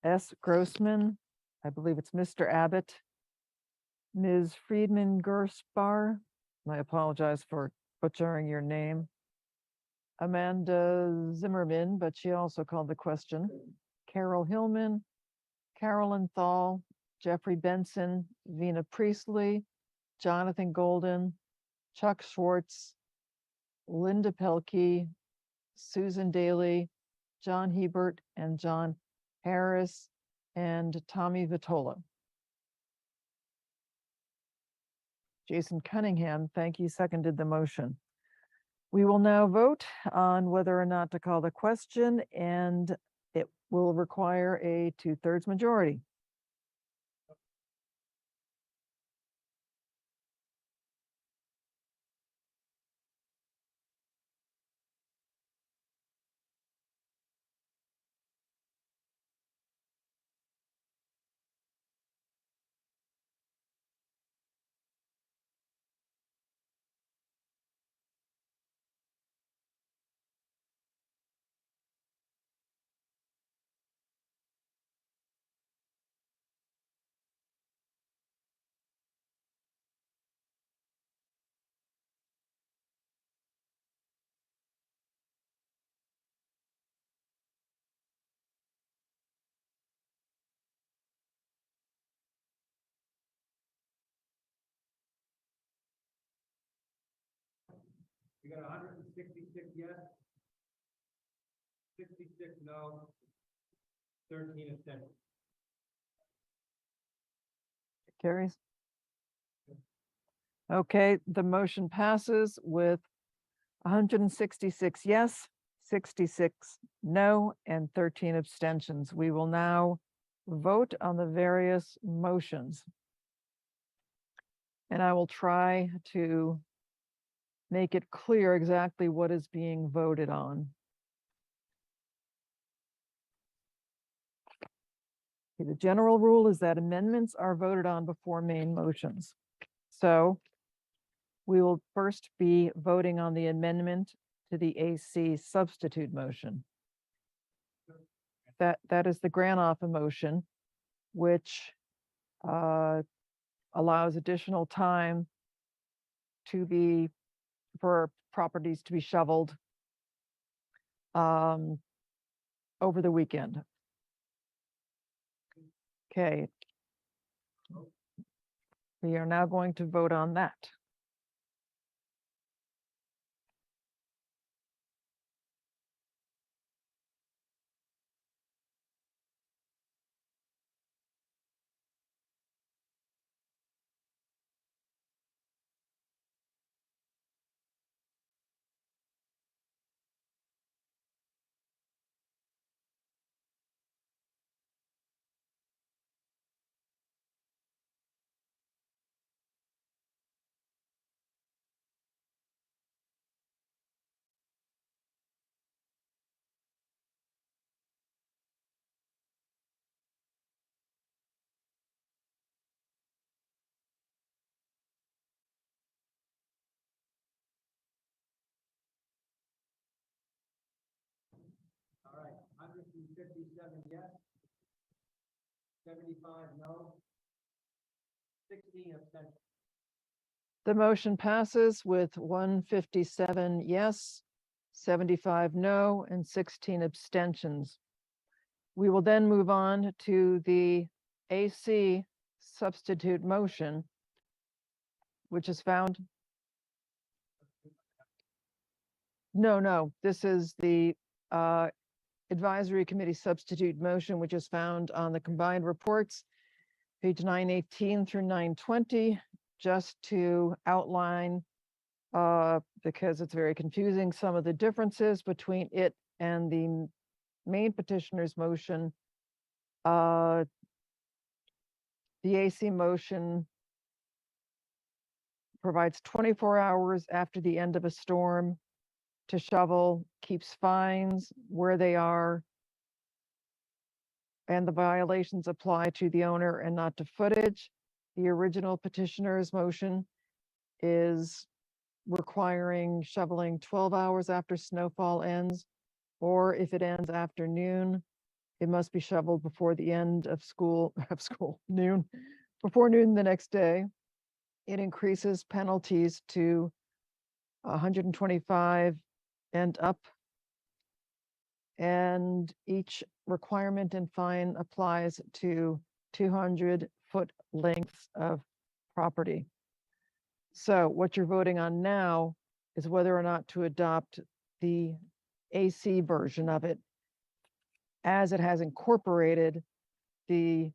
S. Grossman, I believe it's Mr. Abbott, Ms. Friedman Gerspar, I apologize for butchering your name, Amanda Zimmerman, but she also called the question, Carol Hillman, Carolyn Thal, Jeffrey Benson, Vina Priestley, Jonathan Golden, Chuck Schwartz, Linda Pelkey, Susan Daly, John Hebert, and John Harris, and Tommy Vitola. Jason Cunningham, thank you, seconded the motion. We will now vote on whether or not to call the question, and it will require a 2/3 majority. We got 166 yes, 66 no, 13 abstentions. Carries. Okay, the motion passes with 166 yes, 66 no, and 13 abstentions. We will now vote on the various motions. And I will try to make it clear exactly what is being voted on. Okay, the general rule is that amendments are voted on before main motions. So we will first be voting on the amendment to the AC substitute motion. That is the grant off motion, which allows additional time for properties to be shoveled over the weekend. Okay. We are now going to vote on that. All right, 157 yes, 75 no, 16 abstentions. The motion passes with 157 yes, 75 no, and 16 abstentions. We will then move on to the AC substitute motion, which is found. No, this is the advisory committee substitute motion, which is found on the combined reports, page 918 through 920, just to outline, because it's very confusing, some of the differences between it and the main petitioner's motion. The AC motion provides 24 hours after the end of a storm to shovel, keeps fines where they are, and the violations apply to the owner and not to footage. The original petitioner's motion is requiring shoveling 12 hours after snowfall ends, or if it ends after noon, it must be shoveled before the end of noon, before noon the next day. It increases penalties to 125 and up. And each requirement and fine applies to 200-foot lengths of property. So what you're voting on now is whether or not to adopt the AC version of it as it has incorporated the,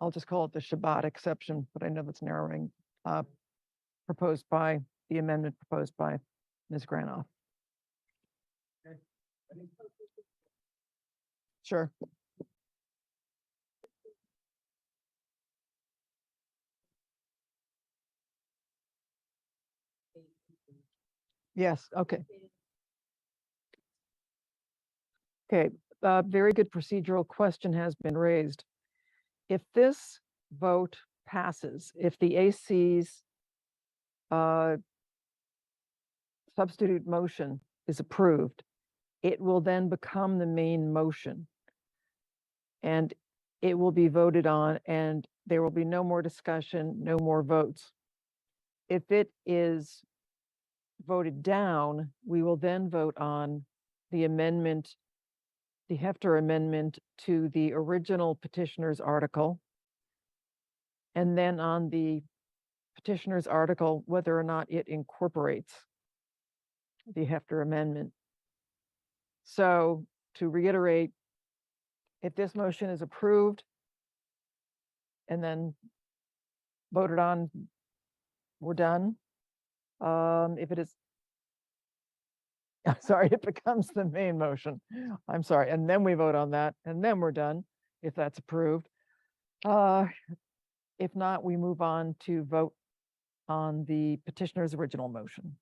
I'll just call it the Shabbat exception, but I know that's narrowing, proposed by the amendment proposed by Ms. Granoff. Sure. Yes, okay. Okay, very good procedural question has been raised. If this vote passes, if the AC's substitute motion is approved, it will then become the main motion. And it will be voted on, and there will be no more discussion, no more votes. If it is voted down, we will then vote on the amendment, the Hefter amendment to the original petitioner's article. And then on the petitioner's article, whether or not it incorporates the Hefter amendment. So to reiterate, if this motion is approved and then voted on, we're done. If it is, I'm sorry, it becomes the main motion. I'm sorry, and then we vote on that, and then we're done, if that's approved. If not, we move on to vote on the petitioner's original motion.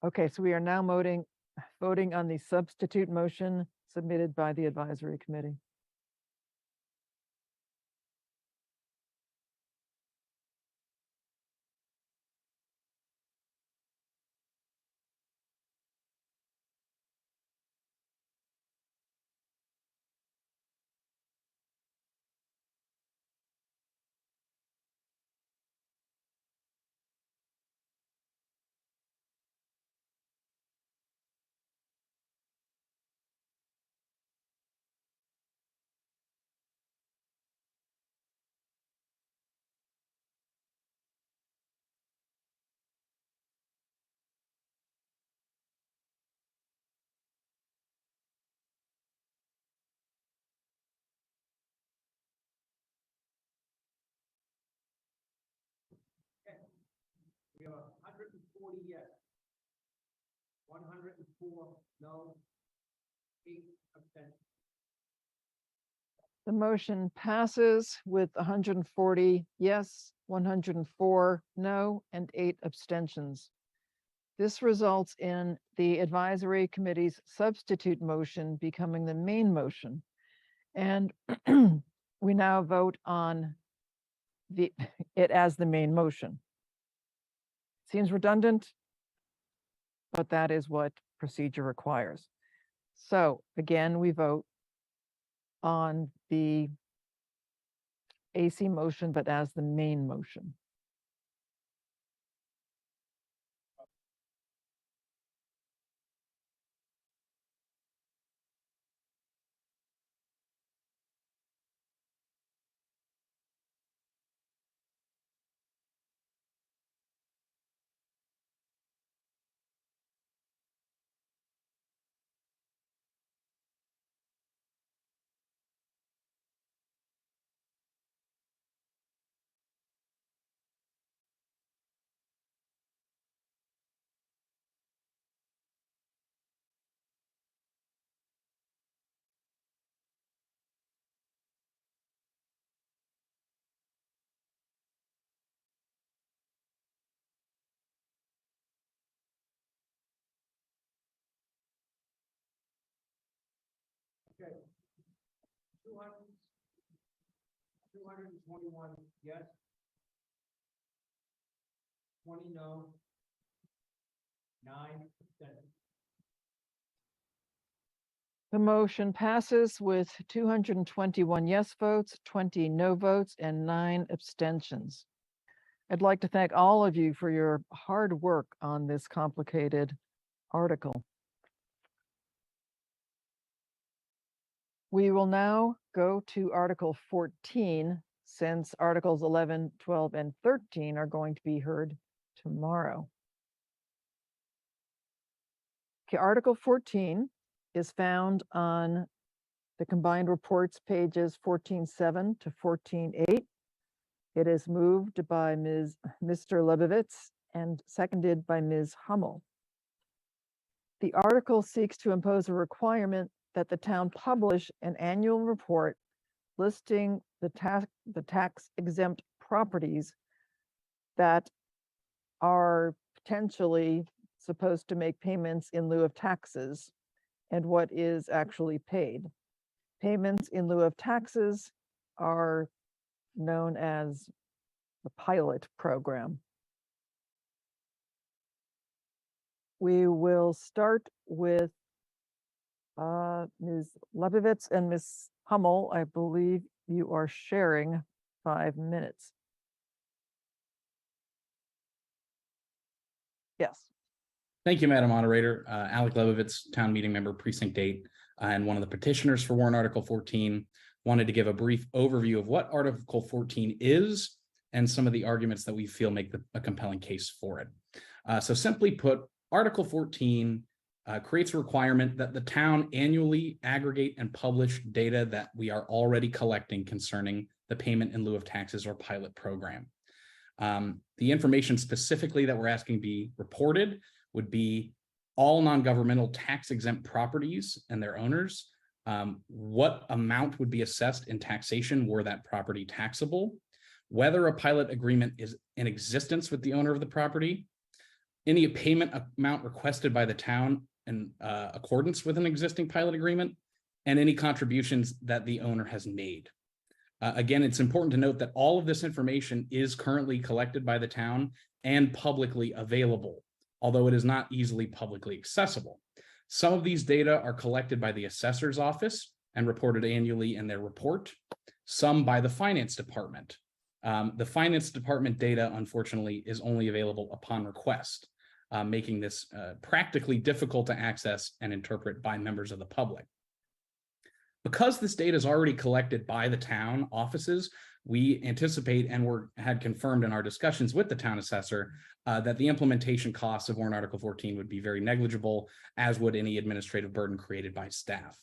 Okay, so we are now voting on the substitute motion submitted by the advisory committee. We have 140 yes. 104 no. 8 abstentions. The motion passes with 140 yes, 104 no, and 8 abstentions. This results in the advisory committee's substitute motion becoming the main motion. And we now vote on it as the main motion. Seems redundant, but that is what procedure requires. So again, we vote on the AC motion, but as the main motion. Okay. 221 yes. 20 no. 9 abstentions. The motion passes with 221 yes votes, 20 no votes, and 9 abstentions. I'd like to thank all of you for your hard work on this complicated article. We will now go to Article 14, since Articles 11, 12, and 13 are going to be heard tomorrow. Okay, Article 14 is found on the combined reports pages 14.7 to 14.8. It is moved by Mr. Lebovitz and seconded by Ms. Hummel. The article seeks to impose a requirement that the town publish an annual report listing the tax exempt properties that are potentially supposed to make payments in lieu of taxes and what is actually paid. Payments in lieu of taxes are known as the pilot program. We will start with Ms. Lebovitz and Ms. Hummel. I believe you are sharing 5 minutes. Yes. Thank you, Madam Moderator. Alec Lebovitz, Town Meeting Member, Precinct 8, and one of the petitioners for warrant Article 14. Wanted to give a brief overview of what Article 14 is and some of the arguments that we feel make a compelling case for it. So simply put, Article 14 creates a requirement that the town annually aggregate and publish data that we are already collecting concerning the payment in lieu of taxes or pilot program. The information specifically that we're asking be reported would be all non-governmental tax exempt properties and their owners, what amount would be assessed in taxation were that property taxable, whether a pilot agreement is in existence with the owner of the property, any payment amount requested by the town in accordance with an existing pilot agreement, and any contributions that the owner has made. Again, it's important to note that all of this information is currently collected by the town and publicly available, although it is not easily publicly accessible. Some of these data are collected by the assessor's office and reported annually in their report, some by the finance department. The finance department data, unfortunately, is only available upon request, making this practically difficult to access and interpret by members of the public. Because this data is already collected by the town offices, we anticipate and had confirmed in our discussions with the town assessor that the implementation costs of warrant Article 14 would be very negligible, as would any administrative burden created by staff.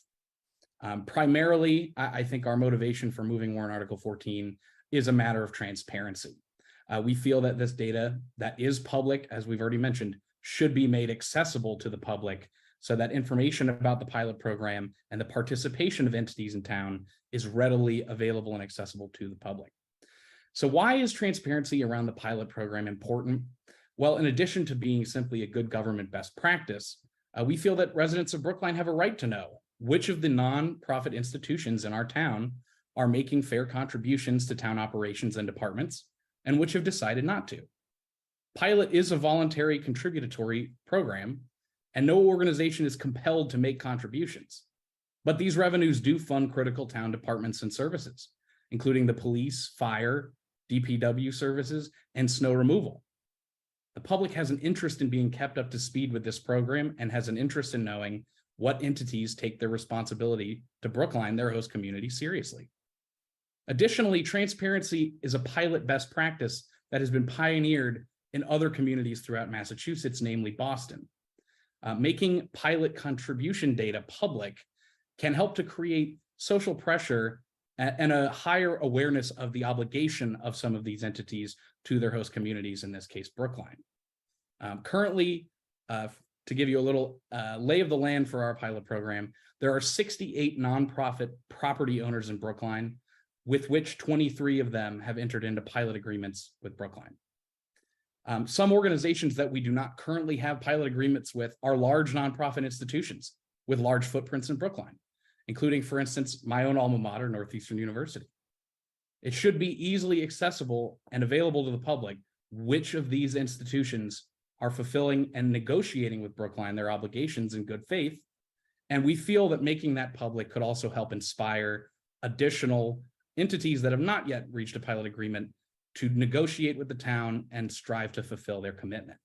Primarily, I think our motivation for moving warrant Article 14 is a matter of transparency. We feel that this data that is public, as we've already mentioned, should be made accessible to the public so that information about the pilot program and the participation of entities in town is readily available and accessible to the public. So why is transparency around the pilot program important? Well, in addition to being simply a good government best practice, we feel that residents of Brookline have a right to know which of the nonprofit institutions in our town are making fair contributions to town operations and departments, and which have decided not to. Pilot is a voluntary contributory program, and no organization is compelled to make contributions. But these revenues do fund critical town departments and services, including the police, fire, DPW services, and snow removal. The public has an interest in being kept up to speed with this program and has an interest in knowing what entities take their responsibility to Brookline, their host community, seriously. Additionally, transparency is a pilot best practice that has been pioneered in other communities throughout Massachusetts, namely Boston. Making pilot contribution data public can help to create social pressure and a higher awareness of the obligation of some of these entities to their host communities, in this case, Brookline. Currently, to give you a little lay of the land for our pilot program, there are 68 nonprofit property owners in Brookline, with which 23 of them have entered into pilot agreements with Brookline. Some organizations that we do not currently have pilot agreements with are large nonprofit institutions with large footprints in Brookline, including, for instance, my own alma mater, Northeastern University. It should be easily accessible and available to the public which of these institutions are fulfilling and negotiating with Brookline their obligations in good faith. And we feel that making that public could also help inspire additional entities that have not yet reached a pilot agreement to negotiate with the town and strive to fulfill their commitment.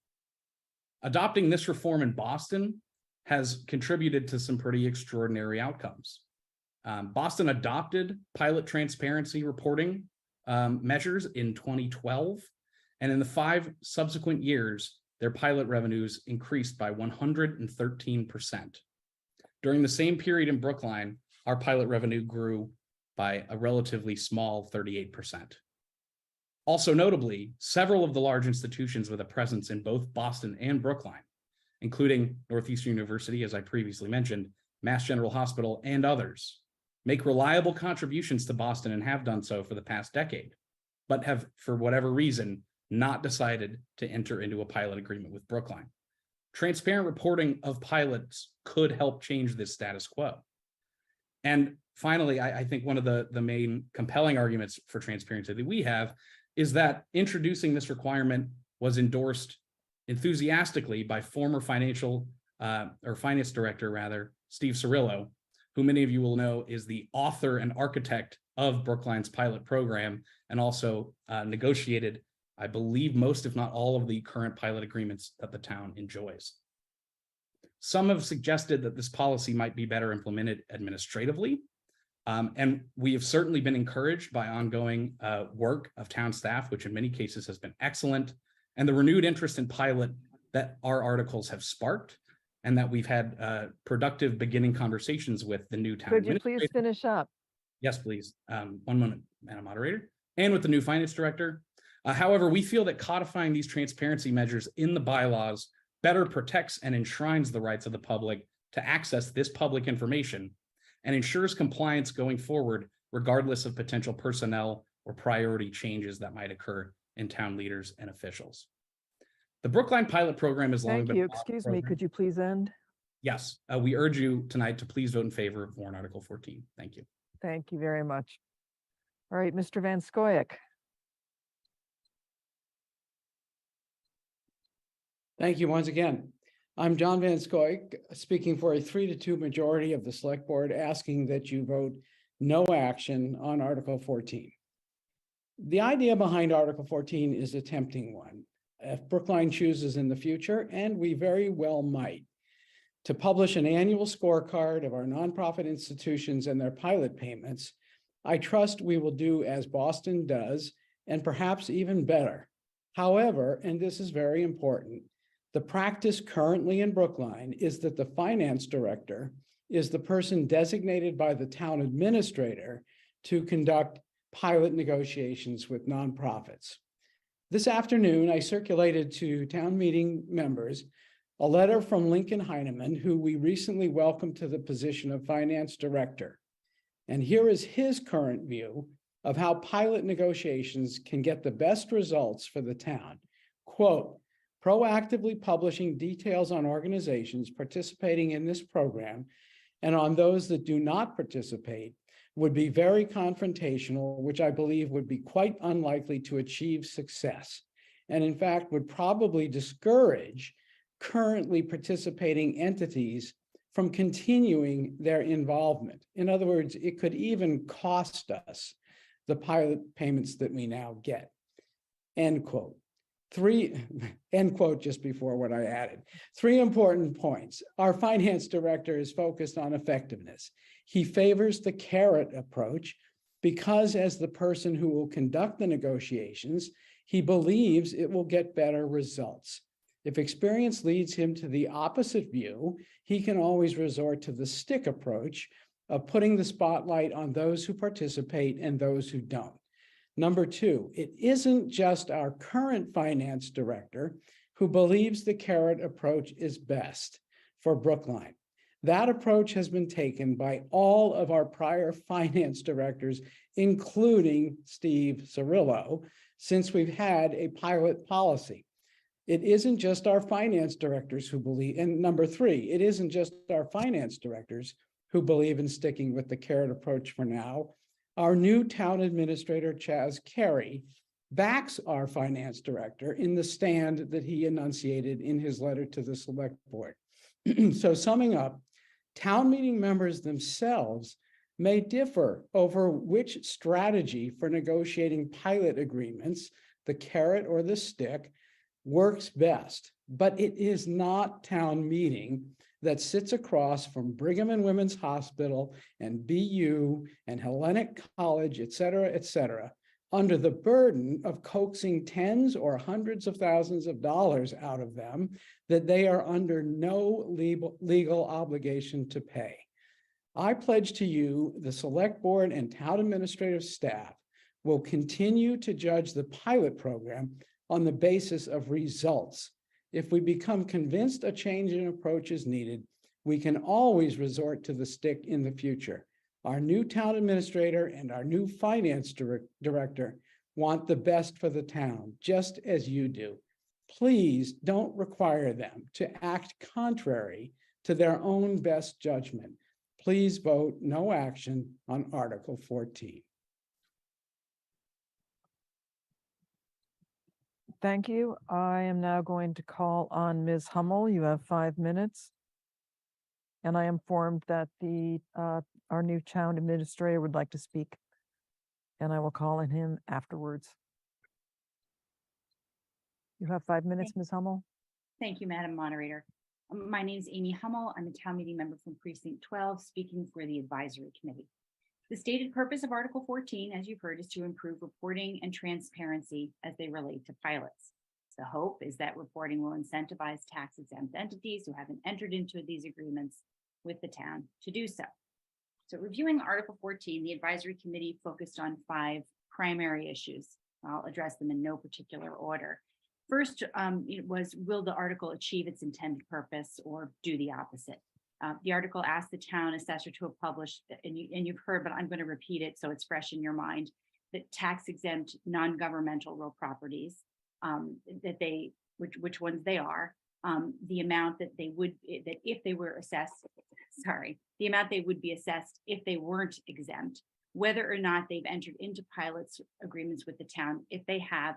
Adopting this reform in Boston has contributed to some pretty extraordinary outcomes. Boston adopted pilot transparency reporting measures in 2012. And in the 5 subsequent years, their pilot revenues increased by 113%. During the same period in Brookline, our pilot revenue grew by a relatively small 38%. Also notably, several of the large institutions with a presence in both Boston and Brookline, including Northeastern University, as I previously mentioned, Mass General Hospital, and others, make reliable contributions to Boston and have done so for the past decade, but have, for whatever reason, not decided to enter into a pilot agreement with Brookline. Transparent reporting of pilots could help change this status quo. And finally, I think one of the main compelling arguments for transparency that we have is that introducing this requirement was endorsed enthusiastically by former finance director, Steve Cirillo, who many of you will know is the author and architect of Brookline's pilot program, and also negotiated, I believe, most, if not all, of the current pilot agreements that the town enjoys. Some have suggested that this policy might be better implemented administratively, and we have certainly been encouraged by ongoing work of town staff, which in many cases has been excellent, and the renewed interest in pilot that our articles have sparked, and that we've had productive beginning conversations with the new town Could you administrator. please finish up? Yes, please. 1 moment, Madam Moderator. And with the new finance director. However, we feel that codifying these transparency measures in the bylaws better protects and enshrines the rights of the public to access this public information and ensures compliance going forward, regardless of potential personnel or priority changes that might occur in town leaders and officials. The Brookline pilot program has long Thank been. you. Excuse me, could you please end? Yes, we urge you tonight to please vote in favor of warrant Article 14. Thank you. Thank you very much. All right, Mr. Van Scoyac. Thank you once again. I'm John Van Scoyac, speaking for a 3-2 majority of the select board, asking that you vote no action on Article 14. The idea behind Article 14 is a tempting one. If Brookline chooses in the future, and we very well might, to publish an annual scorecard of our nonprofit institutions and their pilot payments, I trust we will do as Boston does, and perhaps even better. However, and this is very important, the practice currently in Brookline is that the finance director is the person designated by the town administrator to conduct pilot negotiations with nonprofits. This afternoon, I circulated to town meeting members a letter from Lincoln Heineman, who we recently welcomed to the position of finance director. And here is his current view of how pilot negotiations can get the best results for the town. Quote, proactively publishing details on organizations participating in this program and on those that do not participate would be very confrontational, which I believe would be quite unlikely to achieve success, and in fact would probably discourage currently participating entities from continuing their involvement. In other words, it could even cost us the pilot payments that we now get. End quote. End quote, just before what I added. 3 important points. Our finance director is focused on effectiveness. He favors the carrot approach because, as the person who will conduct the negotiations, he believes it will get better results. If experience leads him to the opposite view, he can always resort to the stick approach of putting the spotlight on those who participate and those who don't. Number 2, it isn't just our current finance director who believes the carrot approach is best for Brookline. That approach has been taken by all of our prior finance directors, including Steve Cirillo, since we've had a pilot policy. It isn't just our finance directors who believe, and number 3, it isn't just our finance directors who believe in sticking with the carrot approach for now. Our new town administrator, Chaz Carey, backs our finance director in the stand that he enunciated in his letter to the select board. So summing up, town meeting members themselves may differ over which strategy for negotiating pilot agreements, the carrot or the stick, works best, but it is not town meeting that sits across from Brigham and Women's Hospital and BU and Hellenic College, et cetera, under the burden of coaxing tens or hundreds of thousands of dollars out of them that they are under no legal obligation to pay. I pledge to you, the select board and town administrative staff will continue to judge the pilot program on the basis of results. If we become convinced a change in approach is needed, we can always resort to the stick in the future. Our new town administrator and our new finance director want the best for the town, just as you do. Please don't require them to act contrary to their own best judgment. Please vote no action on Article 14. Thank you. I am now going to call on Ms. Hummel. You have 5 minutes. And I am informed that our new town administrator would like to speak. And I will call on him afterwards. You have 5 minutes, Ms. Hummel. Thank you, Madam Moderator. My name is Amy Hummel. I'm a town meeting member from Precinct 12, speaking for the Advisory Committee. The stated purpose of Article 14, as you've heard, is to improve reporting and transparency as they relate to pilots. The hope is that reporting will incentivize tax-exempt entities who haven't entered into these agreements with the town to do so. So reviewing Article 14, the Advisory Committee focused on 5 primary issues. I'll address them in no particular order. First, it was, will the article achieve its intended purpose or do the opposite? The article asked the town assessor to have published, and you've heard, but I'm going to repeat it so it's fresh in your mind, that tax-exempt non-governmental real properties, which ones they are, the amount that they would, that if they were assessed, the amount they would be assessed if they weren't exempt, whether or not they've entered into pilots agreements with the town, if they have,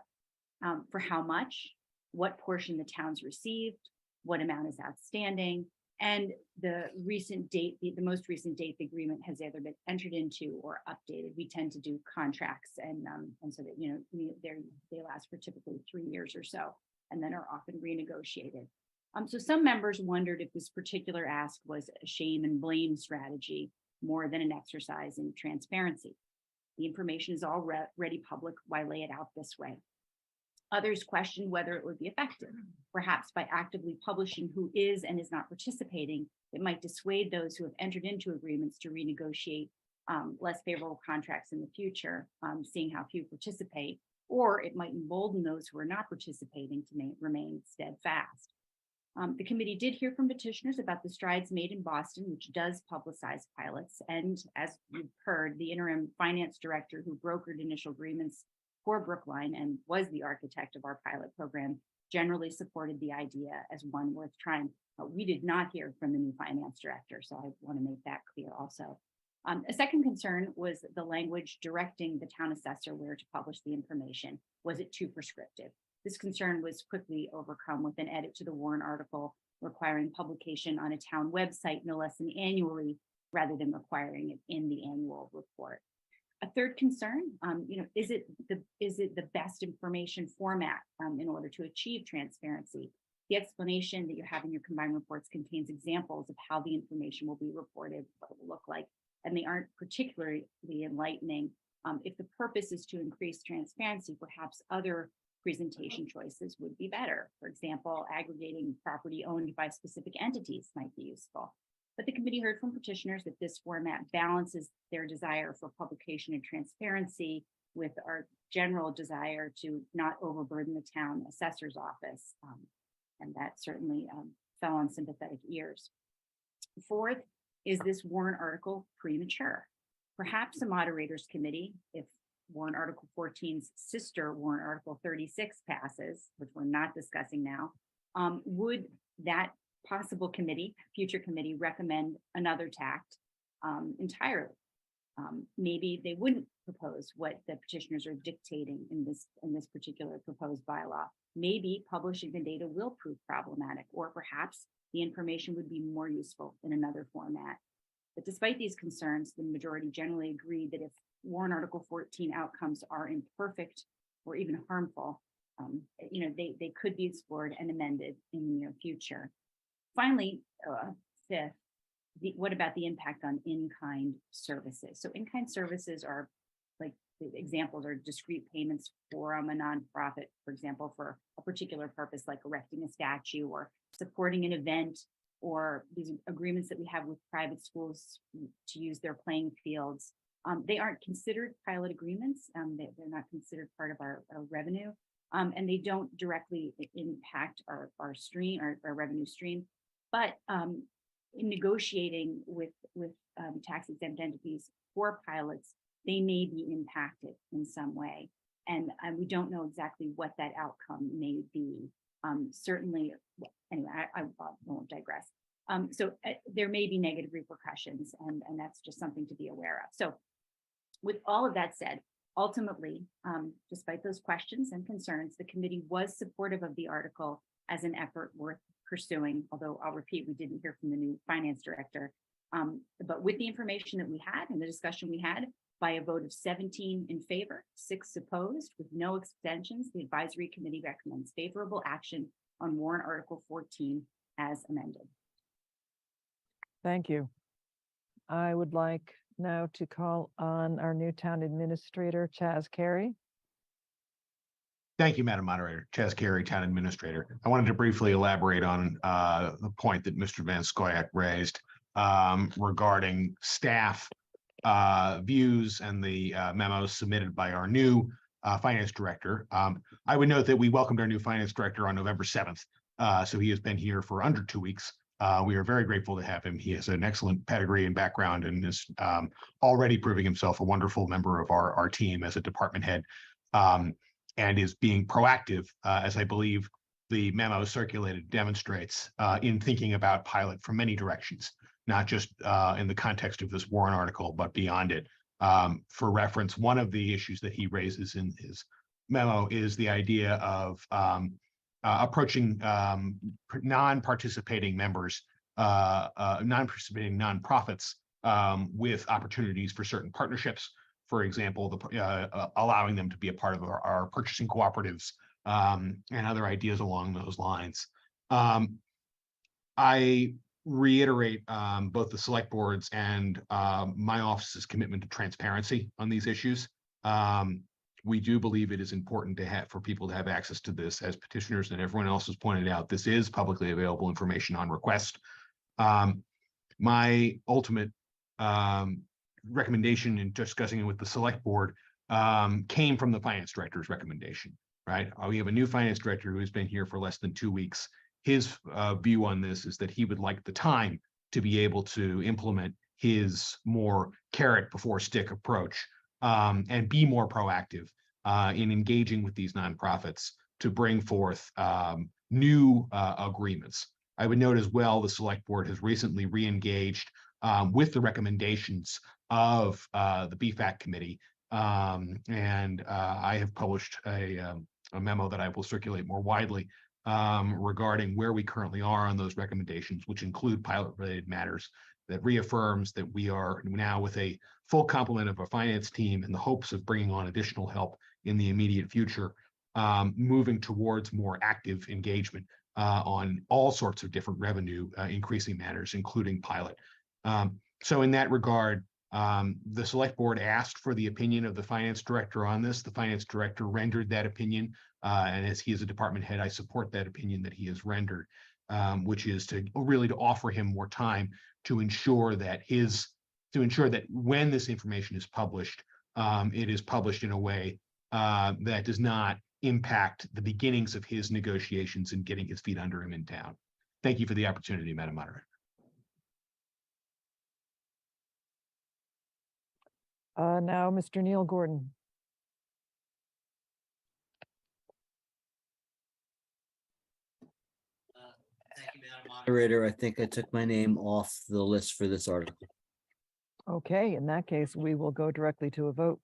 for how much, what portion the town's received, what amount is outstanding, and the recent date, the most recent date the agreement has either been entered into or updated. We tend to do contracts, and so that they last for typically 3 years or so, and then are often renegotiated. So some members wondered if this particular ask was a shame and blame strategy more than an exercise in transparency. The information is already public. Why lay it out this way? Others questioned whether it would be effective. Perhaps by actively publishing who is and is not participating, it might dissuade those who have entered into agreements to renegotiate less favorable contracts in the future, seeing how few participate, or it might embolden those who are not participating to remain steadfast. The committee did hear from petitioners about the strides made in Boston, which does publicize pilots. And as you've heard, the interim finance director who brokered initial agreements for Brookline and was the architect of our pilot program generally supported the idea as one worth trying. We did not hear from the new finance director, so I want to make that clear also. A second concern was the language directing the town assessor where to publish the information. Was it too prescriptive? This concern was quickly overcome with an edit to the warrant article requiring publication on a town website no less than annually, rather than requiring it in the annual report. A third concern, is it the best information format in order to achieve transparency? The explanation that you have in your combined reports contains examples of how the information will be reported, what it will look like, and they aren't particularly enlightening. If the purpose is to increase transparency, perhaps other presentation choices would be better. For example, aggregating property owned by specific entities might be useful. But the committee heard from petitioners that this format balances their desire for publication and transparency with our general desire to not overburden the town assessor's office. And that certainly fell on sympathetic ears. Fourth, is this warrant article premature? Perhaps a moderators committee, if warrant article 14's sister warrant article 36 passes, which we're not discussing now, would that possible committee, future committee, recommend another tact entirely? Maybe they wouldn't propose what the petitioners are dictating in this particular proposed bylaw. Maybe publishing the data will prove problematic, or perhaps the information would be more useful in another format. But despite these concerns, the majority generally agreed that if warrant article 14 outcomes are imperfect or even harmful, they could be explored and amended in the near future. Finally, fifth, what about the impact on in-kind services? So in-kind services are like the examples are discrete payments from a nonprofit, for example, for a particular purpose, like erecting a statue or supporting an event, or these agreements that we have with private schools to use their playing fields. They aren't considered pilot agreements. They're not considered part of our revenue, and they don't directly impact our stream, our revenue stream. But in negotiating with tax exempt entities for pilots, they may be impacted in some way. And we don't know exactly what that outcome may be. Certainly, anyway, I won't digress. So there may be negative repercussions, and that's just something to be aware of. So with all of that said, ultimately, despite those questions and concerns, the committee was supportive of the article as an effort worth pursuing, although I'll repeat, we didn't hear from the new finance director. But with the information that we had and the discussion we had, by a vote of 17 in favor, 6 opposed, with no abstentions, the advisory committee recommends favorable action on warrant article 14 as amended. Thank you. I would like now to call on our new town administrator, Chaz Carey. Thank you, Madam Moderator. Chaz Carey, Town Administrator. I wanted to briefly elaborate on the point that Mr. Van Scoyac raised regarding staff views and the memos submitted by our new finance director. I would note that we welcomed our new finance director on November 7th. So he has been here for under 2 weeks. We are very grateful to have him. He has an excellent pedigree and background and is already proving himself a wonderful member of our team as a department head, and is being proactive, as I believe the memo circulated demonstrates, in thinking about pilot from many directions, not just in the context of this warrant article, but beyond it. For reference, one of the issues that he raises in his memo is the idea of approaching non-participating members, non-participating nonprofits with opportunities for certain partnerships. For example, allowing them to be a part of our purchasing cooperatives and other ideas along those lines. I reiterate both the select board's and my office's commitment to transparency on these issues. We do believe it is important to have for people to have access to this as petitioners, and everyone else has pointed out, this is publicly available information on request. My ultimate recommendation in discussing it with the select board came from the finance director's recommendation, right? We have a new finance director who has been here for less than 2 weeks. His view on this is that he would like the time to be able to implement his more carrot before stick approach and be more proactive in engaging with these nonprofits to bring forth new agreements. I would note as well, the select board has recently re-engaged with the recommendations of the BFAC committee. And I have published a memo that I will circulate more widely regarding where we currently are on those recommendations, which include pilot-related matters, that reaffirms that we are now with a full complement of a finance team in the hopes of bringing on additional help in the immediate future, moving towards more active engagement on all sorts of different revenue increasing matters, including pilot. So in that regard, the select board asked for the opinion of the finance director on this. The finance director rendered that opinion, and as he is a department head, I support that opinion that he has rendered, which is to really to offer him more time to ensure that when this information is published, it is published in a way that does not impact the beginnings of his negotiations and getting his feet under him in town. Thank you for the opportunity, Madam Moderator. Now, Mr. Neil Gordon. Thank you, Madam Moderator. I think I took my name off the list for this article. Okay, in that case, we will go directly to a vote.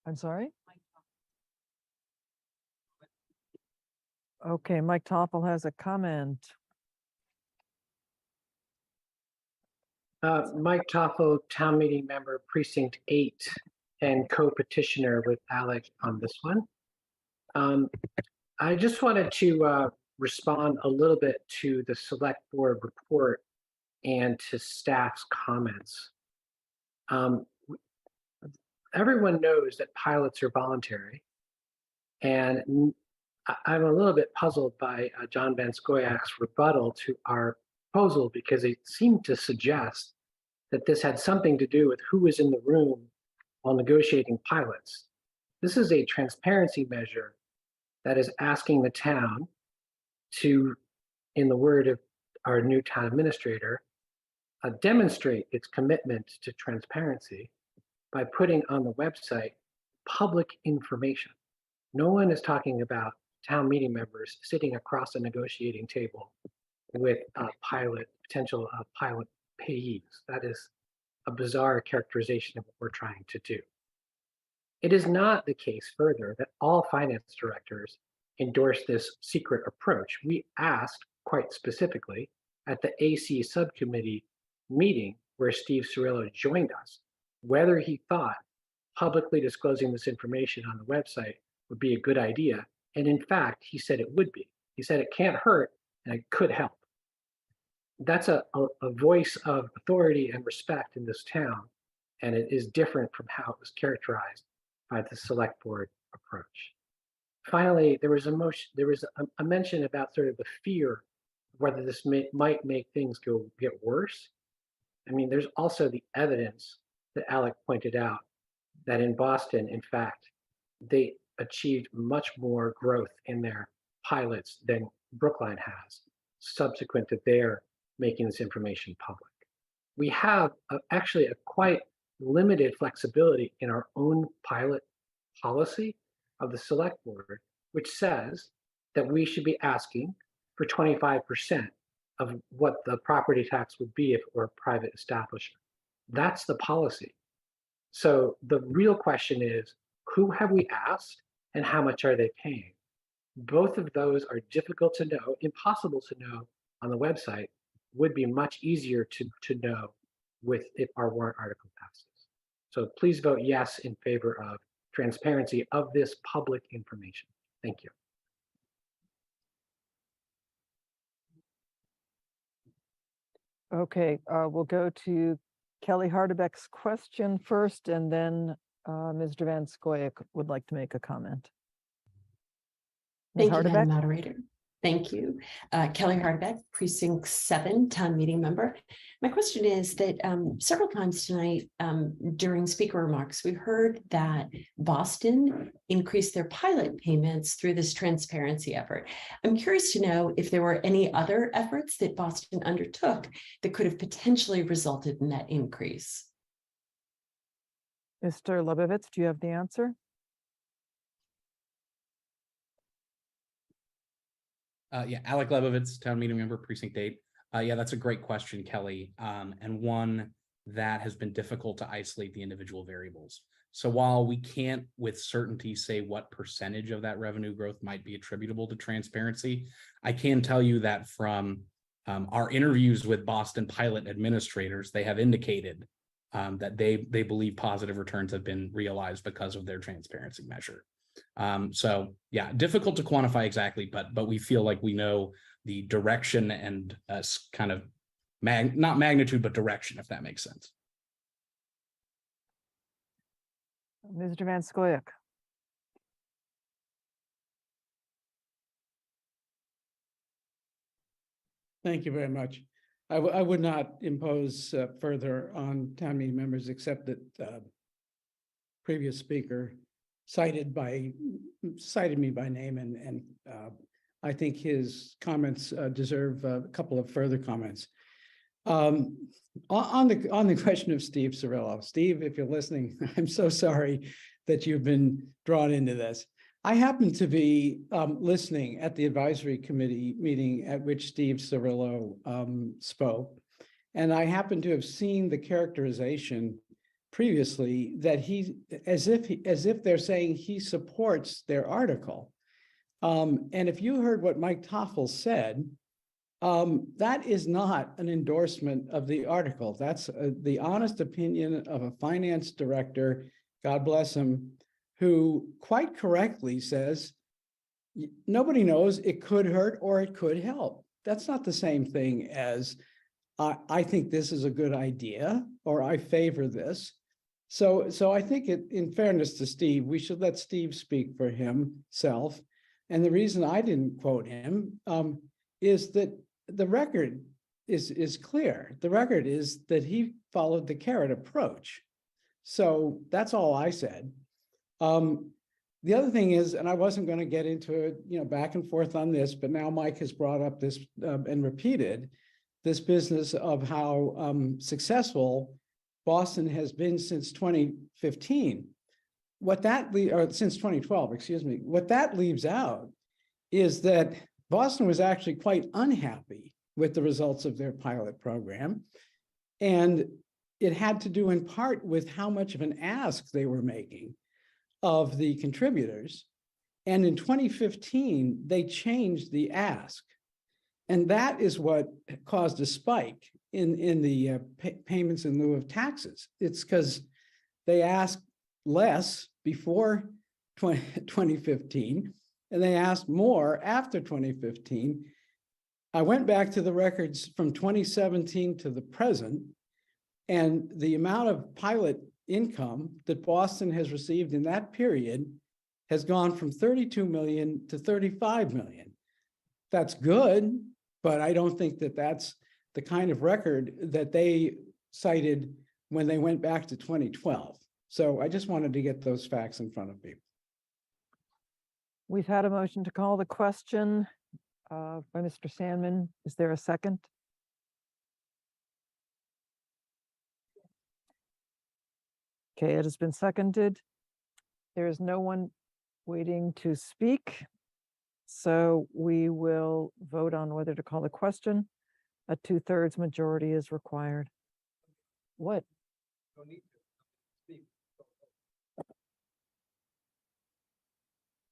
I'm sorry? Okay, Mike Topple has a comment. Mike Toffo, town meeting member, precinct 8, and co-petitioner with Alec on this one. I just wanted to respond a little bit to the select board report and to staff's comments. Um, Everyone knows that pilots are voluntary. And I'm a little bit puzzled by John Van Scoyak's rebuttal to our proposal because it seemed to suggest that this had something to do with who was in the room while negotiating pilots. This is a transparency measure that is asking the town to, in the word of our new town administrator, demonstrate its commitment to transparency by putting on the website public information. No one is talking about town meeting members sitting across a negotiating table with potential pilot payees. That is a bizarre characterization of what we're trying to do. It is not the case further that all finance directors endorse this secret approach. We asked quite specifically at the AC subcommittee meeting where Steve Cirillo joined us, whether he thought publicly disclosing this information on the website would be a good idea. And in fact, he said it would be. He said it can't hurt and it could help. That's a voice of authority and respect in this town. And it is different from how it was characterized by the select board approach. Finally, there was a mention about sort of the fear of whether this might make things get worse. I mean, there's also the evidence that Alec pointed out that in Boston, in fact, they achieved much more growth in their pilots than Brookline has, subsequent to their making this information public. We have actually a quite limited flexibility in our own pilot policy of the select board, which says that we should be asking for 25% of what the property tax would be if it were a private establishment. That's the policy. So the real question is, who have we asked and how much are they paying? Both of those are difficult to know, impossible to know on the website, would be much easier to know if our warrant article passes. So please vote yes in favor of transparency of this public information. Thank you. Okay, we'll go to Kelly Hardebeck's question first, and then Mr. Van Scoyac would like to make a comment. Ms. Thank you, Madam Hardebeck? Moderator. Thank you. Kelly Hardebeck, Precinct 7, Town Meeting Member. My question is that several times tonight during speaker remarks, we heard that Boston increased their pilot payments through this transparency effort. I'm curious to know if there were any other efforts that Boston undertook that could have potentially resulted in that increase. Mr. Lebovitz, do you have the answer? Yeah, Alec Lebovitz, Town Meeting Member, Precinct 8. Yeah, that's a great question, Kelly, and one that has been difficult to isolate the individual variables. So while we can't with certainty say what percentage of that revenue growth might be attributable to transparency, I can tell you that from our interviews with Boston pilot administrators, they have indicated that they believe positive returns have been realized because of their transparency measure. So yeah, difficult to quantify exactly, but we feel like we know the direction and kind of not magnitude, but direction, if that makes sense. Mr. Van Scoyac. Thank you very much. I would not impose further on town meeting members, except that previous speaker cited me by name, and I think his comments deserve a couple of further comments. On the question of Steve Cirillo. Steve, if you're listening, I'm so sorry that you've been drawn into this. I happened to be listening at the advisory committee meeting at which Steve Cirillo spoke, and I happened to have seen the characterization previously that he, as if they're saying he supports their article. And if you heard what Mike Toffel said, that is not an endorsement of the article. That's the honest opinion of a finance director, God bless him, who quite correctly says, nobody knows, it could hurt or it could help. That's not the same thing as I think this is a good idea, or I favor this. So I think in fairness to Steve, we should let Steve speak for himself. And the reason I didn't quote him is that the record is clear. The record is that he followed the carrot approach. So that's all I said. The other thing is, and I wasn't going to get into it, back and forth on this, but now Mike has brought up this and repeated this business of how successful Boston has been since 2015. Or since 2012, excuse me. What that leaves out is that Boston was actually quite unhappy with the results of their pilot program. And it had to do in part with how much of an ask they were making of the contributors. And in 2015, they changed the ask. And that is what caused a spike in the payments in lieu of taxes. It's because they asked less before 2015, and they asked more after 2015. I went back to the records from 2017 to the present, and the amount of pilot income that Boston has received in that period has gone from 32 million to 35 million. That's good, but I don't think that that's the kind of record that they cited when they went back to 2012. So I just wanted to get those facts in front of people. We've had a motion to call the question by Mr. Sandman. Is there a second? Okay, it has been seconded. There is no one waiting to speak. So we will vote on whether to call the question. A 2/3 majority is required. What?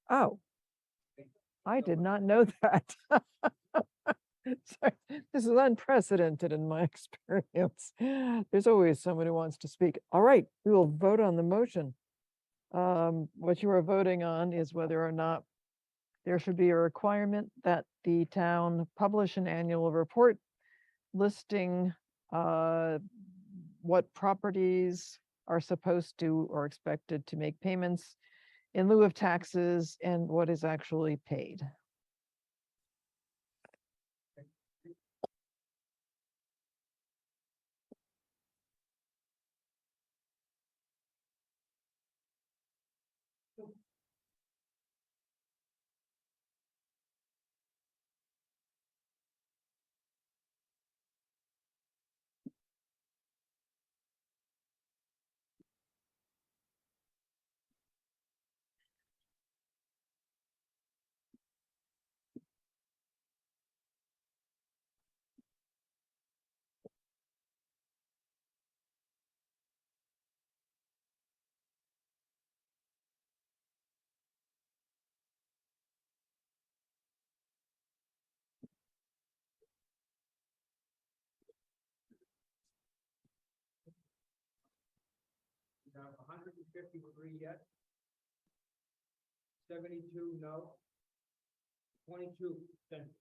Oh, I did not know that. Sorry, this is unprecedented in my experience. There's always someone who wants to speak. All right, we will vote on the motion. What you are voting on is whether or not there should be a requirement that the town publish an annual report listing what properties are supposed to or expected to make payments in lieu of taxes and what is actually paid. Now, 153 yes. 72 no. 22 abstentions.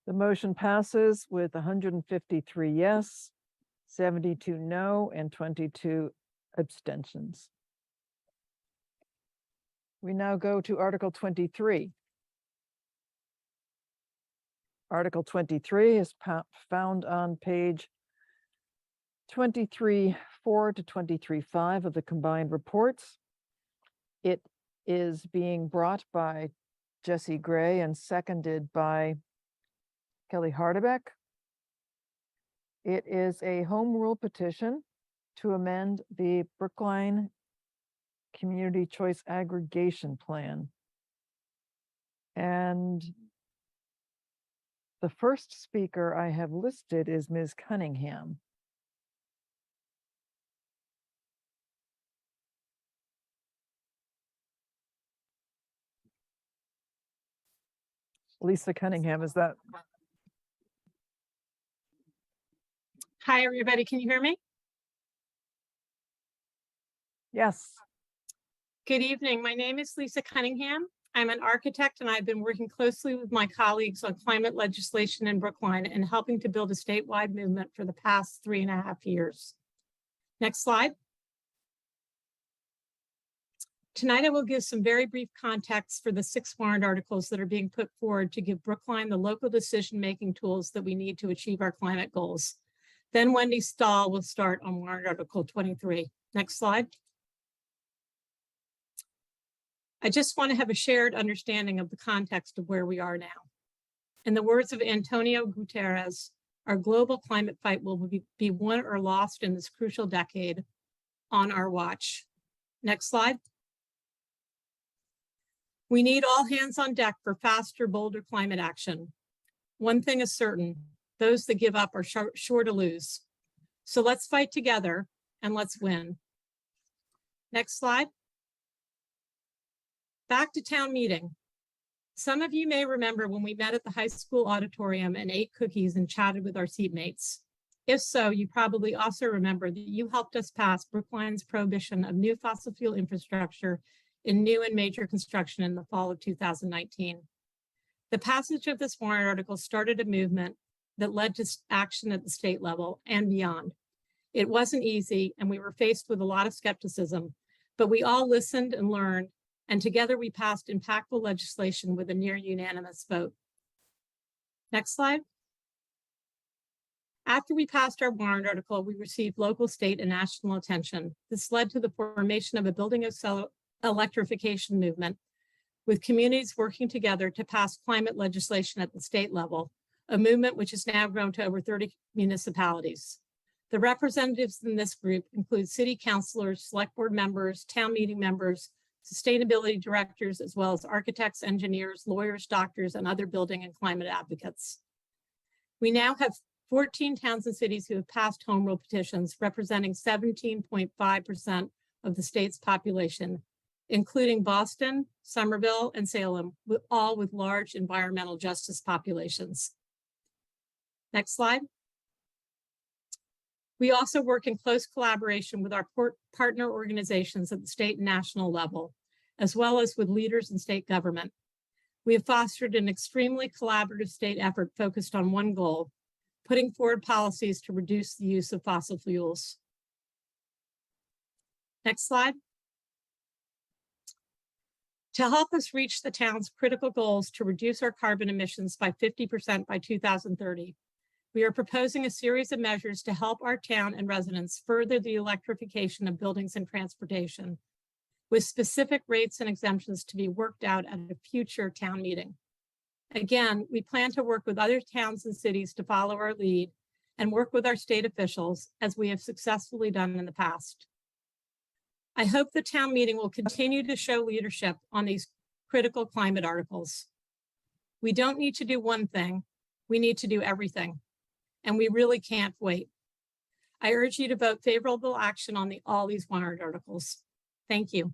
The motion passes with 153 yes, 72 no, and 22 abstentions. We now go to Article 23. Article 23 is found on page 23.4 to 23.5 of the combined reports. It is being brought by Jesse Gray and seconded by Kelly Hardebeck. It is a home rule petition to amend the Brookline Community Choice Aggregation Plan. And the first speaker I have listed is Ms. Cunningham. Lisa Cunningham, is that? Hi, everybody. Can you hear me? Yes. Good evening. My name is Lisa Cunningham. I'm an architect and I've been working closely with my colleagues on climate legislation in Brookline and helping to build a statewide movement for the past 3.5 years. Next slide. Tonight, I will give some very brief context for the 6 warrant articles that are being put forward to give Brookline the local decision-making tools that we need to achieve our climate goals. Then Wendy Stahl will start on warrant article 23. Next slide. I just want to have a shared understanding of the context of where we are now. In the words of Antonio Guterres, our global climate fight will be won or lost in this crucial decade on our watch. Next slide. We need all hands on deck for faster, bolder climate action. One thing is certain, those that give up are sure to lose. So let's fight together and let's win. Next slide. Back to town meeting. Some of you may remember when we met at the high school auditorium and ate cookies and chatted with our seatmates. If so, you probably also remember that you helped us pass Brookline's prohibition of new fossil fuel infrastructure in new and major construction in the fall of 2019. The passage of this warrant article started a movement that led to action at the state level and beyond. It wasn't easy, and we were faced with a lot of skepticism, but we all listened and learned, and together we passed impactful legislation with a near unanimous vote. Next slide. After we passed our warrant article, we received local, state, and national attention. This led to the formation of a building electrification movement, with communities working together to pass climate legislation at the state level, a movement which has now grown to over 30 municipalities. The representatives in this group include city councilors, select board members, town meeting members, sustainability directors, as well as architects, engineers, lawyers, doctors, and other building and climate advocates. We now have 14 towns and cities who have passed home rule petitions representing 17.5% of the state's population, including Boston, Somerville, and Salem, all with large environmental justice populations. Next slide. We also work in close collaboration with our partner organizations at the state and national level, as well as with leaders in state government. We have fostered an extremely collaborative state effort focused on one goal, putting forward policies to reduce the use of fossil fuels. Next slide. To help us reach the town's critical goals to reduce our carbon emissions by 50% by 2030, we are proposing a series of measures to help our town and residents further the electrification of buildings and transportation, with specific rates and exemptions to be worked out at a future town meeting. Again, we plan to work with other towns and cities to follow our lead and work with our state officials as we have successfully done in the past. I hope the town meeting will continue to show leadership on these critical climate articles. We don't need to do one thing, we need to do everything, and we really can't wait. I urge you to vote favorable action on all these warrant articles. Thank you.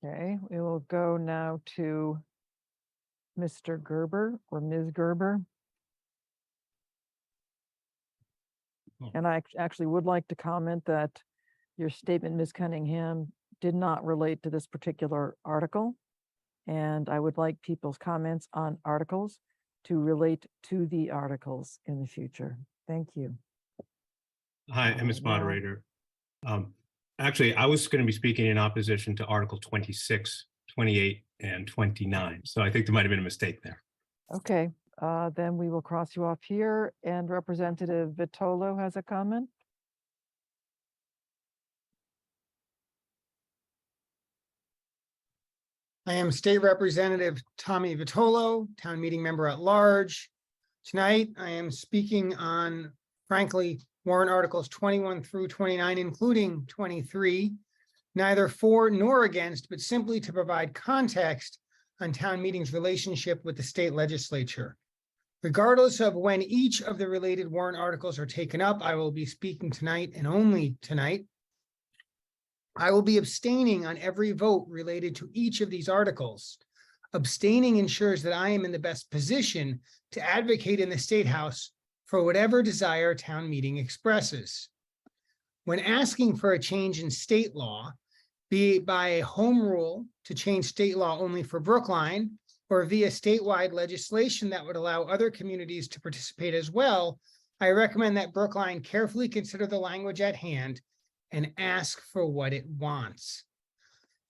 Okay, we will go now to Mr. Gerber or Ms. Gerber. And I actually would like to comment that your statement, Ms. Cunningham, did not relate to this particular article. And I would like people's comments on articles to relate to the articles in the future. Thank you. Hi, Ms. Moderator. Actually, I was going to be speaking in opposition to Article 26, 28, and 29. So I think there might have been a mistake there. Okay, then we will cross you off here. And Representative Vitolo has a comment. I am State Representative Tommy Vitolo, town meeting member at large. Tonight, I am speaking on, frankly, warrant articles 21 through 29, including 23, neither for nor against, but simply to provide context on town meeting's relationship with the state legislature. Regardless of when each of the related warrant articles are taken up, I will be speaking tonight and only tonight. I will be abstaining on every vote related to each of these articles. Abstaining ensures that I am in the best position to advocate in the State House for whatever desire town meeting expresses. When asking for a change in state law, be it by a home rule to change state law only for Brookline, or via statewide legislation that would allow other communities to participate as well, I recommend that Brookline carefully consider the language at hand and ask for what it wants.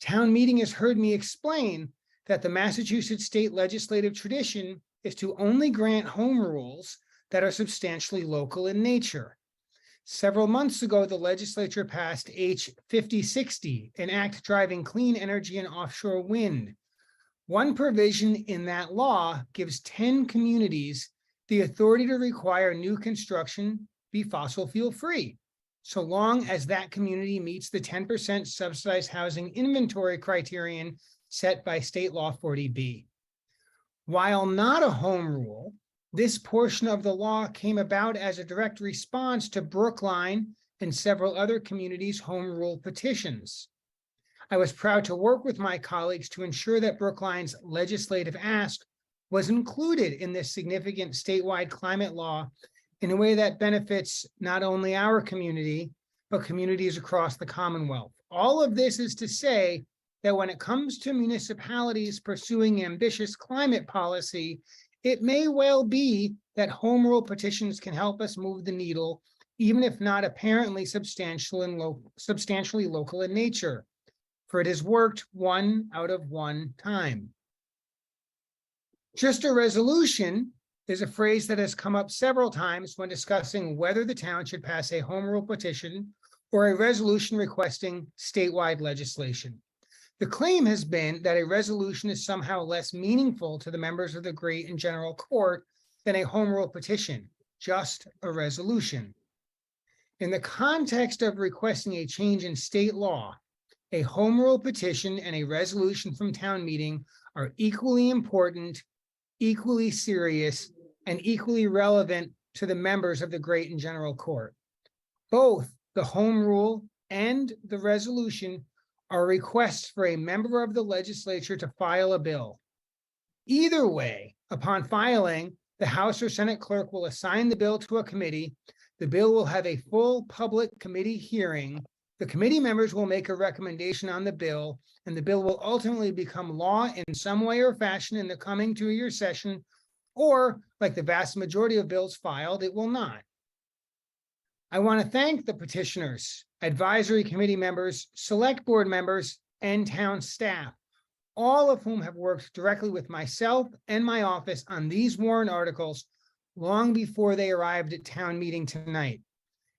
Town meeting has heard me explain that the Massachusetts state legislative tradition is to only grant home rules that are substantially local in nature. Several months ago, the legislature passed H 5060, an act driving clean energy and offshore wind. One provision in that law gives 10 communities the authority to require new construction be fossil fuel free, so long as that community meets the 10% subsidized housing inventory criterion set by state law 40B. While not a home rule, this portion of the law came about as a direct response to Brookline and several other communities' home rule petitions. I was proud to work with my colleagues to ensure that Brookline's legislative ask was included in this significant statewide climate law in a way that benefits not only our community, but communities across the Commonwealth. All of this is to say that when it comes to municipalities pursuing ambitious climate policy, it may well be that home rule petitions can help us move the needle, even if not apparently substantially local in nature, for it has worked 1 out of 1 time. Just a resolution is a phrase that has come up several times when discussing whether the town should pass a home rule petition or a resolution requesting statewide legislation. The claim has been that a resolution is somehow less meaningful to the members of the Great and General Court than a home rule petition, just a resolution. In the context of requesting a change in state law, a home rule petition and a resolution from town meeting are equally important, equally serious, and equally relevant to the members of the Great and General Court. Both the home rule and the resolution are requests for a member of the legislature to file a bill. Either way, upon filing, the House or Senate clerk will assign the bill to a committee. The bill will have a full public committee hearing. The committee members will make a recommendation on the bill, and the bill will ultimately become law in some way or fashion in the coming 2-year session, or, like the vast majority of bills filed, it will not. I want to thank the petitioners, advisory committee members, select board members, and town staff, all of whom have worked directly with myself and my office on these warrant articles long before they arrived at town meeting tonight,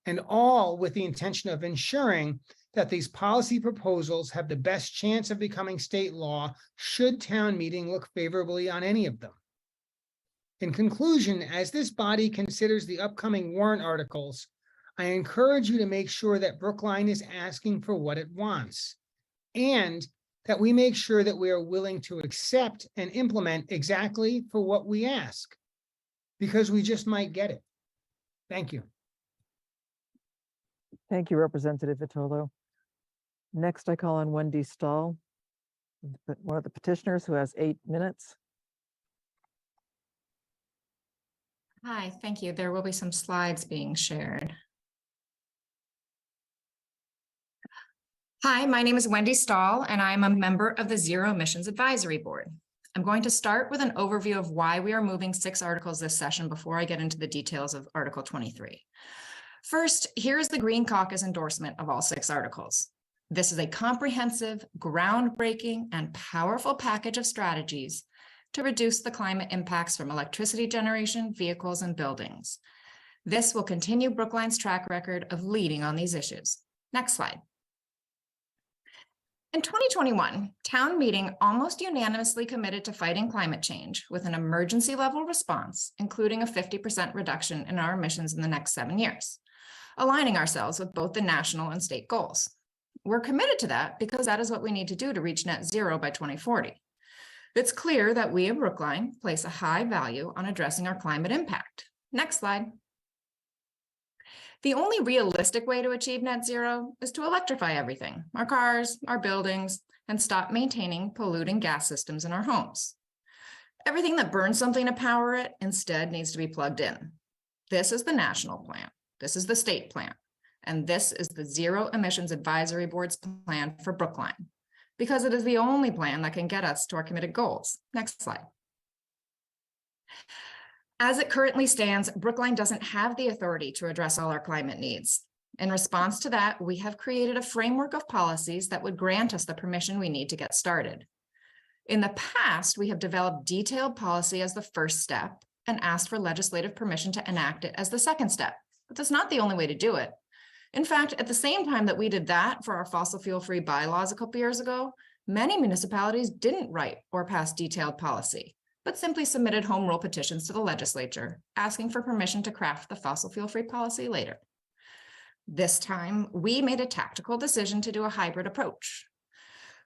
and all with the intention of ensuring that these policy proposals have the best chance of becoming state law should town meeting look favorably on any of them. In conclusion, as this body considers the upcoming warrant articles, I encourage you to make sure that Brookline is asking for what it wants, and that we make sure that we are willing to accept and implement exactly for what we ask, because we just might get it. Thank you. Thank you, Representative Vitolo. Next, I call on Wendy Stahl, one of the petitioners who has 8 minutes. Hi, thank you. There will be some slides being shared. Hi, my name is Wendy Stahl, and I'm a member of the Zero Emissions Advisory Board. I'm going to start with an overview of why we are moving 6 articles this session before I get into the details of Article 23. First, here's the Green Caucus endorsement of all 6 articles. This is a comprehensive, groundbreaking, and powerful package of strategies to reduce the climate impacts from electricity generation, vehicles, and buildings. This will continue Brookline's track record of leading on these issues. Next slide. In 2021, town meeting almost unanimously committed to fighting climate change with an emergency level response, including a 50% reduction in our emissions in the next 7 years, aligning ourselves with both the national and state goals. We're committed to that because that is what we need to do to reach net zero by 2040. It's clear that we at Brookline place a high value on addressing our climate impact. Next slide. The only realistic way to achieve net zero is to electrify everything, our cars, our buildings, and stop maintaining polluting gas systems in our homes. Everything that burns something to power it instead needs to be plugged in. This is the national plan. This is the state plan. And this is the Zero Emissions Advisory Board's plan for Brookline, because it is the only plan that can get us to our committed goals. Next slide. As it currently stands, Brookline doesn't have the authority to address all our climate needs. In response to that, we have created a framework of policies that would grant us the permission we need to get started. In the past, we have developed detailed policy as the first step and asked for legislative permission to enact it as the second step. But that's not the only way to do it. In fact, at the same time that we did that for our fossil fuel-free bylaws a couple years ago, many municipalities didn't write or pass detailed policy, but simply submitted home rule petitions to the legislature, asking for permission to craft the fossil fuel-free policy later. This time, we made a tactical decision to do a hybrid approach.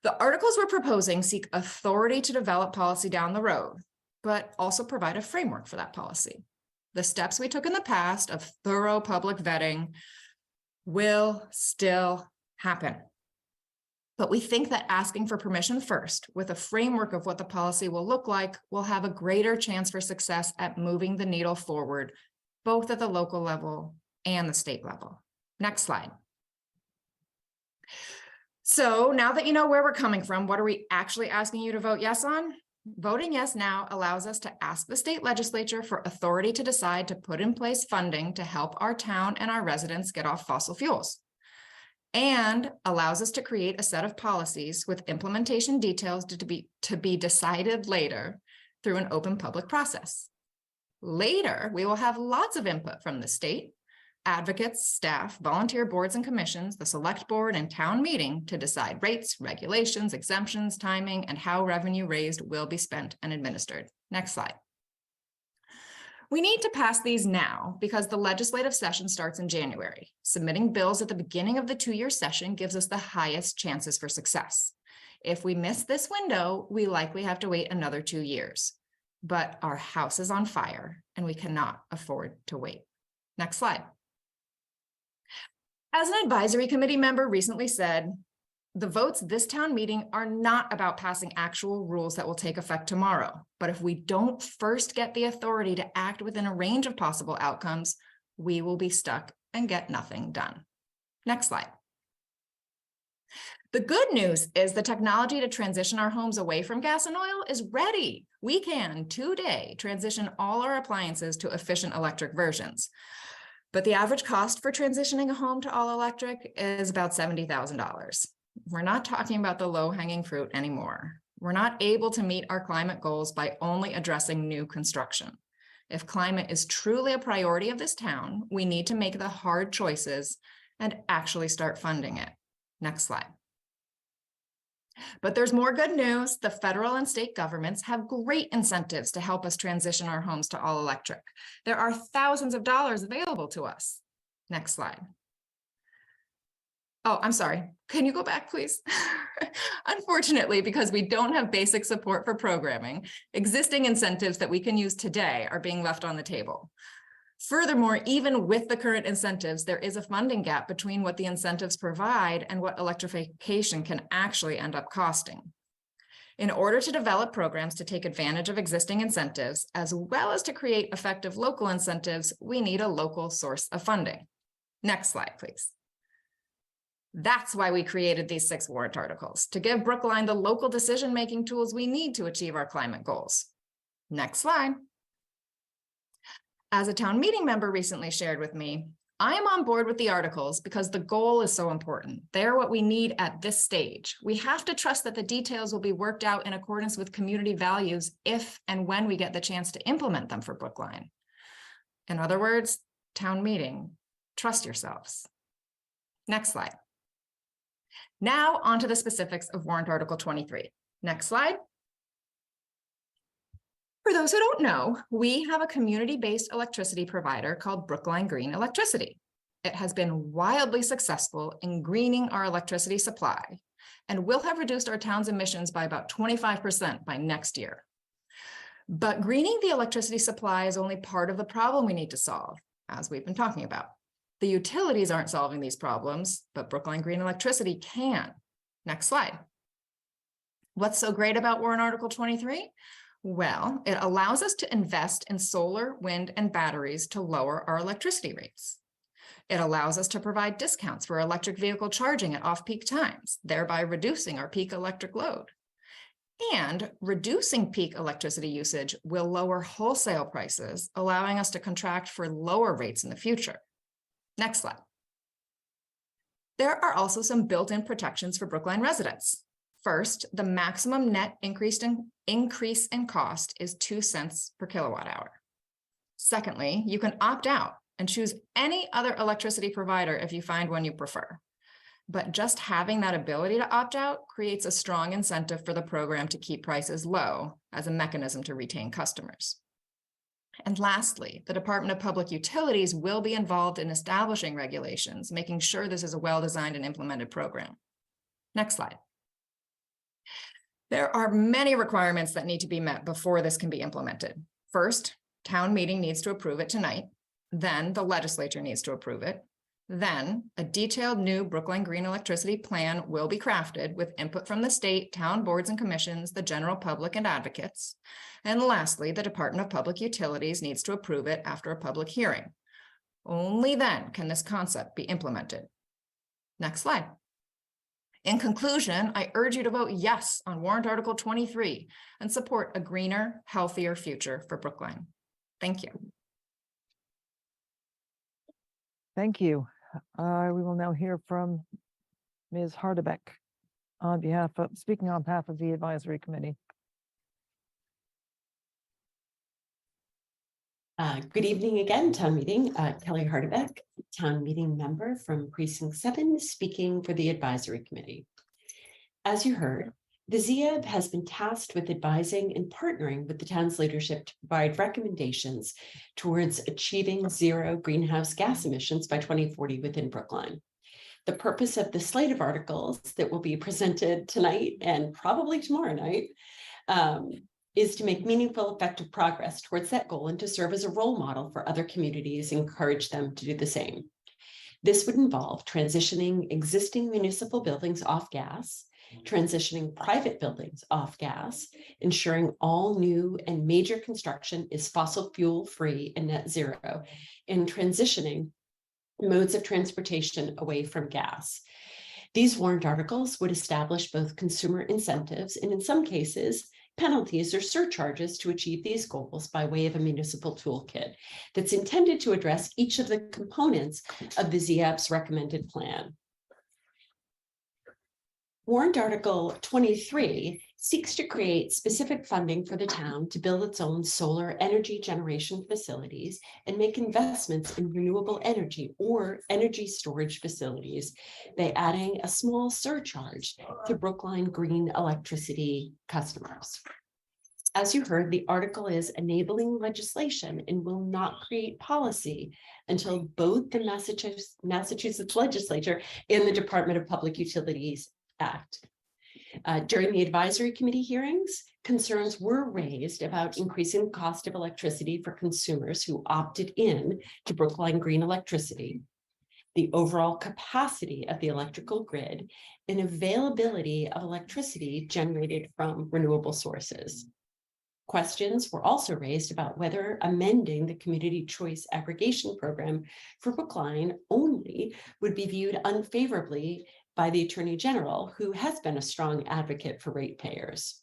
The articles we're proposing seek authority to develop policy down the road, but also provide a framework for that policy. The steps we took in the past of thorough public vetting will still happen. But we think that asking for permission first, with a framework of what the policy will look like, will have a greater chance for success at moving the needle forward, both at the local level and the state level. Next slide. So now that you know where we're coming from, what are we actually asking you to vote yes on? Voting yes now allows us to ask the state legislature for authority to decide to put in place funding to help our town and our residents get off fossil fuels, and allows us to create a set of policies with implementation details to be decided later through an open public process. Later, we will have lots of input from the state, advocates, staff, volunteer boards and commissions, the select board and town meeting to decide rates, regulations, exemptions, timing, and how revenue raised will be spent and administered. Next slide. We need to pass these now because the legislative session starts in January. Submitting bills at the beginning of the two-year session gives us the highest chances for success. If we miss this window, we likely have to wait another 2 years. But our house is on fire and we cannot afford to wait. Next slide. As an advisory committee member recently said, the votes this town meeting are not about passing actual rules that will take effect tomorrow. But if we don't first get the authority to act within a range of possible outcomes, we will be stuck and get nothing done. Next slide. The good news is the technology to transition our homes away from gas and oil is ready. We can today transition all our appliances to efficient electric versions. But the average cost for transitioning a home to all electric is about $70,000. We're not talking about the low-hanging fruit anymore. We're not able to meet our climate goals by only addressing new construction. If climate is truly a priority of this town, we need to make the hard choices and actually start funding it. Next slide. But there's more good news. The federal and state governments have great incentives to help us transition our homes to all electric. There are thousands of dollars available to us. Next slide. Oh, I'm sorry. Can you go back, please? Unfortunately, because we don't have basic support for programming, existing incentives that we can use today are being left on the table. Furthermore, even with the current incentives, there is a funding gap between what the incentives provide and what electrification can actually end up costing. In order to develop programs to take advantage of existing incentives, as well as to create effective local incentives, we need a local source of funding. Next slide, please. That's why we created these 6 warrant articles, to give Brookline the local decision-making tools we need to achieve our climate goals. Next slide. As a town meeting member recently shared with me, I am on board with the articles because the goal is so important. They're what we need at this stage. We have to trust that the details will be worked out in accordance with community values if and when we get the chance to implement them for Brookline. In other words, town meeting, trust yourselves. Next slide. Now on to the specifics of warrant article 23. Next slide. For those who don't know, we have a community-based electricity provider called Brookline Green Electricity. It has been wildly successful in greening our electricity supply and will have reduced our town's emissions by about 25% by next year. But greening the electricity supply is only part of the problem we need to solve, as we've been talking about. The utilities aren't solving these problems, but Brookline Green Electricity can. Next slide. What's so great about warrant article 23? Well, it allows us to invest in solar, wind, and batteries to lower our electricity rates. It allows us to provide discounts for electric vehicle charging at off-peak times, thereby reducing our peak electric load. And reducing peak electricity usage will lower wholesale prices, allowing us to contract for lower rates in the future. Next slide. There are also some built-in protections for Brookline residents. First, the maximum net increase in cost is 2 cents per kilowatt hour. Secondly, you can opt out and choose any other electricity provider if you find one you prefer. But just having that ability to opt out creates a strong incentive for the program to keep prices low as a mechanism to retain customers. And lastly, the Department of Public Utilities will be involved in establishing regulations, making sure this is a well-designed and implemented program. Next slide. There are many requirements that need to be met before this can be implemented. First, town meeting needs to approve it tonight. Then the legislature needs to approve it. Then a detailed new Brookline Green Electricity Plan will be crafted with input from the state, town boards and commissions, the general public and advocates. And lastly, the Department of Public Utilities needs to approve it after a public hearing. Only then can this concept be implemented. Next slide. In conclusion, I urge you to vote yes on warrant Article 23 and support a greener, healthier future for Brookline. Thank you. Thank you. We will now hear from Ms. Hardebeck on behalf of, speaking on behalf of the advisory committee. Good evening again, town meeting. Kelly Hardebeck, town meeting member from Precinct 7, speaking for the advisory committee. As you heard, the ZEAB has been tasked with advising and partnering with the town's leadership to provide recommendations towards achieving zero greenhouse gas emissions by 2040 within Brookline. The purpose of the slate of articles that will be presented tonight and probably tomorrow night is to make meaningful, effective progress towards that goal and to serve as a role model for other communities, encourage them to do the same. This would involve transitioning existing municipal buildings off gas, transitioning private buildings off gas, ensuring all new and major construction is fossil fuel free and net zero, and transitioning modes of transportation away from gas. These warrant articles would establish both consumer incentives and in some cases, penalties or surcharges to achieve these goals by way of a municipal toolkit that's intended to address each of the components of the ZEAB's recommended plan. Warrant Article 23 seeks to create specific funding for the town to build its own solar energy generation facilities and make investments in renewable energy or energy storage facilities by adding a small surcharge to Brookline Green Electricity customers. As you heard, the article is enabling legislation and will not create policy until both the Massachusetts legislature and the Department of Public Utilities act. During the advisory committee hearings, concerns were raised about increasing the cost of electricity for consumers who opted in to Brookline Green Electricity, the overall capacity of the electrical grid, and availability of electricity generated from renewable sources. Questions were also raised about whether amending the community choice aggregation program for Brookline only would be viewed unfavorably by the Attorney General, who has been a strong advocate for ratepayers.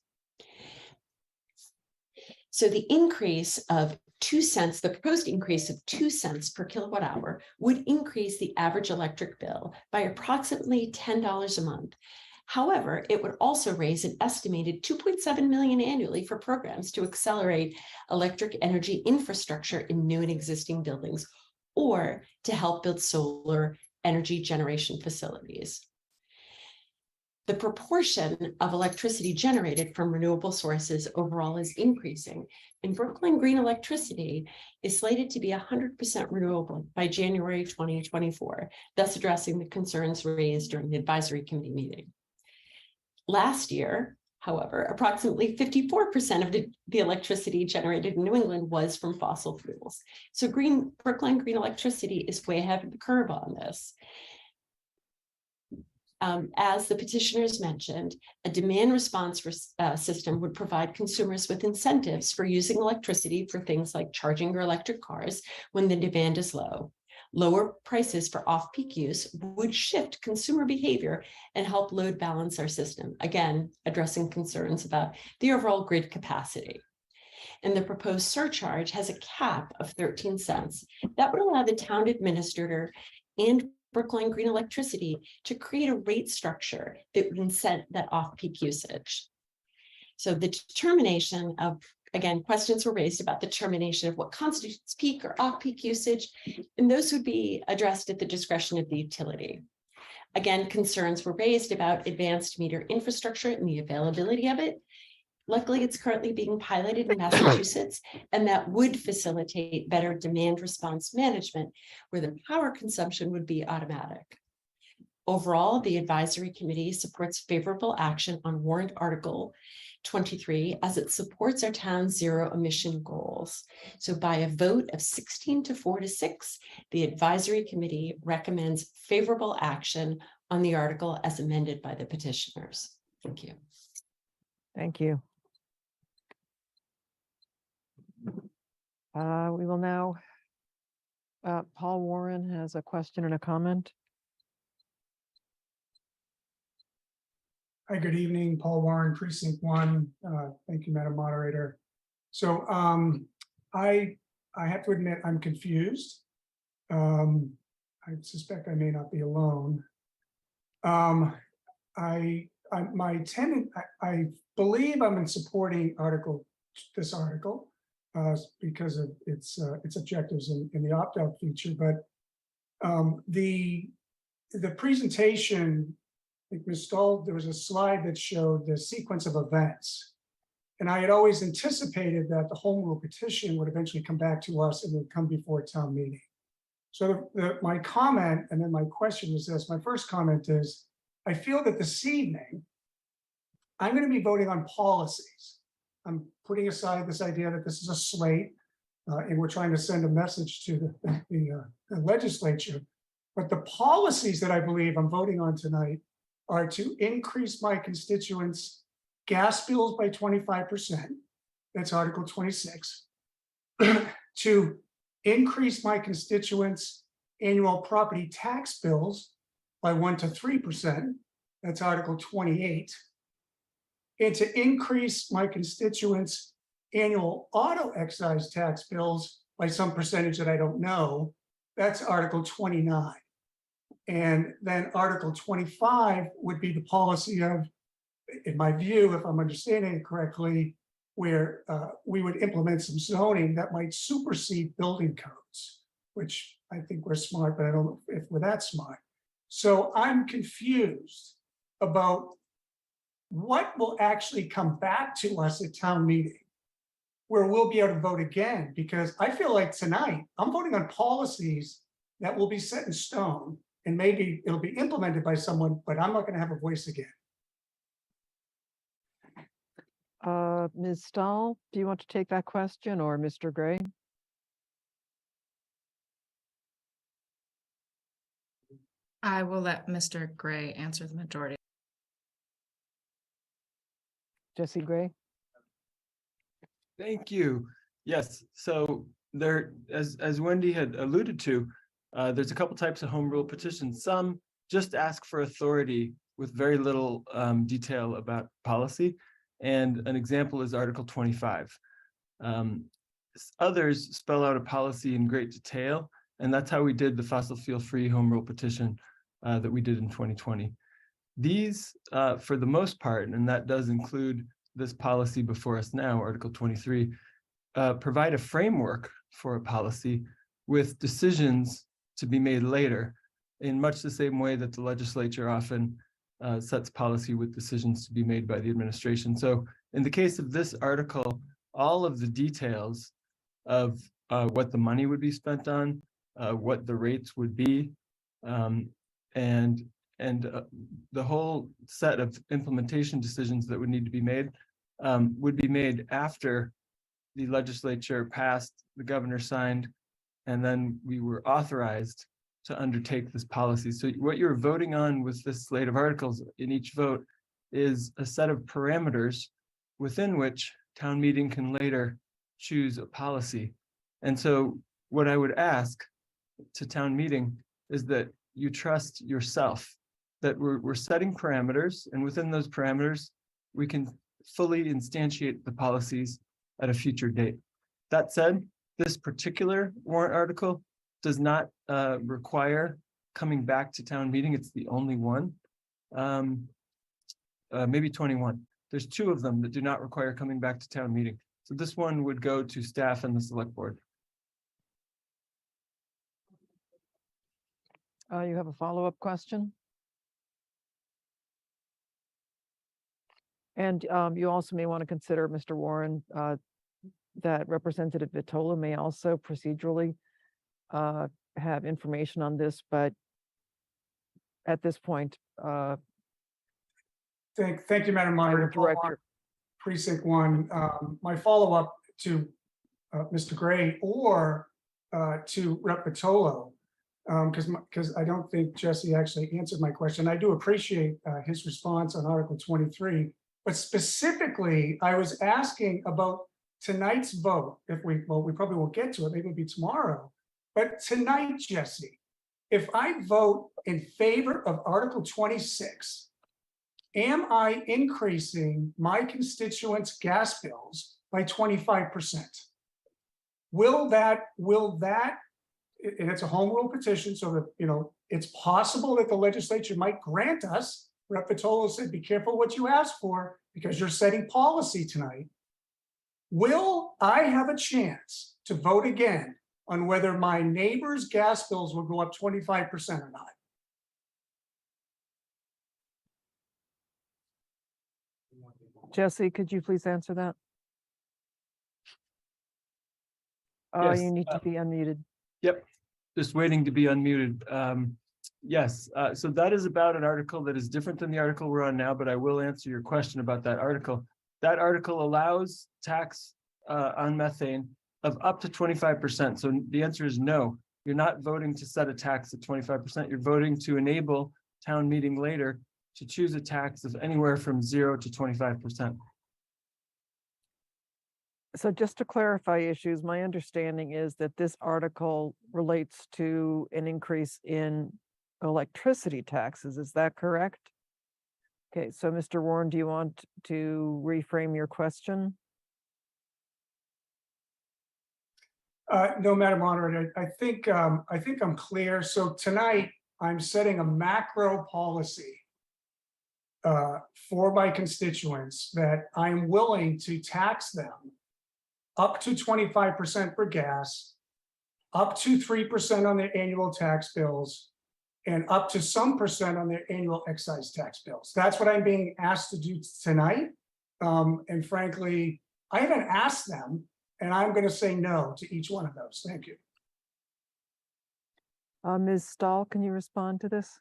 So the increase of 2 cents, the proposed increase of 2 cents per kilowatt hour would increase the average electric bill by approximately $10 a month. However, it would also raise an estimated $2.7 million annually for programs to accelerate electric energy infrastructure in new and existing buildings, or to help build solar energy generation facilities. The proportion of electricity generated from renewable sources overall is increasing, and Brookline Green Electricity is slated to be 100% renewable by January 2024, thus addressing the concerns raised during the advisory committee meeting. Last year, however, approximately 54% of the electricity generated in New England was from fossil fuels. So Brookline Green Electricity is way ahead of the curve on this. As the petitioners mentioned, a demand response system would provide consumers with incentives for using electricity for things like charging your electric cars when the demand is low. Lower prices for off-peak use would shift consumer behavior and help load balance our system. Again, addressing concerns about the overall grid capacity. And the proposed surcharge has a cap of 13 cents. That would allow the town administrator and Brookline Green Electricity to create a rate structure that would incent that off-peak usage. So the determination of, again, questions were raised about the determination of what constitutes peak or off-peak usage, and those would be addressed at the discretion of the utility. Again, concerns were raised about advanced meter infrastructure and the availability of it. Luckily, it's currently being piloted in Massachusetts, and that would facilitate better demand response management, where the power consumption would be automatic. Overall, the advisory committee supports favorable action on warrant article 23 as it supports our town's zero emission goals. So by a vote of 16 to 4 to 6, the advisory committee recommends favorable action on the article as amended by the petitioners. Thank you. Thank you. We will now, Paul Warren has a question and a comment. Hi, good evening. Paul Warren, Precinct 1. Thank you, Madam Moderator. So I have to admit I'm confused. I suspect I may not be alone. I believe I'm in supporting this article because of its objectives in the opt-out feature, but the presentation, I think Ms. Stahl, there was a slide that showed the sequence of events. And I had always anticipated that the home rule petition would eventually come back to us and would come before a town meeting. So my comment, and then my question is this. My first comment is, I feel that this evening, I'm going to be voting on policies. I'm putting aside this idea that this is a slate and we're trying to send a message to the legislature. But the policies that I believe I'm voting on tonight are to increase my constituents' gas bills by 25%. That's Article 26. To increase my constituents' annual property tax bills by 1 to 3%. That's Article 28. And to increase my constituents' annual auto excise tax bills by some percentage that I don't know. That's Article 29. And then Article 25 would be the policy of, in my view, if I'm understanding it correctly, where we would implement some zoning that might supersede building codes, which I think we're smart, but I don't know if we're that smart. So I'm confused about what will actually come back to us at town meeting, where we'll be able to vote again, because I feel like tonight I'm voting on policies that will be set in stone. And maybe it'll be implemented by someone, but I'm not going to have a voice again. Ms. Stahl, do you want to take that question, or Mr. Gray? I will let Mr. Gray answer the majority. Jesse Gray? Thank you. Yes, so there, as Wendy had alluded to, there's a couple types of home rule petitions. Some just ask for authority with very little detail about policy. And an example is Article 25. Others spell out a policy in great detail. And that's how we did the fossil fuel free home rule petition that we did in 2020. These, for the most part, and that does include this policy before us now, Article 23, provide a framework for a policy with decisions to be made later, in much the same way that the legislature often sets policy with decisions to be made by the administration. So in the case of this article, all of the details of what the money would be spent on, what the rates would be, and the whole set of implementation decisions that would need to be made after the legislature passed, the governor signed, and then we were authorized to undertake this policy. So what you're voting on with this slate of articles in each vote is a set of parameters within which town meeting can later choose a policy. And so what I would ask to town meeting is that you trust yourself, that we're setting parameters, and within those parameters, we can fully instantiate the policies at a future date. That said, this particular warrant article does not require coming back to town meeting. It's the only one. Maybe 21. There's 2 of them that do not require coming back to town meeting. So this one would go to staff and the select board. You have a follow-up question? And you also may want to consider, Mr. Warren, that Representative Vitola may also procedurally have information on this, but at this point, Thank you, Madam Moderator. Director. Precinct 1, my follow-up to Mr. Gray or to Rep. Vitolo, because I don't think Jesse actually answered my question. I do appreciate his response on Article 23, but specifically, I was asking about tonight's vote. We probably won't get to it, maybe it'll be tomorrow. But tonight, Jesse, if I vote in favor of Article 26, am I increasing my constituents' gas bills by 25%? Will that, and it's a home rule petition, so that, it's possible that the legislature might grant us. Rep. Vitolo said, be careful what you ask for because you're setting policy tonight. Will I have a chance to vote again on whether my neighbor's gas bills will go up 25% or not? Jesse, could you please answer that? Yes, You need to be unmuted. Yep, just waiting to be unmuted. Yes, so that is about an article that is different than the article we're on now, but I will answer your question about that article. That article allows tax on methane of up to 25%. So the answer is no. You're not voting to set a tax at 25%. You're voting to enable town meeting later to choose a tax of anywhere from 0 to 25%. So just to clarify issues, my understanding is that this article relates to an increase in electricity taxes. Is that correct? Okay, so Mr. Warren, do you want to reframe your question? No, Madam Moderator, I think I'm clear. So tonight I'm setting a macro policy for my constituents that I'm willing to tax them up to 25% for gas, up to 3% on their annual tax bills, and up to some percent on their annual excise tax bills. That's what I'm being asked to do tonight. And frankly, I haven't asked them, and I'm going to say no to each one of those. Thank you. Ms. Stahl, can you respond to this?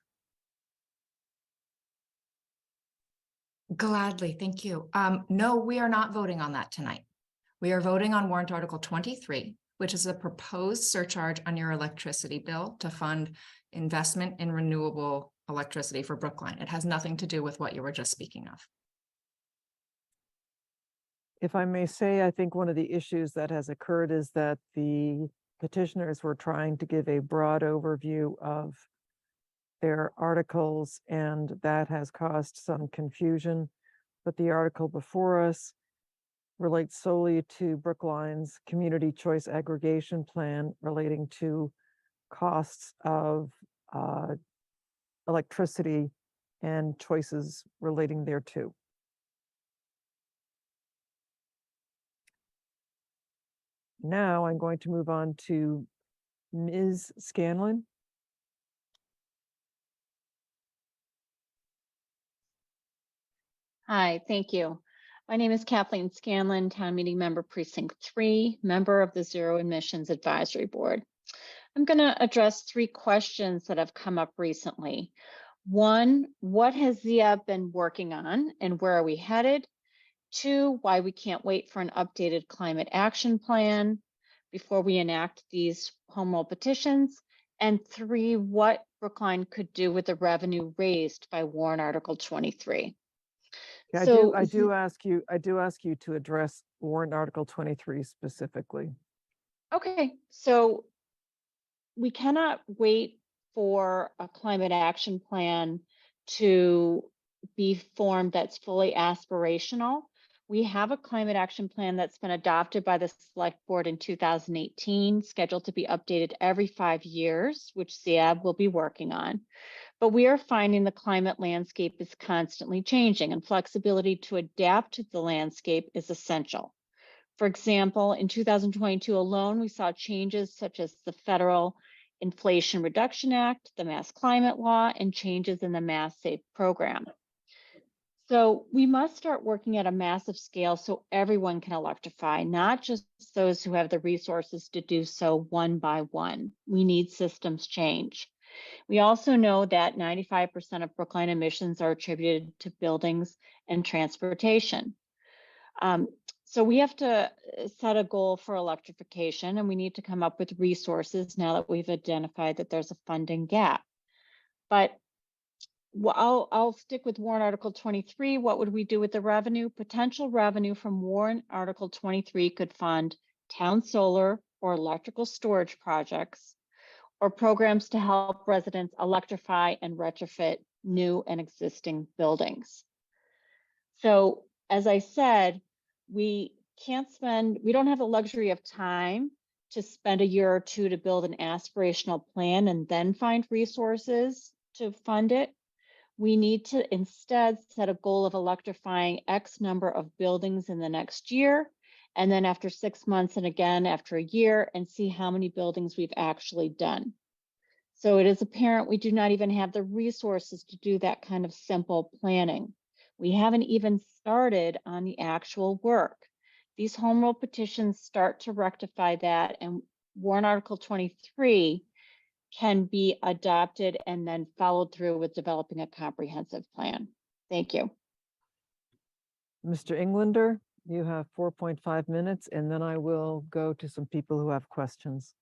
Gladly, thank you. No, we are not voting on that tonight. We are voting on warrant article 23, which is a proposed surcharge on your electricity bill to fund investment in renewable electricity for Brookline. It has nothing to do with what you were just speaking of. If I may say, I think one of the issues that has occurred is that the petitioners were trying to give a broad overview of their articles, and that has caused some confusion. But the article before us relates solely to Brookline's community choice aggregation plan relating to costs of electricity and choices relating thereto. Now I'm going to move on to Ms. Scanlon. Hi, thank you. My name is Kathleen Scanlon, Town Meeting Member Precinct 3, member of the Zero Emissions Advisory Board. I'm going to address 3 questions that have come up recently. 1, what has ZEA been working on and where are we headed? 2, why we can't wait for an updated climate action plan before we enact these home rule petitions. And 3, what Brookline could do with the revenue raised by warrant article 23. Yeah, So I do ask you to address warrant article 23 specifically. Okay, so we cannot wait for a climate action plan to be formed that's fully aspirational. We have a climate action plan that's been adopted by the select board in 2018, scheduled to be updated every 5 years, which CAB will be working on. But we are finding the climate landscape is constantly changing, and flexibility to adapt to the landscape is essential. For example, in 2022 alone, we saw changes such as the Federal Inflation Reduction Act, the Mass Climate Law, and changes in the Mass Safe program. So we must start working at a massive scale so everyone can electrify, not just those who have the resources to do so one by one. We need systems change. We also know that 95% of Brookline emissions are attributed to buildings and transportation. So we have to set a goal for electrification, and we need to come up with resources now that we've identified that there's a funding gap. But I'll stick with warrant article 23. What would we do with the revenue? Potential revenue from warrant article 23 could fund town solar or electrical storage projects, or programs to help residents electrify and retrofit new and existing buildings. So as I said, we don't have the luxury of time to spend a year or two to build an aspirational plan and then find resources to fund it. We need to instead set a goal of electrifying X number of buildings in the next year, and then after 6 months and again after a year, and see how many buildings we've actually done. So it is apparent we do not even have the resources to do that kind of simple planning. We haven't even started on the actual work. These home rule petitions start to rectify that, and warrant article 23 can be adopted and then followed through with developing a comprehensive plan. Thank you. Mr. Englander, you have 4.5 minutes, and then I will go to some people who have questions.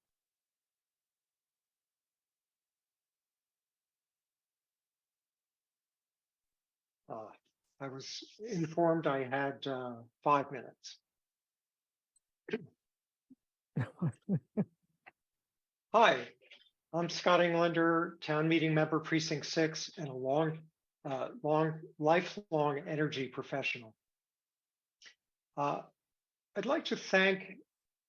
I was informed I had 5 minutes. Hi, I'm Scott Englander, town meeting member, precinct 6, and a lifelong energy professional. I'd like to thank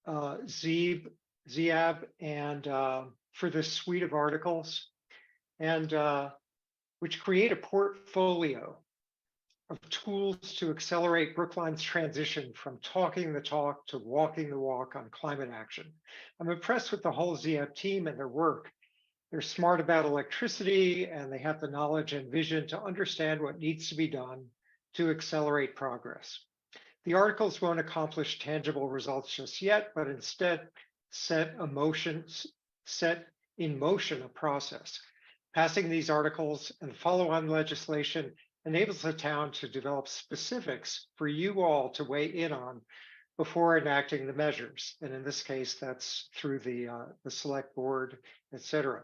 ZAB and for this suite of articles, and which create a portfolio of tools to accelerate Brookline's transition from talking the talk to walking the walk on climate action. I'm impressed with the whole ZAB team and their work. They're smart about electricity, and they have the knowledge and vision to understand what needs to be done to accelerate progress. The articles won't accomplish tangible results just yet, but instead set in motion a process. Passing these articles and follow-on legislation enables the town to develop specifics for you all to weigh in on before enacting the measures. And in this case, that's through the select board, et cetera.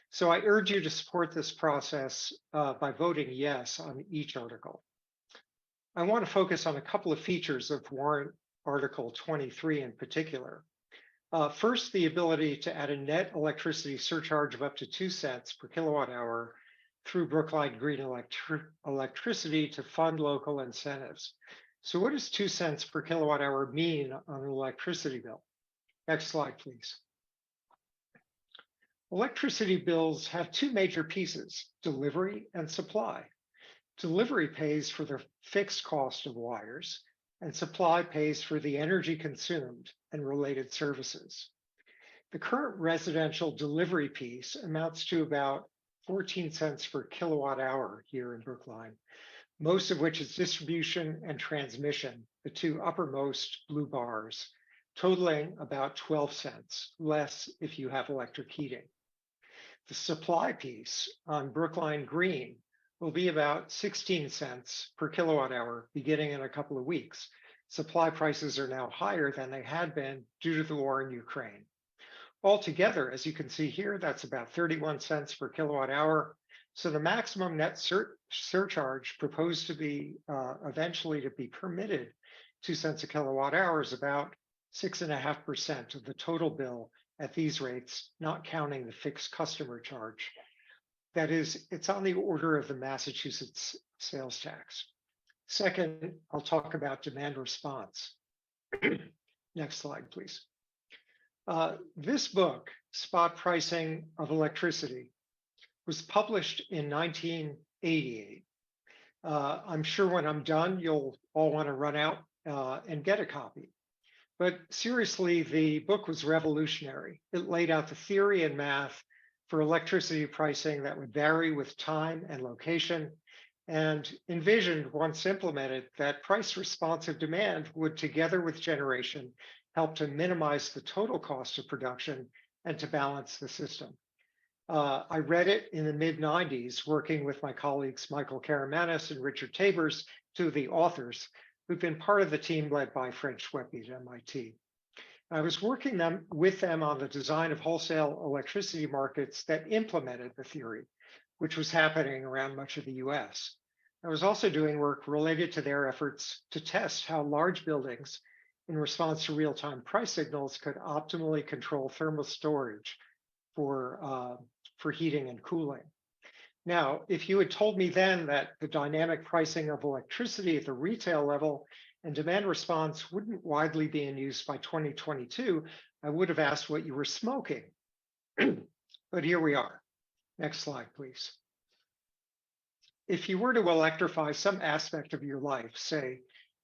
So I urge you to support this process by voting yes on each article. I want to focus on a couple of features of warrant article 23 in particular. First, the ability to add a net electricity surcharge of up to 2 cents per kilowatt hour through Brookline Green Electricity to fund local incentives. So what does 2 cents per kilowatt hour mean on an electricity bill? Next slide, please. Electricity bills have two major pieces, delivery and supply. Delivery pays for the fixed cost of wires, and supply pays for the energy consumed and related services. The current residential delivery piece amounts to about 14 cents per kilowatt hour here in Brookline, most of which is distribution and transmission, the two uppermost blue bars, totaling about 12 cents, less if you have electric heating. The supply piece on Brookline Green will be about 16 cents per kilowatt hour beginning in a couple of weeks. Supply prices are now higher than they had been due to the war in Ukraine. Altogether, as you can see here, that's about 31 cents per kilowatt hour. So the maximum net surcharge proposed to be eventually to be permitted 2 cents a kilowatt hour is about 6.5% of the total bill at these rates, not counting the fixed customer charge. That is, it's on the order of the Massachusetts sales tax. Second, I'll talk about demand response. Next slide, please. This book, Spot Pricing of Electricity, was published in 1988. I'm sure when I'm done, you'll all want to run out and get a copy. But seriously, the book was revolutionary. It laid out the theory and math for electricity pricing that would vary with time and location, and envisioned, once implemented, that price responsive demand would, together with generation, help to minimize the total cost of production and to balance the system. I read it in the mid-90s, working with my colleagues Michael Karamanis and Richard Tabers, two of the authors, who've been part of the team led by Fred Schweppe at MIT. I was working with them on the design of wholesale electricity markets that implemented the theory, which was happening around much of the US. I was also doing work related to their efforts to test how large buildings, in response to real-time price signals, could optimally control thermal storage for heating and cooling. Now, if you had told me then that the dynamic pricing of electricity at the retail level and demand response wouldn't widely be in use by 2022, I would have asked what you were smoking. But here we are. Next slide, please. If you were to electrify some aspect of your life, say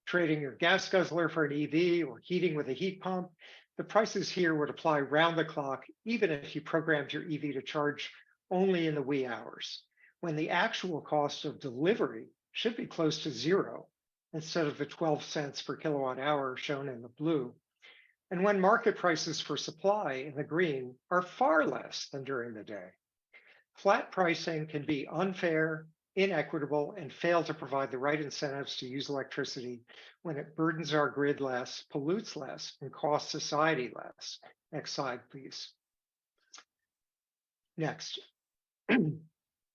trading your gas guzzler for an EV or heating with a heat pump, the prices here would apply round the clock, even if you programmed your EV to charge only in the wee hours, when the actual cost of delivery should be close to zero instead of the 12 cents per kilowatt hour shown in the blue. And when market prices for supply in the green are far less than during the day. Flat pricing can be unfair, inequitable, and fail to provide the right incentives to use electricity when it burdens our grid less, pollutes less, and costs society less. Next slide, please. Next.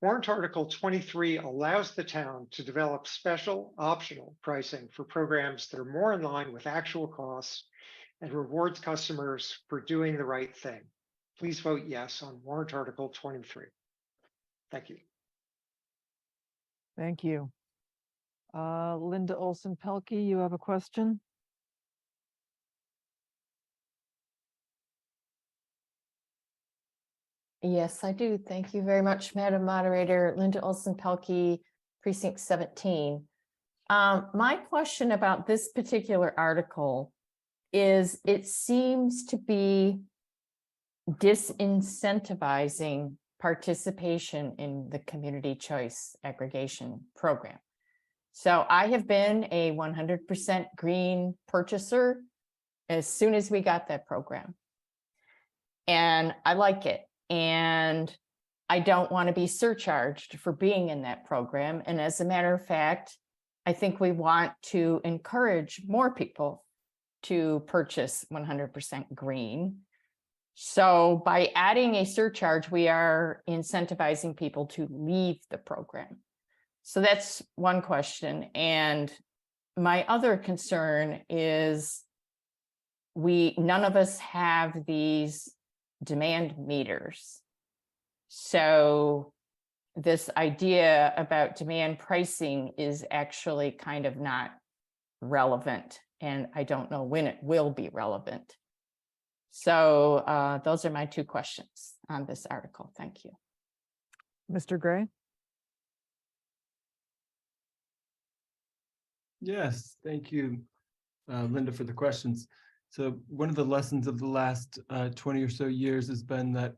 Warrant Article 23 allows the town to develop special optional pricing for programs that are more in line with actual costs and rewards customers for doing the right thing. Please vote yes on Warrant Article 23. Thank you. Thank you. Linda Olson-Pelkey, you have a question? Yes, I do. Thank you very much, Madam Moderator. Linda Olson-Pelkey, Precinct 17. My question about this particular article is it seems to be disincentivizing participation in the community choice aggregation program. So I have been a 100% green purchaser as soon as we got that program. And I like it. And I don't want to be surcharged for being in that program. And as a matter of fact, I think we want to encourage more people to purchase 100% green. So by adding a surcharge, we are incentivizing people to leave the program. So that's one question. And my other concern is none of us have these demand meters. So this idea about demand pricing is actually kind of not relevant, and I don't know when it will be relevant. So those are my two questions on this article. Thank you. Mr. Gray? Yes, thank you, Linda, for the questions. So one of the lessons of the last 20 or so years has been that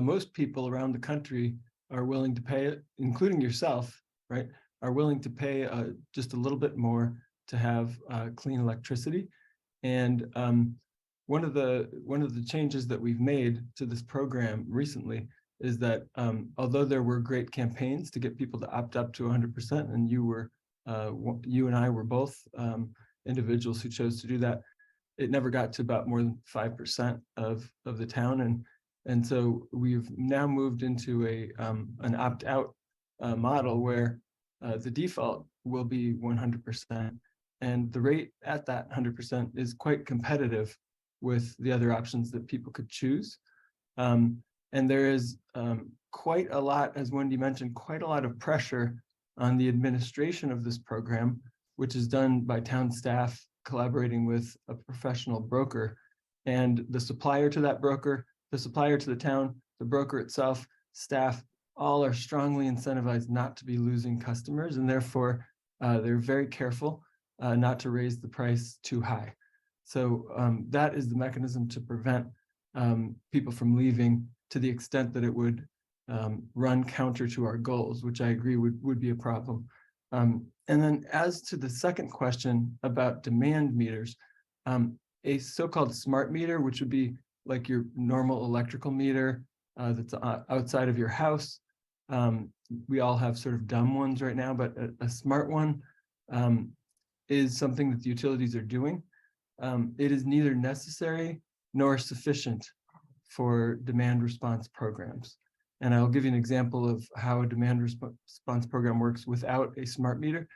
most people around the country are willing to pay it, including yourself, right, are willing to pay just a little bit more to have clean electricity. And one of the changes that we've made to this program recently is that although there were great campaigns to get people to opt up to 100%, and you and I were both individuals who chose to do that, it never got to about more than 5% of the town. And so we've now moved into an opt-out model where the default will be 100%. And the rate at that 100% is quite competitive with the other options that people could choose. And there is quite a lot, as Wendy mentioned, quite a lot of pressure on the administration of this program, which is done by town staff collaborating with a professional broker. And the supplier to that broker, the supplier to the town, the broker itself, staff, all are strongly incentivized not to be losing customers, and therefore they're very careful not to raise the price too high. So that is the mechanism to prevent people from leaving, to the extent that it would run counter to our goals, which I agree would be a problem. And then as to the second question about demand meters, a so-called smart meter, which would be like your normal electrical meter that's outside of your house. We all have sort of dumb ones right now, but a smart one is something that the utilities are doing. It is neither necessary nor sufficient for demand response programs. And I'll give you an example of how a demand response program works without a smart meter.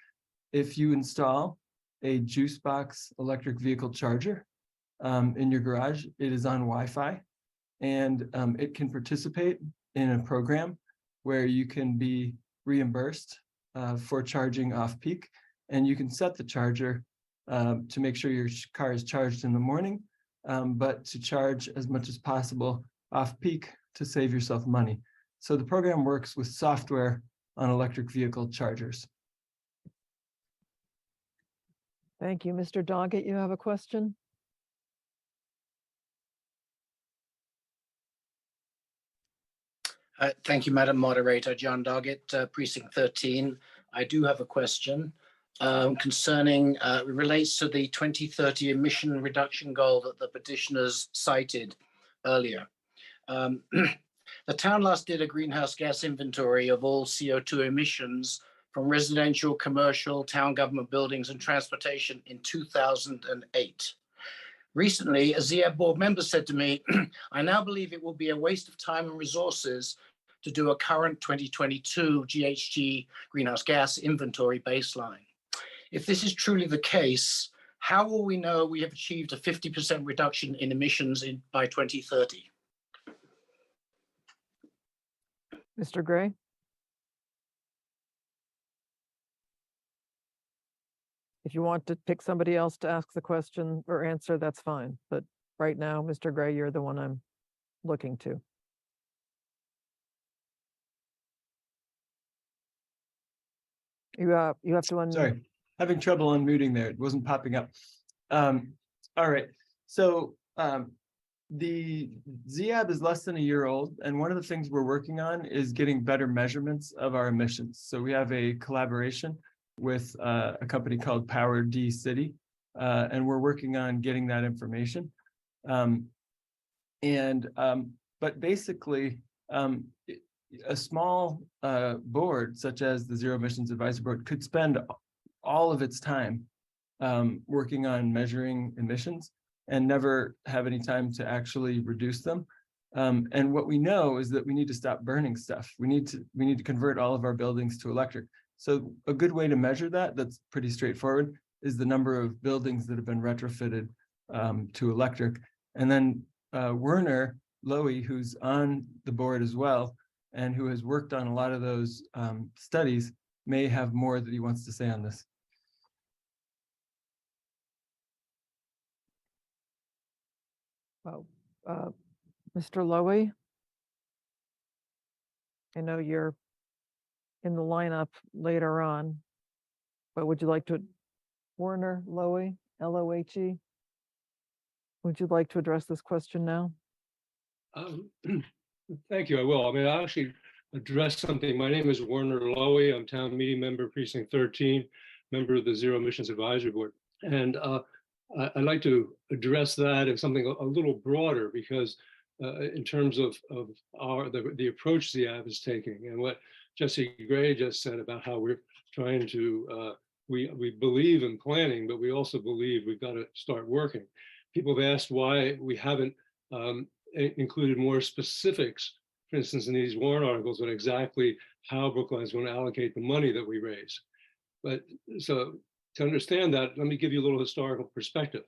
If you install a juice box electric vehicle charger in your garage, it is on Wi-Fi, and it can participate in a program where you can be reimbursed for charging off-peak, and you can set the charger to make sure your car is charged in the morning, but to charge as much as possible off-peak to save yourself money. So the program works with software on electric vehicle chargers. Thank you. Mr. Doggett, you have a question? Thank you, Madam Moderator. John Doggett, Precinct 13. I do have a question concerning, relates to the 2030 emission reduction goal that the petitioners cited earlier. The town last did a greenhouse gas inventory of all CO2 emissions from residential, commercial, town government buildings and transportation in 2008. Recently, a ZIAB board member said to me, I now believe it will be a waste of time and resources to do a current 2022 GHG greenhouse gas inventory baseline. If this is truly the case, how will we know we have achieved a 50% reduction in emissions by 2030? Mr. Gray? If you want to pick somebody else to ask the question or answer, that's fine. But right now, Mr. Gray, you're the one I'm looking to. You have to Sorry, having trouble unmuting there. It wasn't popping up. All right. So the ZIAB is less than a year old, and one of the things we're working on is getting better measurements of our emissions. So we have a collaboration with a company called Power D City, and we're working on getting that information. But basically, a small board such as the Zero Emissions Advisory Board could spend all of its time working on measuring emissions and never have any time to actually reduce them. And what we know is that we need to stop burning stuff. We need to convert all of our buildings to electric. So a good way to measure that, that's pretty straightforward, is the number of buildings that have been retrofitted to electric. And then Werner Lowy, who's on the board as well, and who has worked on a lot of those studies, may have more that he wants to say on this. Oh, Mr. Lowy? I know you're in the lineup later on, but would you like to, Werner Lowy, L-O-H-E? Would you like to address this question now? Thank you, I will. I mean, I'll actually address something. My name is Werner Lowy. I'm town meeting member, precinct 13, member of the Zero Emissions Advisory Board. And I'd like to address that as something a little broader, because in terms of the approach ZIAB is taking, and what Jesse Gray just said about how we're trying to, we believe in planning, but we also believe we've got to start working. People have asked why we haven't included more specifics, for instance, in these warrant articles on exactly how Brookline is going to allocate the money that we raise. But so to understand that, let me give you a little historical perspective.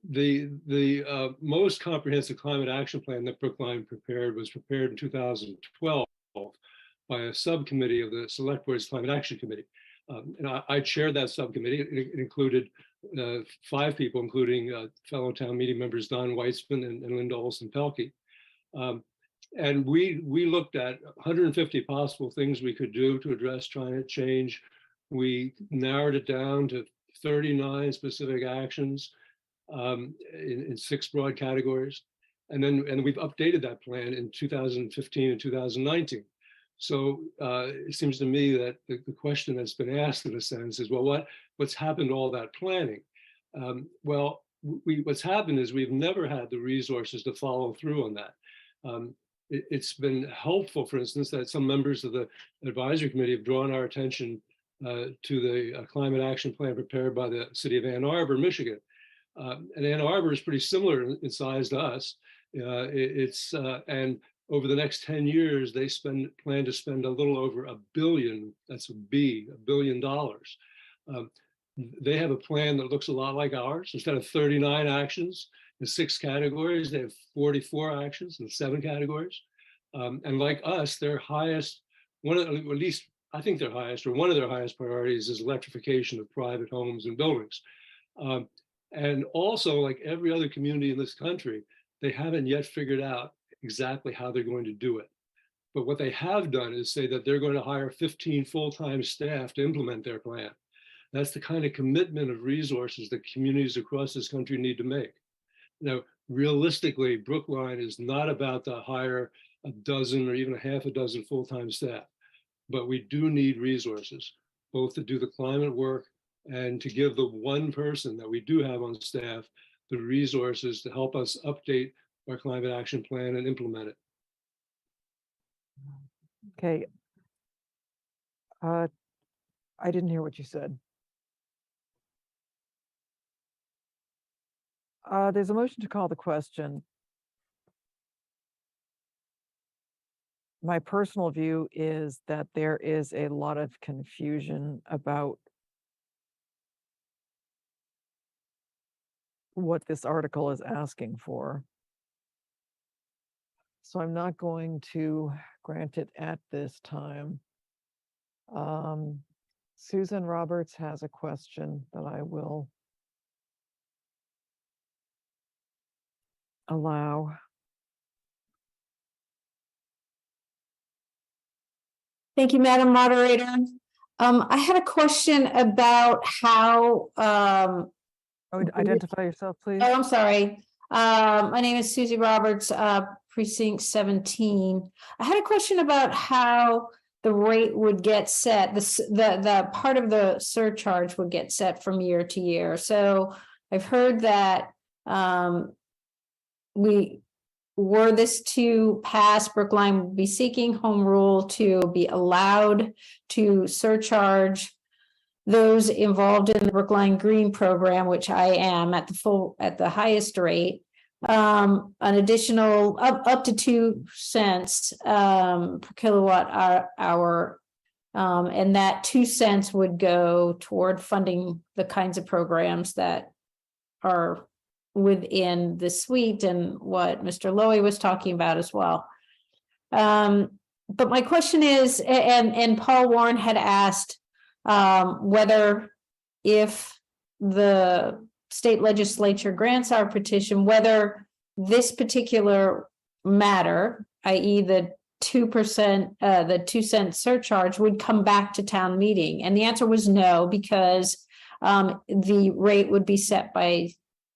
The most comprehensive climate action plan that Brookline prepared was prepared in 2012 by a subcommittee of the Select Board's Climate Action Committee. And I chaired that subcommittee. It included 5 people, including fellow town meeting members Don Weitzman and Linda Olson-Pelkey. And we looked at 150 possible things we could do to address climate change. We narrowed it down to 39 specific actions in 6 broad categories. And we've updated that plan in 2015 and 2019. So it seems to me that the question that's been asked in a sense is, well, what's happened to all that planning? What's happened is we've never had the resources to follow through on that. It's been helpful, for instance, that some members of the advisory committee have drawn our attention to the climate action plan prepared by the city of Ann Arbor, Michigan. And Ann Arbor is pretty similar in size to us. And over the next 10 years, they plan to spend a little over $1 billion. That's $1 billion. They have a plan that looks a lot like ours. Instead of 39 actions in 6 categories, they have 44 actions in 7 categories. And like us, their highest, at least I think their highest, or one of their highest priorities is electrification of private homes and buildings. And also, like every other community in this country, they haven't yet figured out exactly how they're going to do it. But what they have done is say that they're going to hire 15 full-time staff to implement their plan. That's the kind of commitment of resources that communities across this country need to make. Now, realistically, Brookline is not about to hire a dozen or even a half a dozen full-time staff, but we do need resources, both to do the climate work and to give the one person that we do have on staff the resources to help us update our climate action plan and implement it. Okay. I didn't hear what you said. There's a motion to call the question. My personal view is that there is a lot of confusion about what this article is asking for. So I'm not going to grant it at this time. Susan Roberts has a question that I will allow. Thank you, Madam Moderator. I had a question about how. Identify yourself, please. Oh, I'm sorry. My name is Susie Roberts, precinct 17. I had a question about how the rate would get set. The part of the surcharge would get set from year to year. So I've heard that were this to pass, Brookline would be seeking home rule to be allowed to surcharge those involved in the Brookline Green program, which I am at the highest rate, an additional up to 2 cents per kilowatt hour. And that 2 cents would go toward funding the kinds of programs that are within the suite and what Mr. Lowy was talking about as well. But my question is, and Paul Warren had asked whether, if the state legislature grants our petition, whether this particular matter, i.e. the 2%, the 2 cent surcharge, would come back to town meeting. And the answer was no, because the rate would be set by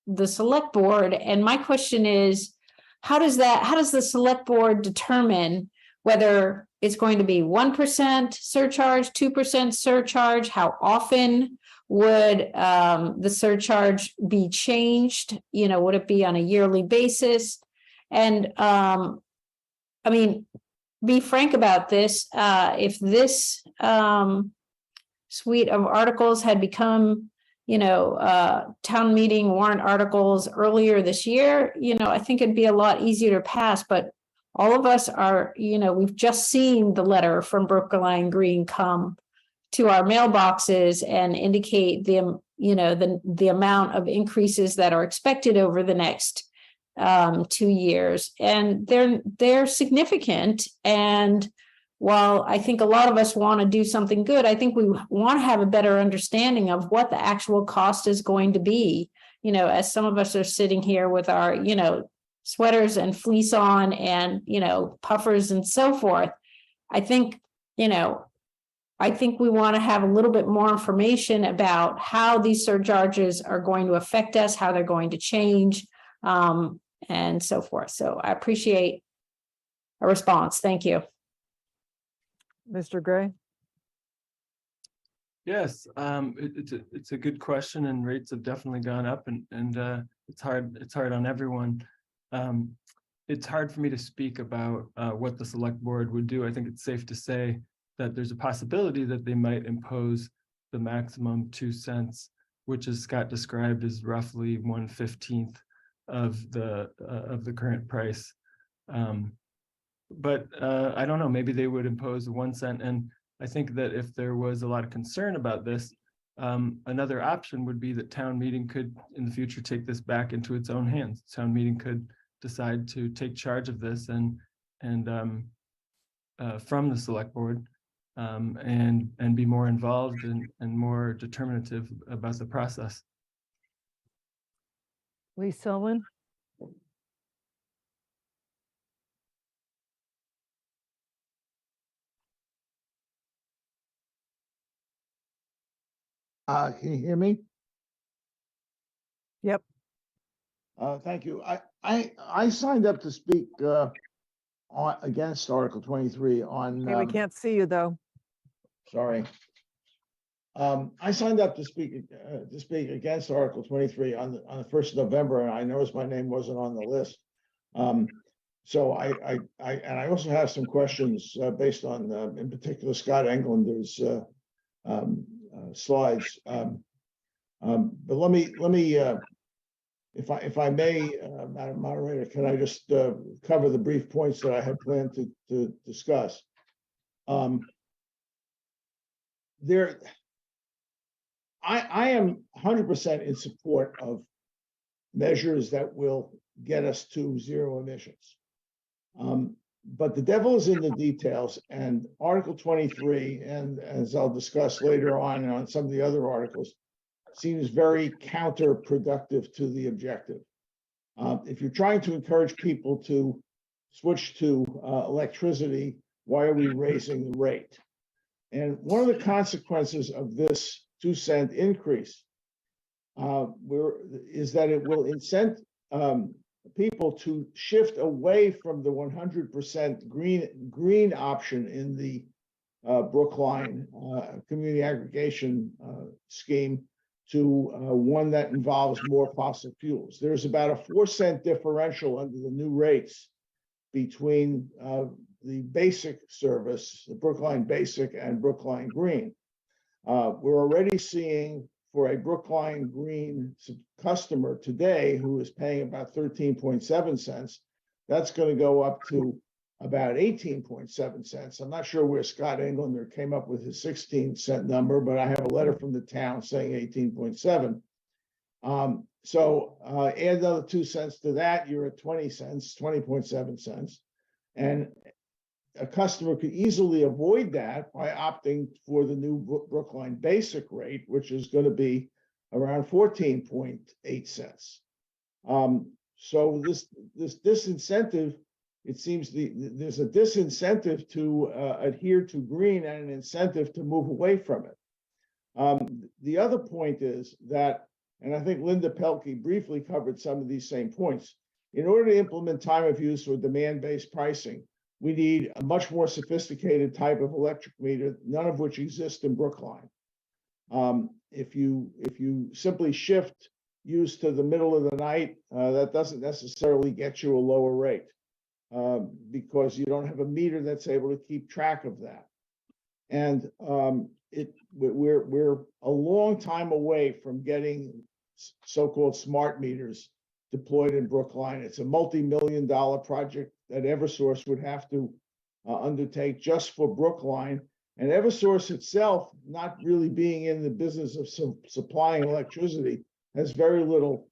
the select board. And my question is, how does the select board determine whether it's going to be 1% surcharge, 2% surcharge? How often would the surcharge be changed? You know, would it be on a yearly basis? And I mean, be frank about this. If this suite of articles had become, town meeting warrant articles earlier this year, I think it'd be a lot easier to pass. But all of us are, we've just seen the letter from Brookline Green come to our mailboxes and indicate the amount of increases that are expected over the next 2 years. And they're significant. And while I think a lot of us want to do something good, I think we want to have a better understanding of what the actual cost is going to be. As some of us are sitting here with our, sweaters and fleece on and, puffers and so forth. I think we want to have a little bit more information about how these surcharges are going to affect us, how they're going to change, and so forth. So I appreciate a response. Thank you. Mr. Gray? Yes, it's a good question, and rates have definitely gone up, and it's hard on everyone. It's hard for me to speak about what the select board would do. I think it's safe to say that there's a possibility that they might impose the maximum 2 cents, which, as Scott described, is roughly 1/15 of the current price. But I don't know, maybe they would impose 1 cent. And I think that if there was a lot of concern about this, another option would be that town meeting could in the future take this back into its own hands. Town meeting could decide to take charge of this and from the select board, and be more involved and more determinative about the process. Lee Selwyn? Can you hear me? Yep. Thank you. I signed up to speak against Article 23 on. Okay, we can't see you though. Sorry. I signed up to speak against Article 23 on the 1st of November, and I noticed my name wasn't on the list. So I also have some questions based on, in particular, Scott Englander's slides. But let me if I may, Madam Moderator, can I just cover the brief points that I had planned to discuss? I am 100% in support of measures that will get us to zero emissions. But the devil is in the details, and Article 23, and as I'll discuss later on some of the other articles, seems very counterproductive to the objective. If you're trying to encourage people to switch to electricity, why are we raising the rate? And one of the consequences of this 2 cent increase is that it will incent people to shift away from the 100% green option in the Brookline community aggregation scheme to one that involves more fossil fuels. There's about a 4 cent differential under the new rates between the basic service, the Brookline Basic and Brookline Green. We're already seeing for a Brookline Green customer today who is paying about 13.7 cents, that's going to go up to about 18.7 cents. I'm not sure where Scott Englander came up with his 16-cent number, but I have a letter from the town saying 18.7. So add another 2 cents to that, you're at 20 cents, 20.7 cents. And a customer could easily avoid that by opting for the new Brookline Basic rate, which is going to be around 14.8 cents. So this disincentive, it seems there's a disincentive to adhere to green and an incentive to move away from it. The other point is that, and I think Linda Pelkey briefly covered some of these same points, in order to implement time of use or demand-based pricing, we need a much more sophisticated type of electric meter, none of which exists in Brookline. If you simply shift use to the middle of the night, that doesn't necessarily get you a lower rate because you don't have a meter that's able to keep track of that. And we're a long time away from getting so-called smart meters deployed in Brookline. It's a multi-million-dollar project that Eversource would have to undertake just for Brookline. And Eversource itself, not really being in the business of supplying electricity, has very little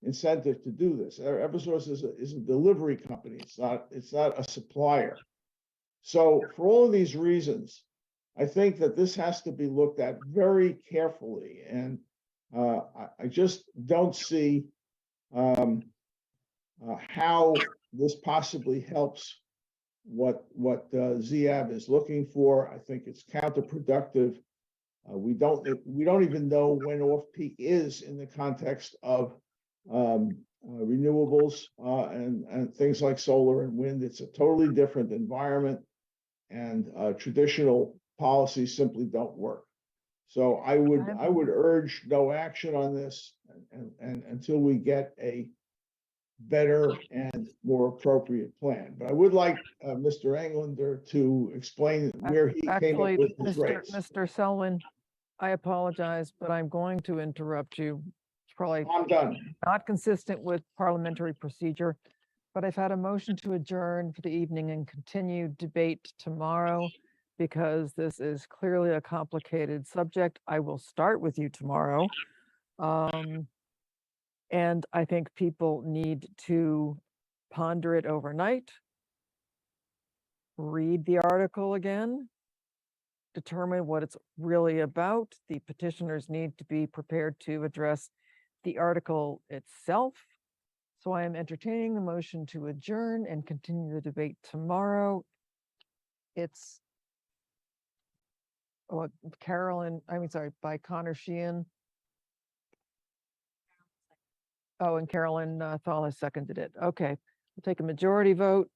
incentive to do this. Eversource is a delivery company. It's not a supplier. So for all of these reasons, I think that this has to be looked at very carefully. And I just don't see how this possibly helps what ZAB is looking for. I think it's counterproductive. We don't even know when off-peak is in the context of renewables and things like solar and wind. It's a totally different environment, and traditional policies simply don't work. So I would urge no action on this and until we get a better and more appropriate plan. But I would like Mr. Englander to explain where he came up with his rates. Mr. Selwyn, I apologize, but I'm going to interrupt you. It's probably I'm done. not consistent with parliamentary procedure, but I've had a motion to adjourn for the evening and continue debate tomorrow because this is clearly a complicated subject. I will start with you tomorrow. And I think people need to ponder it overnight, read the article again, determine what it's really about. The petitioners need to be prepared to address the article itself. So I am entertaining the motion to adjourn and continue the debate tomorrow. It's by Connor Sheehan. Oh, and Carolyn Thal has seconded it. Okay, we'll take a majority vote.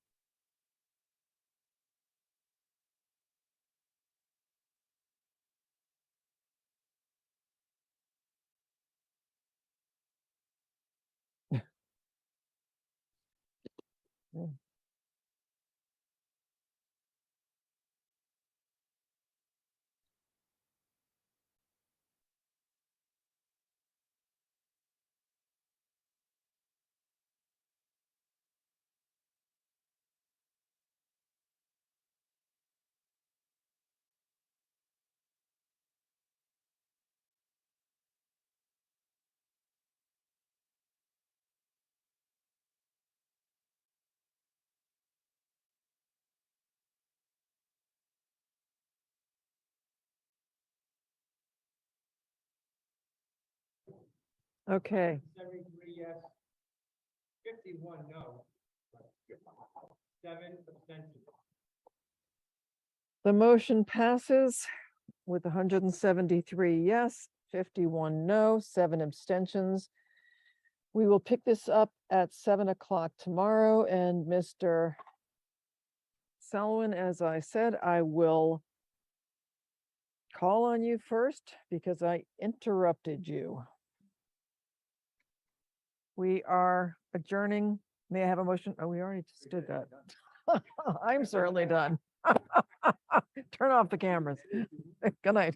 Okay. 73 yes, 51 no, 7 abstentions. The motion passes with 173 yes, 51 no, 7 abstentions. We will pick this up at 7 o'clock tomorrow, and Mr. Selwyn, as I said, I will call on you first because I interrupted you. We are adjourning. May I have a motion? Oh, we already just did that. I'm certainly done. Turn off the cameras. Good night.